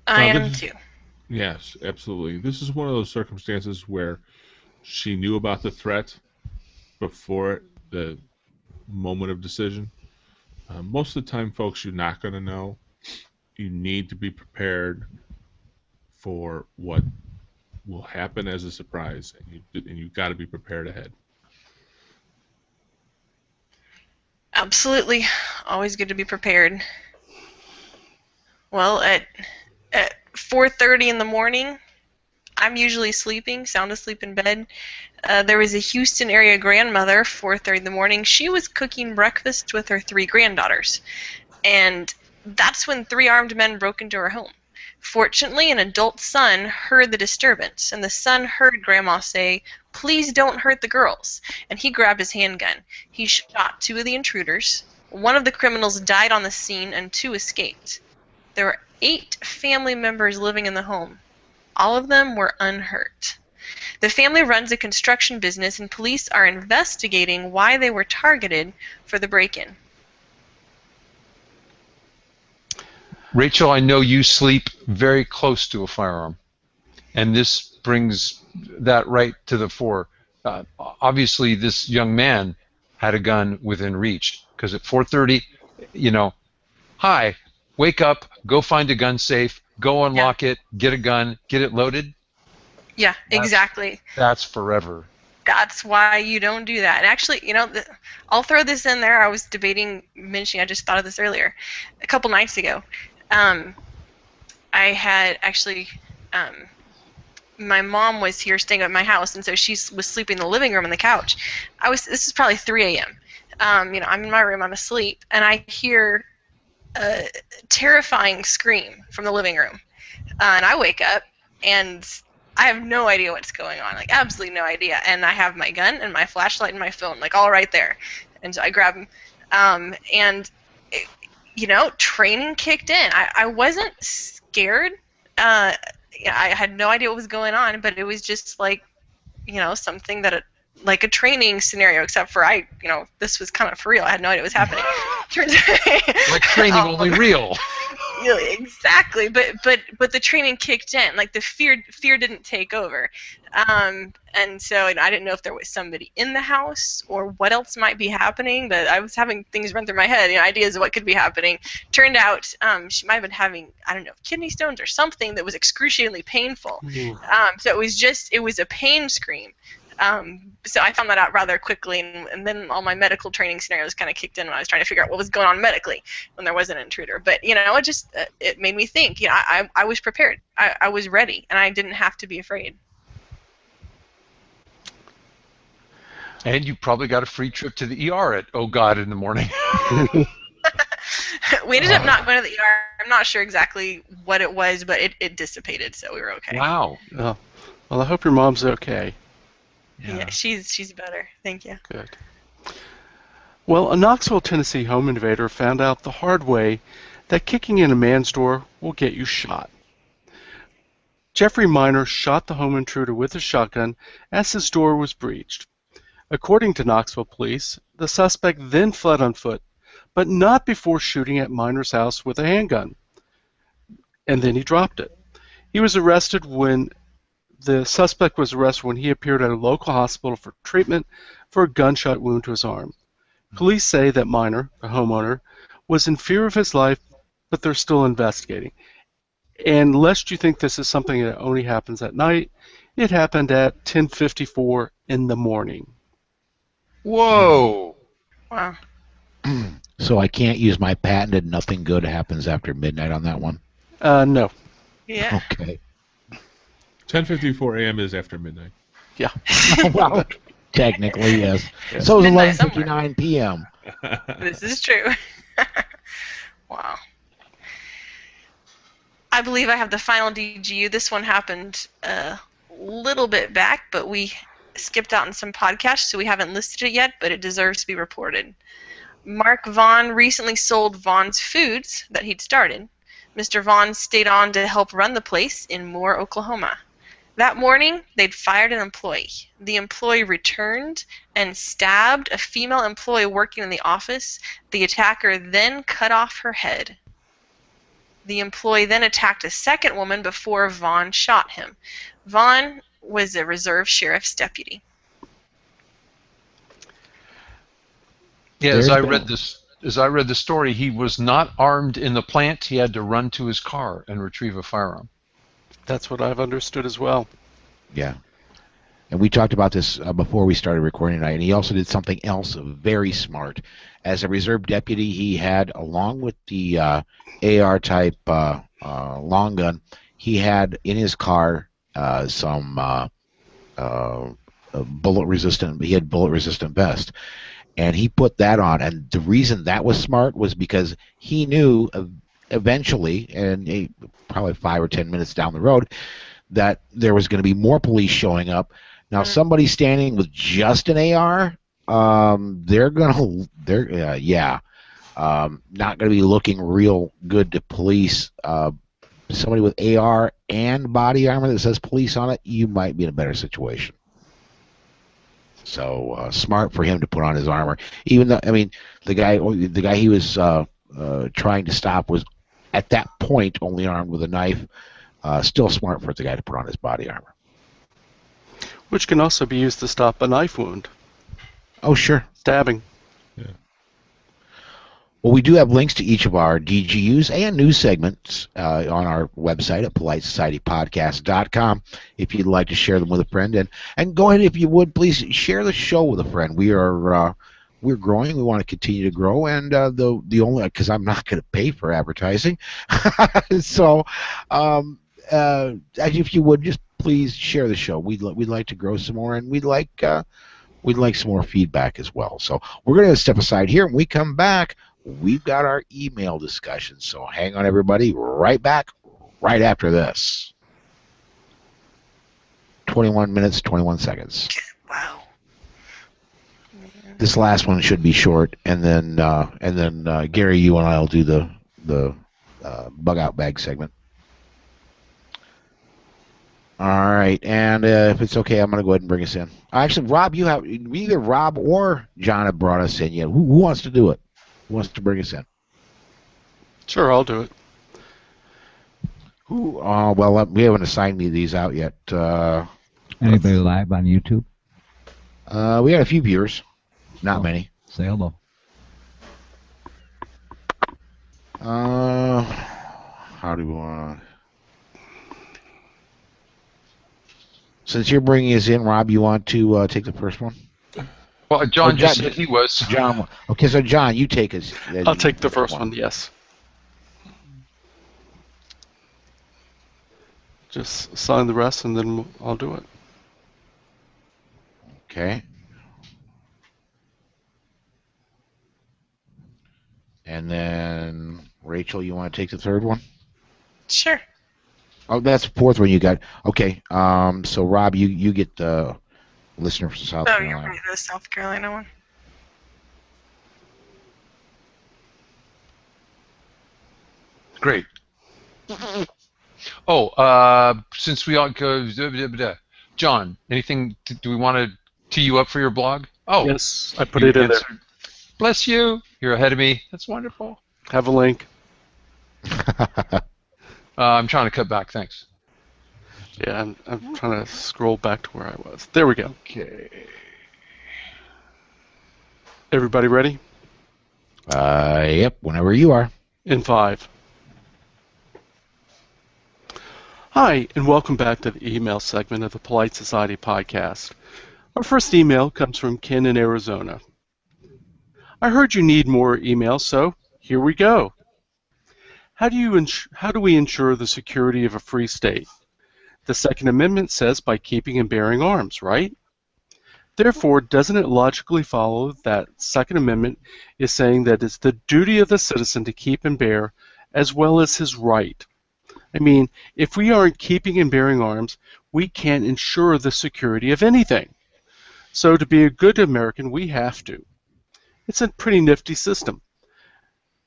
I am too. Yes, absolutely. This is one of those circumstances where she knew about the threat before the moment of decision. Most of the time, folks, you're not going to know. You need to be prepared for what will happen as a surprise, and you've got to be prepared ahead. Absolutely. Always good to be prepared. Well, at 4:30 in the morning, I'm usually sleeping, sound asleep in bed. There was a Houston area grandmother, 4:30 in the morning. She was cooking breakfast with her 3 granddaughters. And that's when 3 armed men broke into her home. Fortunately, an adult son heard the disturbance, and the son heard Grandma say, "Please don't hurt the girls." And he grabbed his handgun. He shot 2 of the intruders. 1 of the criminals died on the scene, and 2 escaped. There were 8 family members living in the home. All of them were unhurt. The family runs a construction business, and police are investigating why they were targeted for the break-in. Rachel, I know you sleep very close to a firearm, and this brings that right to the fore. Obviously, this young man had a gun within reach, because at 4:30, hi, wake up, go find a gun safe, go unlock it, get a gun, get it loaded. Yeah, exactly. That's forever. That's why you don't do that. And actually, I'll throw this in there. I was debating mentioning, I just thought of this earlier, a couple nights ago. I had actually, my mom was here staying at my house, and so she was sleeping in the living room on the couch. This is probably 3 a.m. I'm in my room, I'm asleep, and I hear a terrifying scream from the living room. And I wake up, and I have no idea what's going on, like absolutely no idea. And I have my gun and my flashlight and my phone, like all right there. And so I grab them, training kicked in. I wasn't scared. I had no idea what was going on, but it was just like, something that like a training scenario, except for this was kind of for real. I had no idea what was happening. Like training, only real. Yeah, exactly, but the training kicked in. Like the fear didn't take over, and so I didn't know if there was somebody in the house or what else might be happening. But I was having things run through my head, ideas of what could be happening. Turned out she might have been having, I don't know, kidney stones or something that was excruciatingly painful. So it was a pain scream. So I found that out rather quickly, and then all my medical training scenarios kind of kicked in when I was trying to figure out what was going on medically when there was an intruder. But it made me think. I was prepared. I was ready, and I didn't have to be afraid. And you probably got a free trip to the ER at God in the morning. We ended up not going to the ER. I'm not sure exactly what it was, but it dissipated, so we were okay. Wow. Oh, well, I hope your mom's okay. Yeah, she's better. Thank you. Good. Well, a Knoxville, Tennessee home invader found out the hard way that kicking in a man's door will get you shot. Jeffrey Miner shot the home intruder with a shotgun as his door was breached. According to Knoxville police, the suspect then fled on foot, but not before shooting at Miner's house with a handgun. And then he dropped it. The suspect was arrested when he appeared at a local hospital for treatment for a gunshot wound to his arm. Police say that Miner, the homeowner, was in fear of his life, but they're still investigating. And lest you think this is something that only happens at night, it happened at 10:54 in the morning. Whoa! Wow. So I can't use my patented nothing good happens after midnight on that one? No. Yeah. Okay. 10:54 a.m. is after midnight. Yeah. Well, technically, yes. Yes. So is Midnight 11:59 p.m. This is true. Wow. I believe I have the final DGU. This one happened a little bit back, but we skipped out on some podcasts, so we haven't listed it yet, but it deserves to be reported. Mark Vaughn recently sold Vaughn's Foods that he'd started. Mr. Vaughn stayed on to help run the place in Moore, Oklahoma. That morning, they'd fired an employee. The employee returned and stabbed a female employee working in the office. The attacker then cut off her head. The employee then attacked a second woman before Vaughn shot him. Vaughn was a reserve sheriff's deputy. Yeah, as I read the story, he was not armed in the plant. He had to run to his car and retrieve a firearm. That's what I've understood as well. Yeah. And we talked about this before we started recording tonight, and he also did something else very smart. As a reserve deputy, he had, along with the AR-type long gun, he had in his car some bullet-resistant. He had bullet-resistant vest, and he put that on. And the reason that was smart was because he knew eventually, and probably 5 or 10 minutes down the road, that there was going to be more police showing up. Now, somebody standing with just an AR, they're not going to be looking real good to police. Somebody with AR and body armor that says police on it, you might be in a better situation. So smart for him to put on his armor. Even though, I mean, the guy he was trying to stop was at that point only armed with a knife. Still smart for the guy to put on his body armor. Which can also be used to stop a knife wound. Oh, sure. Stabbing. Yeah. Well, we do have links to each of our DGUs and news segments on our website at politesocietypodcast.com if you'd like to share them with a friend. And go ahead, if you would, please share the show with a friend. We are we're growing. We want to continue to grow, and the only because I'm not going to pay for advertising, so if you would just please share the show. We'd like to grow some more, and we'd like some more feedback as well. So we're going to step aside here. When we come back, we've got our email discussion. So hang on, everybody. Right back, right after this. 21 minutes, 21 seconds. Wow. This last one should be short, and then Gary, you and I will do the bug out bag segment. All right, and if it's okay, I'm going to go ahead and bring us in. Actually, Rob, either Rob or John have brought us in yet. Who wants to do it? Who wants to bring us in? Sure, I'll do it. Who? Well, we haven't assigned me these out yet. Anybody live on YouTube? We had a few viewers, not many. Say hello. How do we want to? Since you're bringing us in, Rob, you want to take the first one? Well, John just said he was. John. Okay, so John, you take us. I'll take the first one, yes. Just sign the rest, and then I'll do it. Okay. And then, Rachel, you want to take the third one? Sure. Oh, that's the fourth one you got. Okay. So, Rob, you get the listener from South Carolina. You're right, the South Carolina one. Great. Oh, since we all go, John, anything? Do we want to tee you up for your blog? Oh, yes, I put it in there. Bless you. You're ahead of me. That's wonderful. Have a link. I'm trying to cut back. Thanks. Yeah, I'm trying to scroll back to where I was. There we go. Okay. Everybody ready? Yep, whenever you are. In 5. Hi, and welcome back to the email segment of the Polite Society podcast. Our first email comes from Ken in Arizona. I heard you need more emails, so here we go. How do we ensure the security of a free state? The Second Amendment says by keeping and bearing arms, right? Therefore, doesn't it logically follow that Second Amendment is saying that it's the duty of the citizen to keep and bear as well as his right? I mean, if we aren't keeping and bearing arms, we can't ensure the security of anything. So to be a good American, we have to. It's a pretty nifty system.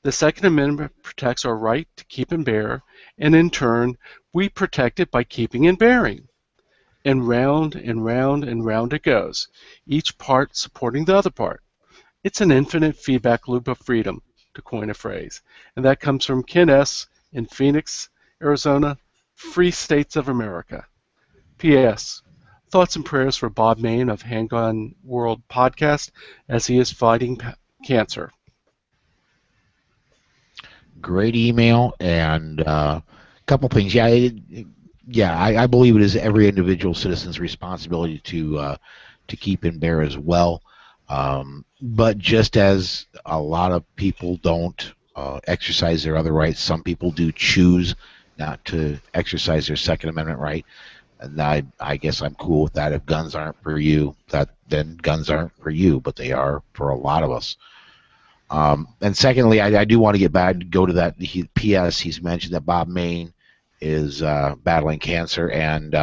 The Second Amendment protects our right to keep and bear, and in turn, we protect it by keeping and bearing. And round and round and round it goes, each part supporting the other part. It's an infinite feedback loop of freedom, to coin a phrase. And that comes from Ken S. in Phoenix, Arizona, Free States of America. P.S. Thoughts and prayers for Bob Main of Handgun World Podcast as he is fighting cancer. Great email, and a couple things. I believe it is every individual citizen's responsibility to keep and bear as well. But just as a lot of people don't exercise their other rights, some people do choose not to exercise their Second Amendment right. And I guess I'm cool with that. If guns aren't for you, then guns aren't for you, but they are for a lot of us. And secondly, I do want to go to that. P.S. He's mentioned that Bob Main is battling cancer, and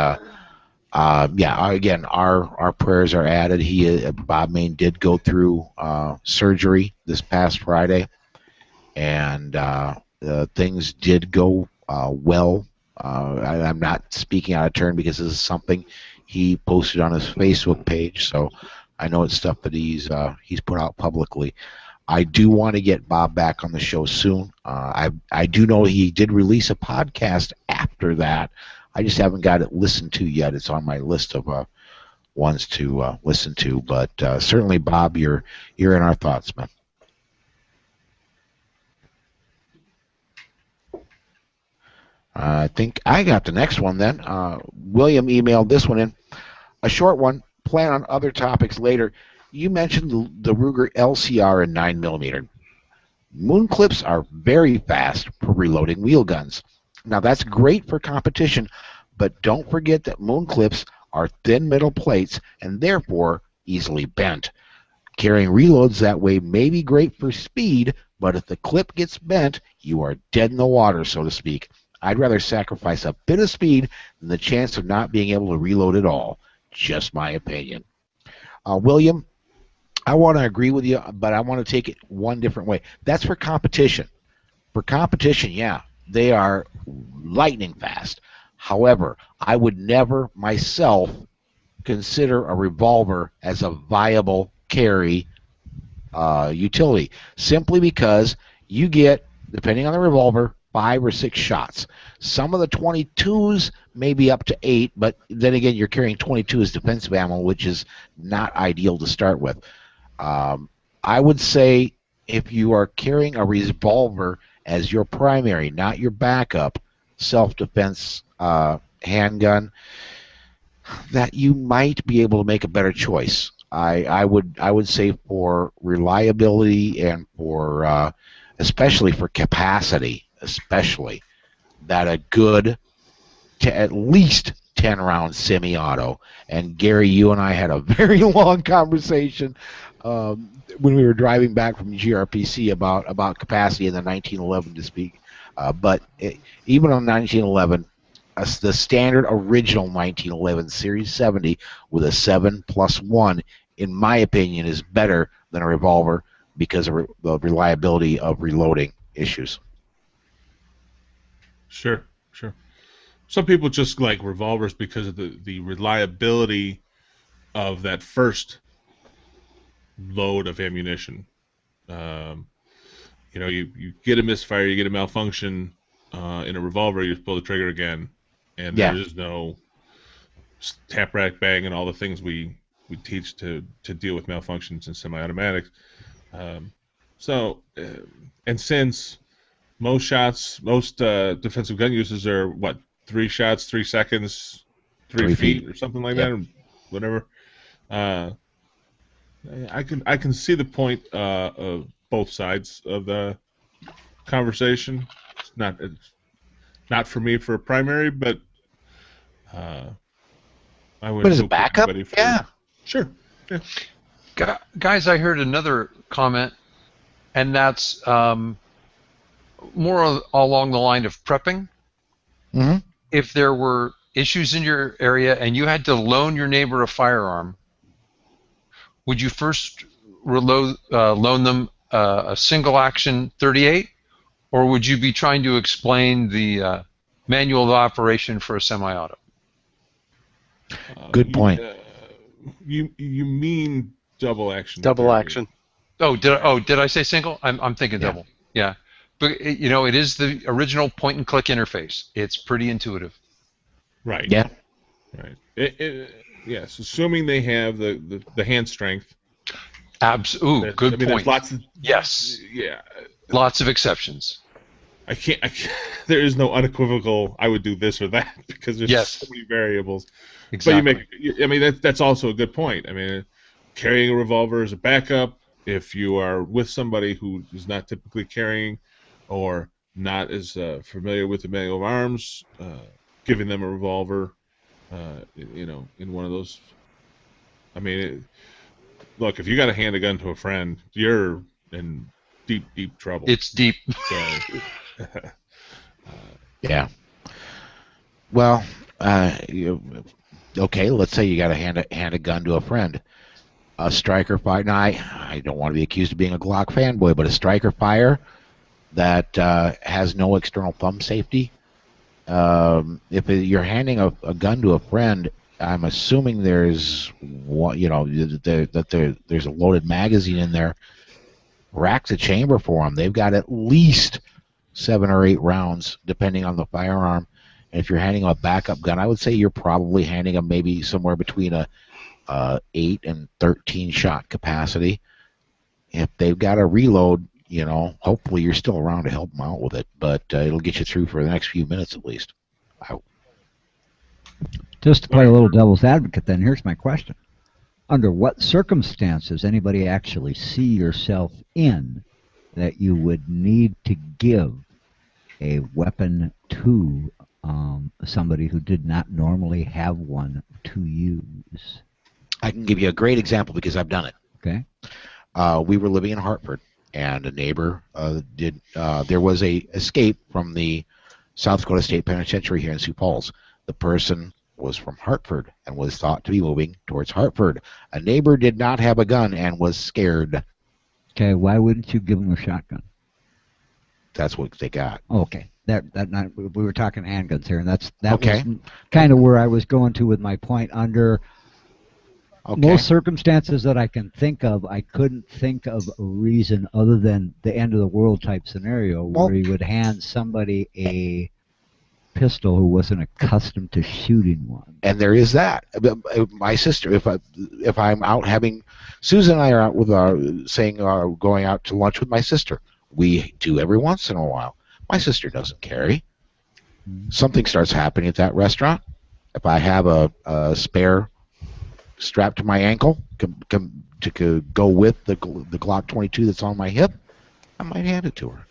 again, our prayers are added. Bob Main did go through surgery this past Friday, and things did go well. I'm not speaking out of turn because this is something he posted on his Facebook page, so I know it's stuff that he's put out publicly. I do want to get Bob back on the show soon. I do know he did release a podcast after that. I just haven't got it listened to yet. It's on my list of ones to listen to. But certainly, Bob, you're in our thoughts, man. I think I got the next one then. William emailed this one in. A short one. Plan on other topics later. you mentioned the Ruger LCR and 9mm. Moon clips are very fast for reloading wheel guns. Now that's great for competition, but don't forget that moon clips are thin metal plates and therefore easily bent. Carrying reloads that way may be great for speed, but if the clip gets bent, you are dead in the water, so to speak. I'd rather sacrifice a bit of speed than the chance of not being able to reload at all. Just my opinion. William, I want to agree with you, but I want to take it one different way. That's for competition. For competition, yeah, they are lightning fast. However, I would never myself consider a revolver as a viable carry utility, simply because you get, depending on the revolver, 5 or 6 shots. Some of the 22s may be up to 8, but then again, you're carrying 22 as defensive ammo, which is not ideal to start with. I would say if you are carrying a revolver as your primary, not your backup, self-defense handgun, that you might be able to make a better choice. I would say for reliability and for especially for capacity, especially that a good at least 10-round semi-auto. And Gary, you and I had a very long conversation when we were driving back from GRPC about capacity in the 1911 to speak. Even on 1911, the standard original 1911 Series 70 with a 7+1, in my opinion, is better than a revolver because of the reliability of reloading issues. Sure. Some people just like revolvers because of the reliability of that first load of ammunition. You get a misfire, you get a malfunction in a revolver, you just pull the trigger again, and there is no tap, rack, bang, and all the things we teach to deal with malfunctions in semi-automatics. And since most defensive gun uses are what, 3 shots, 3 seconds, 3 feet, or something like that, or whatever. I can see the point of both sides of the conversation. It's not for me for a primary, but I would. But as a backup, Sure. Yeah. Guys, I heard another comment, and that's more along the line of prepping. Mm-hmm. If there were issues in your area and you had to loan your neighbor a firearm, would you first loan them a single action 38, or would you be trying to explain the manual of operation for a semi-auto? Good point. You mean double action? Double action. Oh, did I say single? I'm thinking double. Yeah. But it is the original point and click interface. It's pretty intuitive. Right. Yeah. Right. Yes, assuming they have the hand strength. Good point. There's lots of, yes. Yeah. Lots of exceptions. I can't. There is no unequivocal. I would do this or that because there's so many variables. Exactly. But that's also a good point. I mean, carrying a revolver as a backup, if you are with somebody who is not typically carrying or not as familiar with the manual of arms, giving them a revolver, in one of those. I mean, look, if you got to hand a gun to a friend, you're in deep, deep trouble. It's deep. So, yeah. Well, okay, let's say you got to hand a gun to a friend. A striker fire. Now, I don't want to be accused of being a Glock fanboy, but a striker fire that has no external thumb safety. If you're handing a gun to a friend, I'm assuming there's there's a loaded magazine in there. Rack the chamber for them. They've got at least 7 or 8 rounds, depending on the firearm. And if you're handing a backup gun, I would say you're probably handing them maybe somewhere between a 8 and 13 shot capacity. If they've got a reload, hopefully you're still around to help them out with it, but it'll get you through for the next few minutes at least. Just to play a little devil's advocate, then here's my question: under what circumstances anybody actually see yourself in that you would need to give a weapon to somebody who did not normally have one to use? I can give you a great example because I've done it. Okay. We were living in Hartford, and a neighbor there was a escape from the South Dakota State Penitentiary here in Sioux Falls. The person was from Hartford and was thought to be moving towards Hartford. A neighbor did not have a gun and was scared. Okay, why wouldn't you give them a shotgun? That's what they got. Okay, we were talking handguns here, and that Okay. was kind of where I was going to with my point. Under most circumstances that I can think of, I couldn't think of a reason other than the end of the world type scenario where you would hand somebody a pistol who wasn't accustomed to shooting one. And there is that. My sister, if I'm out having, Susan and I are out with going out to lunch with my sister. We do every once in a while. My sister doesn't carry. Something starts happening at that restaurant. If I have a spare strapped to my ankle to go with the Glock 22 that's on my hip, I might hand it to her.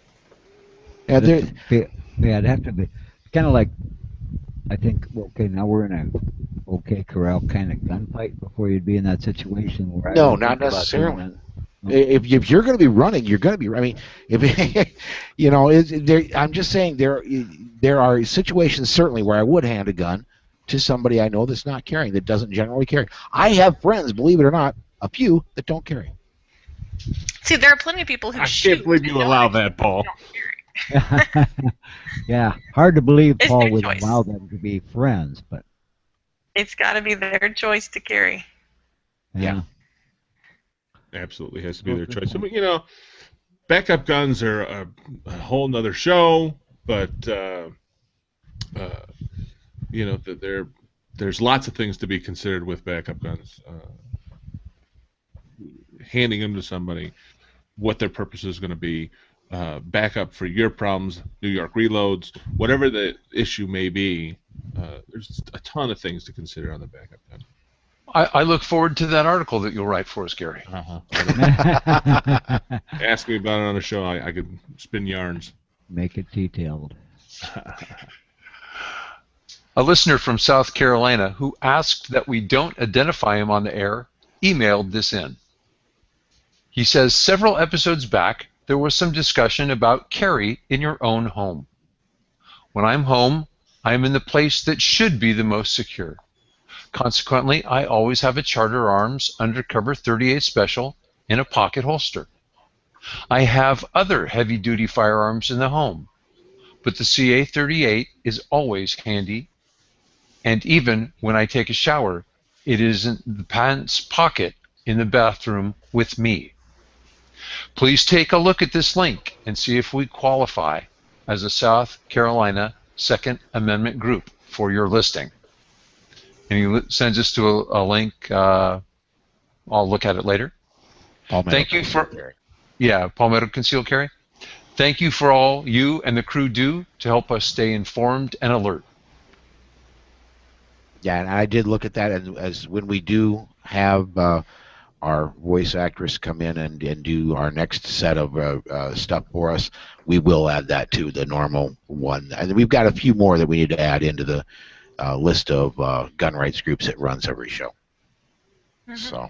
Yeah, it'd have to be kind of like, I think, okay, now we're in a OK Corral kind of gunfight before you'd be in that situation where no, not necessarily. If you're going to be running, you're going to be. I mean, if I'm just saying there are situations certainly where I would hand a gun to somebody I know that's not carrying, that doesn't generally carry. I have friends, believe it or not, a few that don't carry. See, there are plenty of people who shoot. I can't believe you allow that, Paul. Yeah, hard to believe It's Paul their would choice. allow them to be friends, but It's got to be their choice to carry. Yeah. Absolutely has to be their choice. I mean, backup guns are a whole nother show, but there's lots of things to be considered with backup guns. Handing them to somebody, what their purpose is going to be, backup for your problems, New York reloads, whatever the issue may be. There's a ton of things to consider on the backup gun. I look forward to that article that you'll write for us, Gary. Ask me about it on a show. I could spin yarns. make it detailed. A listener from South Carolina who asked that we don't identify him on the air emailed this in. He says, several episodes back, there was some discussion about carry in your own home. When I'm home, I am in the place that should be the most secure. Consequently, I always have a Charter Arms Undercover 38 Special in a pocket holster. I have other heavy-duty firearms in the home, but the CA-38 is always handy, and even when I take a shower, it is in the pants pocket in the bathroom with me. Please take a look at this link and see if we qualify as a South Carolina Second Amendment group for your listing. And he sends us to a link. I'll look at it later. Thank you for Palmetto Concealed Carry. Thank you for all you and the crew do to help us stay informed and alert. Yeah, and I did look at that, and as when we do have our voice actress come in and do our next set of stuff for us, we will add that to the normal one. And we've got a few more that we need to add into the list of gun rights groups that runs every show. Mm-hmm. So,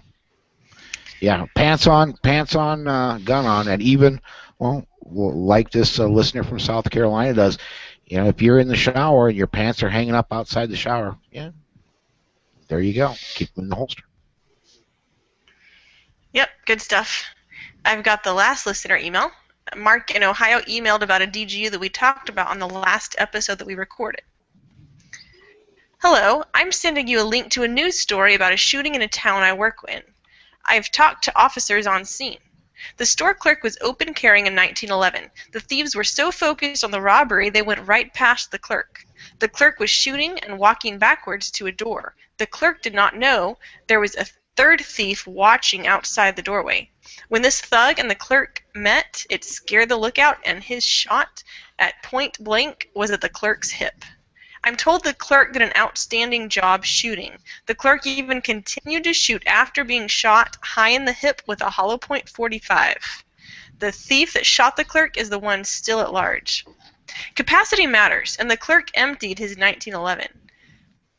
yeah, pants on, gun on, and even, well like this listener from South Carolina does, if you're in the shower and your pants are hanging up outside the shower, there you go. Keep them in the holster. Yep, good stuff. I've got the last listener email. Mark in Ohio emailed about a DGU that we talked about on the last episode that we recorded. Hello, I'm sending you a link to a news story about a shooting in a town I work in. I've talked to officers on scene. The store clerk was open carrying in 1911. The thieves were so focused on the robbery they went right past the clerk. The clerk was shooting and walking backwards to a door. The clerk did not know there was a third thief watching outside the doorway. When this thug and the clerk met, it scared the lookout, and his shot at point blank was at the clerk's hip. I'm told the clerk did an outstanding job shooting. The clerk even continued to shoot after being shot high in the hip with a hollow point .45. The thief that shot the clerk is the one still at large. Capacity matters, and the clerk emptied his 1911.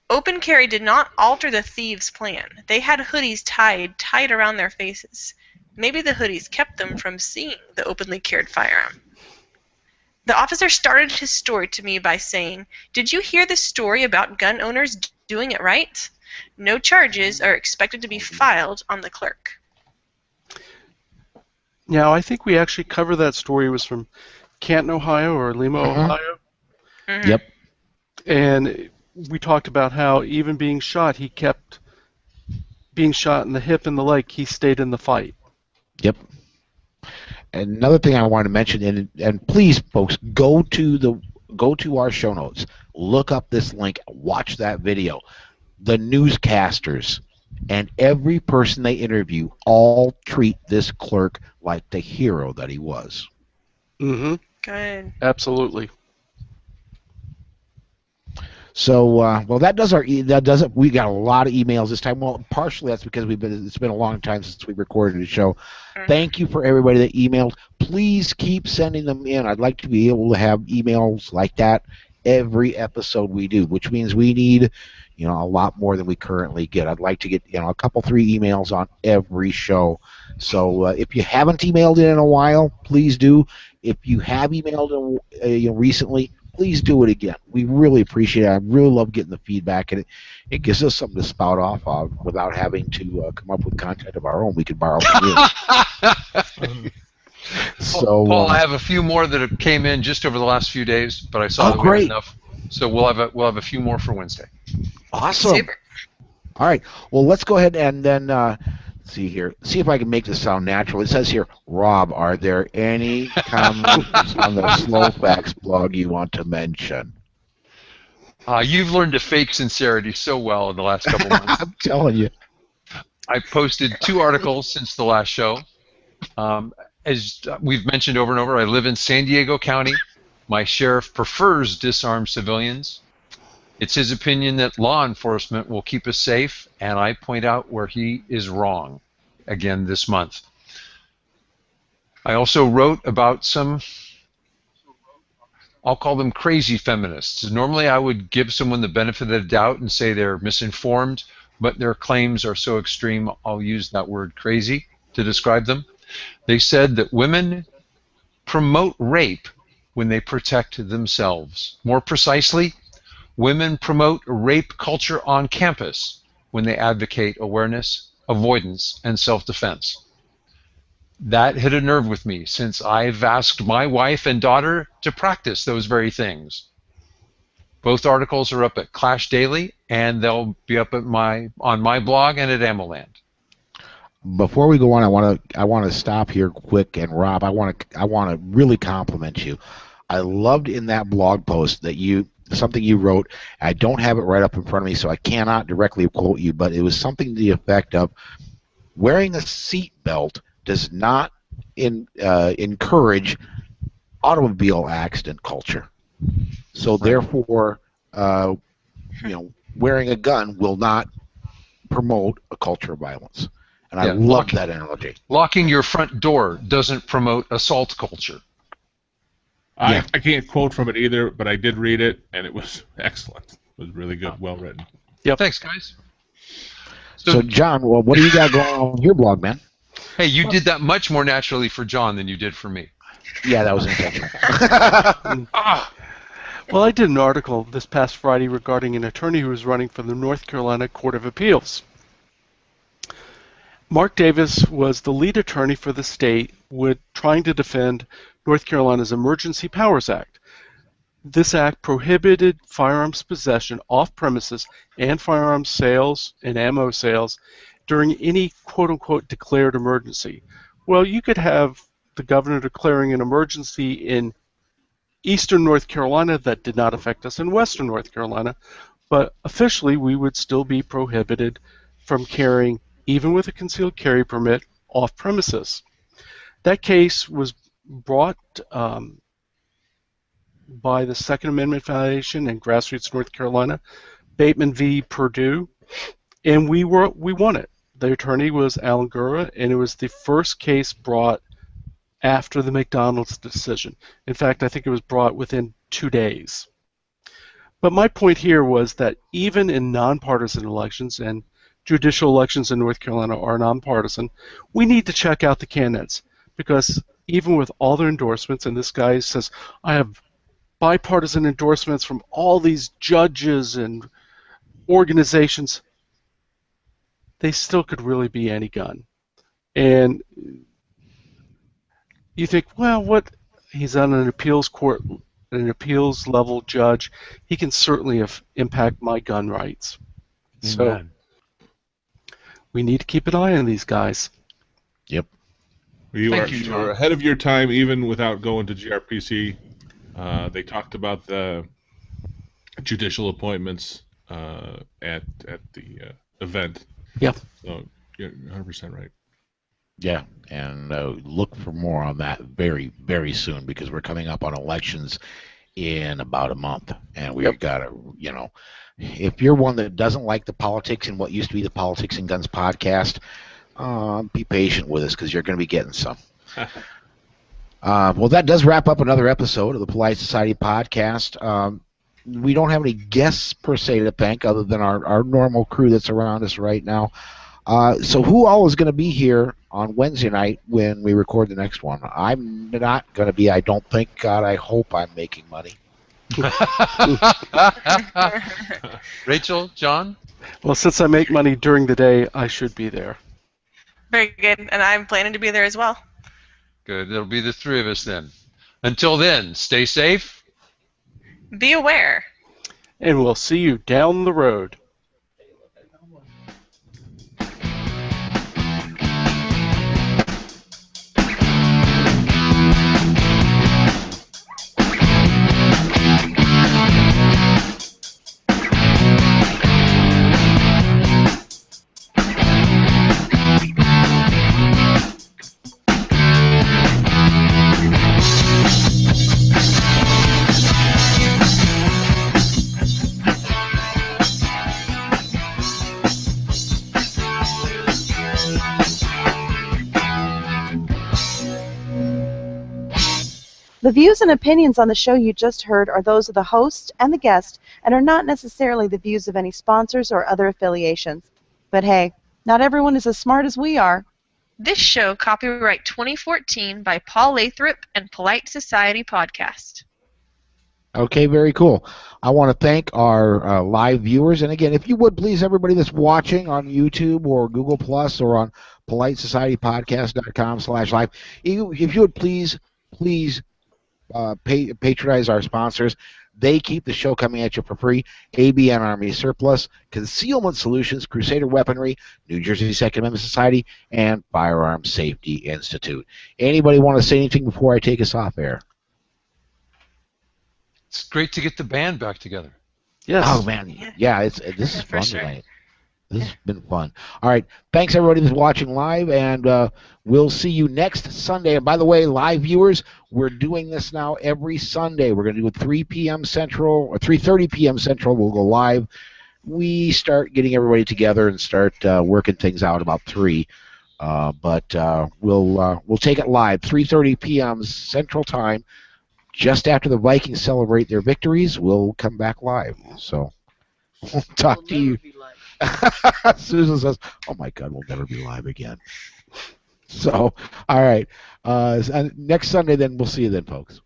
Open carry did not alter the thieves' plan. They had hoodies tied around their faces. Maybe the hoodies kept them from seeing the openly carried firearm. The officer started his story to me by saying, "Did you hear the story about gun owners doing it right? No charges are expected to be filed on the clerk." Now, I think we actually covered that story. It was from Canton, Ohio, or Lima, Ohio. Mhm. Yep. And we talked about how even being shot, he kept being shot in the hip and the leg. He stayed in the fight. Yep. And another thing I wanted to mention, and please, folks, go to our show notes, look up this link, watch that video. The newscasters and every person they interview all treat this clerk like the hero that he was. Mm-hmm. Good. Absolutely. So, well, that does it. We got a lot of emails this time. Well, partially that's because it's been a long time since we recorded the show. Thank you for everybody that emailed. Please keep sending them in. I'd like to be able to have emails like that every episode we do, which means we need, a lot more than we currently get. I'd like to get, a couple, 3 emails on every show. So if you haven't emailed in a while, please do. If you have emailed in, recently, please do it again. We really appreciate it. I really love getting the feedback, and it gives us something to spout off of without having to come up with content of our own. We could borrow from you. So, Paul, I have a few more that have came in just over the last few days, but I saw that we great. had enough, so we'll have a few more for Wednesday. Awesome. Super. All right. Well, let's go ahead and then see here. See if I can make this sound natural. It says here, Rob, are there any comments on the Slow Facts blog you want to mention? You've learned to fake sincerity so well in the last couple months. I'm telling you. I posted 2 articles since the last show. As we've mentioned over and over, I live in San Diego County. My sheriff prefers disarmed civilians. It's his opinion that law enforcement will keep us safe, and I point out where he is wrong again this month. I also wrote about some, I'll call them crazy feminists. Normally I would give someone the benefit of the doubt and say they're misinformed, but their claims are so extreme, I'll use that word crazy to describe them. They said that women promote rape when they protect themselves. More precisely, women promote rape culture on campus when they advocate awareness, avoidance, and self-defense. That hit a nerve with me since I've asked my wife and daughter to practice those very things. Both articles are up at Clash Daily, and they'll be up at on my blog and at AmmoLand. Before we go on, I want to stop here quick, and Rob, I want to really compliment you. I loved in that blog post that something you wrote. I don't have it right up in front of me, so I cannot directly quote you, but it was something to the effect of wearing a seat belt does not encourage automobile accident culture. So therefore, wearing a gun will not promote a culture of violence. And I love that analogy. Locking your front door doesn't promote assault culture. I can't quote from it either, but I did read it, and it was excellent. It was really good, well written. Yep. Thanks, guys. So John, well, what do you got going on your blog, man? Hey, you did that much more naturally for John than you did for me. Yeah, that was intentional. Well, I did an article this past Friday regarding an attorney who was running for the North Carolina Court of Appeals. Mark Davis was the lead attorney for the state trying to defend North Carolina's Emergency Powers Act. This act prohibited firearms possession off premises and firearms sales and ammo sales during any quote-unquote declared emergency. Well, you could have the governor declaring an emergency in eastern North Carolina that did not affect us in western North Carolina, but officially we would still be prohibited from carrying, even with a concealed carry permit, off premises. That case was brought by the Second Amendment Foundation and Grassroots North Carolina, Bateman v. Purdue, and we won it. The attorney was Alan Gura, and it was the first case brought after the McDonald's decision. In fact, I think it was brought within 2 days. But my point here was that even in nonpartisan elections, and judicial elections in North Carolina are nonpartisan, we need to check out the candidates, because even with all their endorsements, and this guy says, I have bipartisan endorsements from all these judges and organizations, they still could really be any gun. And you think, well, what? He's on an appeals court, an appeals level judge. He can certainly impact my gun rights. Amen. So we need to keep an eye on these guys. Yep. You Thank you, are John. ahead of your time, even without going to GRPC. They talked about the judicial appointments at the event. Yep. So you're 100% right. Yeah, and look for more on that very, very soon, because we're coming up on elections in about a month, and we've got to, if you're one that doesn't like the politics and what used to be the Politics and Guns podcast, be patient with us, because you're going to be getting some. Well, that does wrap up another episode of the Polite Society podcast. We don't have any guests per se to thank, other than our normal crew that's around us right now. So who all is going to be here on Wednesday night when we record the next one? I'm not going to be, I don't think. God, I hope I'm making money. Rachel, John? Well, since I make money during the day, I should be there. Very good, and I'm planning to be there as well. Good. It'll be the three of us then. Until then, stay safe. Be aware. And we'll see you down the road. The views and opinions on the show you just heard are those of the host and the guest and are not necessarily the views of any sponsors or other affiliations. But hey, not everyone is as smart as we are. This show, copyright 2014 by Paul Lathrop and Polite Society Podcast. Okay, very cool. I want to thank our live viewers. And again, if you would please, everybody that's watching on YouTube or Google Plus or on politesocietypodcast.com/live, if you would please patronize our sponsors. They keep the show coming at you for free. ABN Army Surplus, Concealment Solutions, Crusader Weaponry, New Jersey Second Amendment Society, and Firearms Safety Institute. Anybody want to say anything before I take us off air? It's great to get the band back together. Yes. Oh, man. Yeah, this is For fun sure. tonight. This has been fun. All right. Thanks, everybody that's watching live, and we'll see you next Sunday. And by the way, live viewers, we're doing this now every Sunday. We're going to do it 3 p.m. Central, or 3:30 p.m. Central. We'll go live. We start getting everybody together and start working things out about 3. But we'll take it live, 3:30 p.m. Central Time. Just after the Vikings celebrate their victories, we'll come back live. So we'll talk to you. Susan says, oh my God, we'll never be live again. So, all right. Next Sunday, then, we'll see you then, folks.